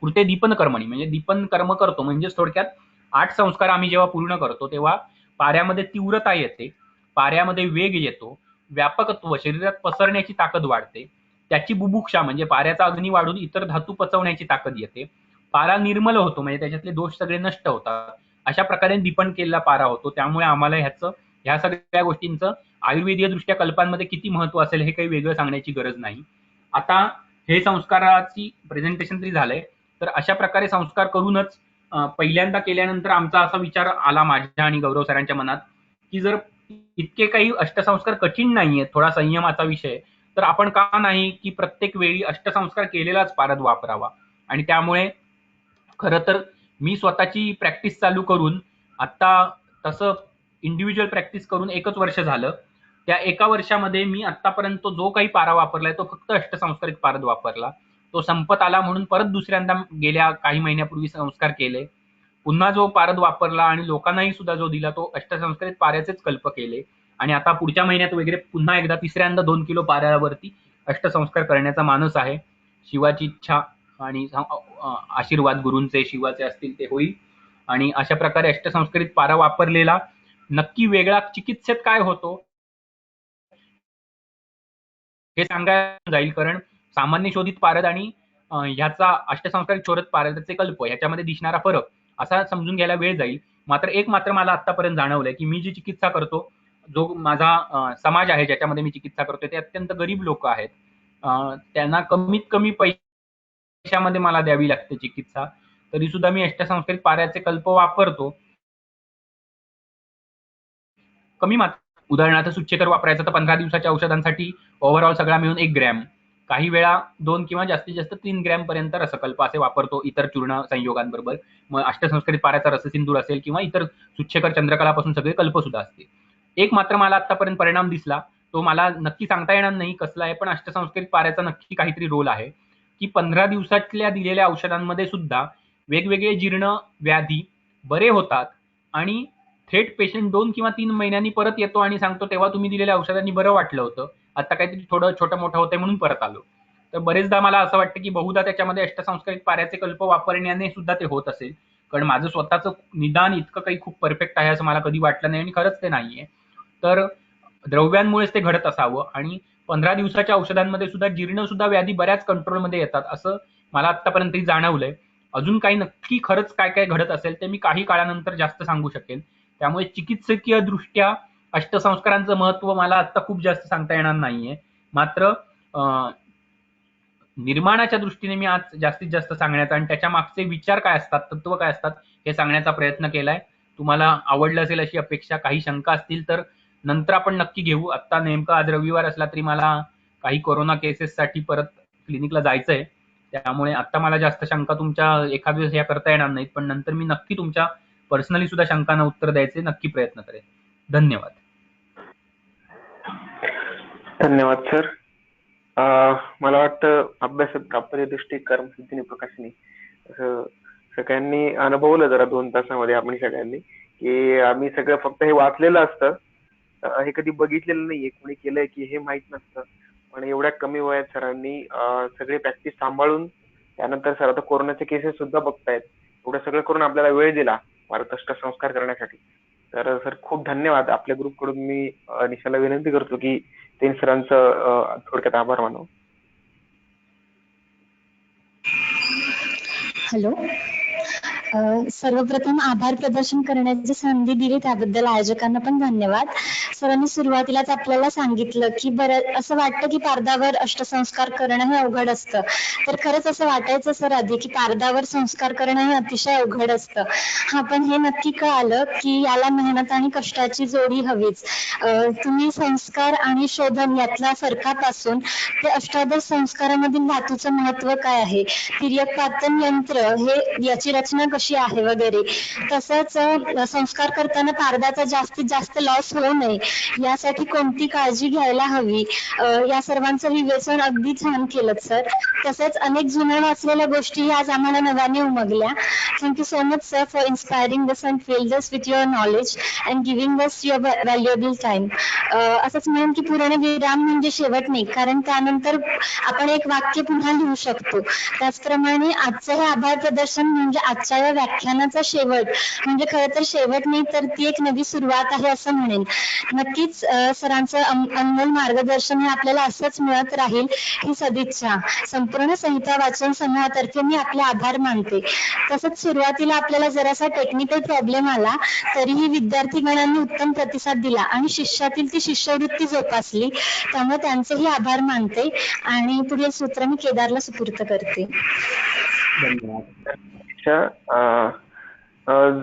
कृते दीपन कर्मणी, म्हणजे दीपन कर्म करतो म्हणजेच थोडक्यात 8 संस्कार आम्ही जेव्हा पूर्ण करतो तेव्हा पाऱ्यामध्ये तीव्रता येते, पाऱ्यामध्ये वेग येतो, व्यापकत्व शरीरात पसरण्याची ताकद वाढते, त्याची बुभुक्षा म्हणजे पाऱ्याचा अग्नी वाढून इतर धातू पचवण्याची ताकद येते, पारा निर्मल होतो म्हणजे त्याच्यातले दोष सगळे नष्ट होतात. अशा प्रकारे दीपन केलेला पारा होतो. त्यामुळे आम्हाला ह्या सगळ्या गोष्टींचं आयुर्वेदीय दृष्ट्या कल्पांमध्ये किती महत्व असेल हे काही वेगळं सांगण्याची गरज नाही. आता हे संस्काराची प्रेझेंटेशन तरी झालंय, तर अशा प्रकारे संस्कार करूनच पहिल्यांदा केल्यानंतर आमचा असा विचार आला माझ्या आणि गौरव सरांच्या मनात की जर इतके काही अष्टसंस्कार कठीण नाहीये, थोडा संयमाचा विषय, तर आपण का नाही की प्रत्येक वेळी अष्टसंस्कार केलेलाच पारद वापरावा. आणि त्यामुळे खरं तर मी स्वतःची प्रॅक्टिस चालू करून आता तसं इंडिव्हिज्युअल प्रॅक्टिस करून 1च वर्ष झालं. त्या 1 वर्षामध्ये मी आतापर्यंत जो काही पारा वापरलाय तो फक्त अष्टसंस्कारित पारद वापरला. तो संपत आला म्हणून परत दुसऱ्यांदा गेल्या काही महिन्यापूर्वी संस्कार केले, पुन्हा जो पारद वापरला आणि लोकांनाही सुद्धा जो दिला तो अष्टसंस्कारित पाऱ्याचेच कल्प केले आणि आता पुढच्या महिन्यात वगैरे पुन्हा एकदा तिसऱ्यांदा 2 किलो पाऱ्यावरती अष्टसंस्कार करण्याचा मानस आहे. शिवाची इच्छा आणि आशीर्वाद गुरूंचे शिवाचे असतील ते होईल. आणि अशा प्रकारे अष्टसंस्कारित पारा वापरलेला नक्की वेगळा चिकित्सेत काय होतो हे सांगायला जाईल, कारण सामान्य शोधित पारद आणि ह्याचा अष्टसंस्कारित शोधत पारदाचे कल्प ह्याच्यामध्ये दिसणारा फरक असा समजून घ्यायला वेळ जाईल. मात्र मला आतापर्यंत जाणवलंय की मी जी चिकित्सा करतो, जो माझा समाज आहे ज्याच्यामध्ये मी चिकित्सा करतोय ते अत्यंत गरीब लोक आहेत. त्यांना कमीत कमी पैशामध्ये मला द्यावी लागते चिकित्सा, तरी सुद्धा मी अष्टसंस्कारित पाऱ्याचे कल्प वापरतो. कमी मात्र उदाहरणार्थ सुच्छेकर वापरायचं तर 15 दिवसाच्या औषधांसाठी ओव्हरऑल सगळा मिळून 1 ग्रॅम, काही वेळा 2 किंवा जास्तीत जास्त 3 ग्रॅम पर्यंत रसकल्प असे वापरतो इतर चूर्ण संयोगांबरोबर. मग अष्टसंस्कारित पाऱ्याचा रससिंदूर असेल किंवा इतर सुच्छेकर चंद्रकलापासून सगळे कल्प सुद्धा असतील. एक मात्र मला आतापर्यंत परिणाम दिसला, तो मला नक्की सांगता येणार नाही कसला आहे, पण अष्टसंस्कारित पाऱ्याचा नक्की काहीतरी रोल आहे की 15 दिवसातल्या दिलेल्या औषधांमध्ये सुद्धा वेगवेगळे जीर्ण व्याधी बरे होतात आणि थेट पेशंट 2 किंवा 3 महिन्यांनी परत येतो आणि सांगतो तेव्हा तुम्ही दिलेल्या औषधांनी बरं वाटलं होतं, आता काहीतरी थोडं छोटं मोठं होतंय म्हणून परत आलो. तर बरेचदा मला असं वाटतं की बहुधा त्याच्यामध्ये अष्टसंस्कारित पाऱ्याचे कल्प वापरण्याने सुद्धा ते होत असेल, कारण माझं स्वतःचं निदान इतकं काही खूप परफेक्ट आहे असं मला कधी वाटलं नाही आणि खरंच ते नाहीये. तर द्रव्यांमुळेच ते घडत असावं आणि 15 दिवसाच्या औषधांमध्ये सुद्धा जीर्ण सुद्धा व्याधी बऱ्याच कंट्रोलमध्ये येतात असं मला आतापर्यंत जाणवलंय. अजून काही नक्की खरंच काय काय घडत असेल ते मी काही काळानंतर जास्त सांगू शकेल. त्यामुळे चिकित्सकीय दृष्ट्या अष्टसंस्कारांचं महत्व मला आता खूप जास्त सांगता येणार नाहीये. मात्र निर्माणाच्या दृष्टीने मी आज जास्तीत जास्त सांगण्याचा आणि त्याच्या मागचे विचार काय असतात, तत्व काय असतात हे सांगण्याचा प्रयत्न केलाय. तुम्हाला आवडलं असेल अशी अपेक्षा. काही शंका असतील तर नंतर आपण नक्की घेऊ. आत्ता नेमका आज रविवार असला तरी मला काही कोरोना केसेससाठी परत क्लिनिकला जायचंय. त्यामुळे आत्ता मला जास्त शंका तुमच्या एखाद दिवस या करता येणार नाहीत, पण नंतर मी नक्की तुमच्या पर्सनली सुद्धा शंकांना उत्तर द्यायचे नक्की प्रयत्न करेन. धन्यवाद. धन्यवाद सर. मला वाटतं अभ्यासात कापरी दृष्टी कर्मसिद्धीने प्रकाशनी असं सगळ्यांनी अनुभवलं जरा 2 तासामध्ये आपण सगळ्यांनी, की आम्ही सगळं फक्त हे वाचलेलं असतं, हे कधी बघितलेलं नाहीये, कोणी केलंय की हे माहित नसतं. पण एवढ्या कमी वयात सरांनी सगळे प्रॅक्टिस सांभाळून त्यानंतर सर आता कोरोनाचे केसेस सुद्धा बघतायत. एवढं सगळं करून आपल्याला वेळ दिला भारतष्ट संस्कार करण्यासाठी. तर सर खूप धन्यवाद. आपल्या ग्रुपकडून मी निशाला विनंती करतो की तीन सरांचं थोडक्यात आभार मानू. हॅलो. सर्वप्रथम आभार प्रदर्शन करण्याची संधी दिली त्याबद्दल आयोजकांना पण धन्यवाद. सरांनी सुरुवातीलाच आपल्याला सांगितलं की बरं असं वाटतं की पारदावर अष्टसंस्कार करणं हे अवघड असतं. तर खरंच असं वाटायचं सर आधी की पारदावर संस्कार करणं हे अतिशय अवघड असतं. हा, पण हे नक्की कळालं की याला मेहनत आणि कष्टाची जोडी हवीच. तुम्ही संस्कार आणि शोधन यातल्या फरकापासून ते अष्टादश संस्कारामधील धातूचं महत्व काय आहे, तिर्यकपातन यंत्र हे याची रचना कशी आहे वगैरे, तसंच संस्कार करताना पारदाचा जास्तीत जास्त लॉस होऊ नये यासाठी कोणती काळजी घ्यायला हवी, या सर्वांचं विवेचन अगदी छान केलं सर. तसेच अनेक जुन्या वाचलेल्या गोष्टी आज आम्हाला नव्याने उमगल्या. Thank you so much sir for inspiring us and filled us with your knowledge and giving us your valuable time. असंच म्हणून की पूर्णविराम म्हणजे शेवट नाही, कारण त्यानंतर आपण एक वाक्य पुन्हा लिहू शकतो. त्याचप्रमाणे आजचं हे आभार प्रदर्शन म्हणजे आजच्या या व्याख्यानाचा शेवट, म्हणजे खरं तर शेवट नाही तर ती एक नवी सुरुवात आहे असं म्हणेन. नक्कीच सरांचं अनमोल मार्गदर्शन हे आपल्याला असंच मिळत राहील ही सदिच्छा संपूर्ण संहिता वाचन समूहातर्फे मी आपले आभार मानते. तसंच सुरुवातीला आपल्याला जरासा टेक्निकल प्रॉब्लेम आला तरीही विद्यार्थीगणांनी उत्तम प्रतिसाद दिला आणि शिष्यातील ती शिष्यवृत्ती जोपासली, त्यामुळे त्यांचेही आभार मानते आणि पुढील सूत्र मी केदारला सुपूर्त करते.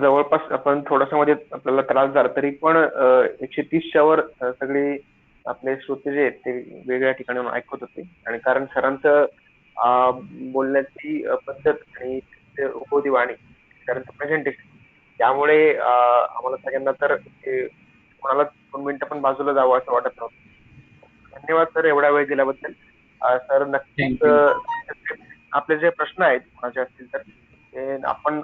जवळपास आपण थोडासा मध्ये आपल्याला त्रास झाला तरी पण 130च्या वर सगळे आपले श्रोते जे आहेत ते वेगळ्या ठिकाणाहून ऐकत होते. आणि कारण सरांचं बोलण्याची पद्धत आणि उपयोगी वाणी, सरांचं प्रेझेंटेशन, त्यामुळे आम्हाला सगळ्यांना तर कोणाला 2 मिनिटं पण बाजूला जावं असं वाटत नव्हतं. धन्यवाद सर एवढा वेळ दिल्याबद्दल. सर नक्कीच आपले जे प्रश्न आहेत कोणाचे असतील तर ते आपण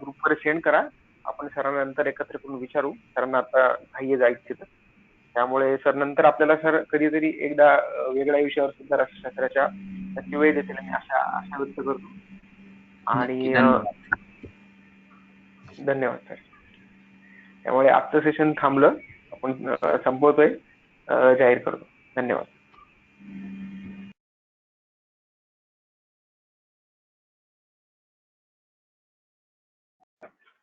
ग्रुपवर सेंड करा. आपण सरांना नंतर एकत्र करून विचारू. सरांना आता घाई जायची तर त्यामुळे सर नंतर आपल्याला सर कधीतरी एकदा वेगळ्या विषयावर सुद्धा राष्ट्रशास्त्राच्या नक्की वेळ देतील मी आशा व्यक्त करतो. आणि धन्यवाद सर. त्यामुळे आजचं सेशन थांबलं, आपण संपवतोय, जाहीर करतो. धन्यवाद.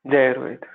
जय रोहित.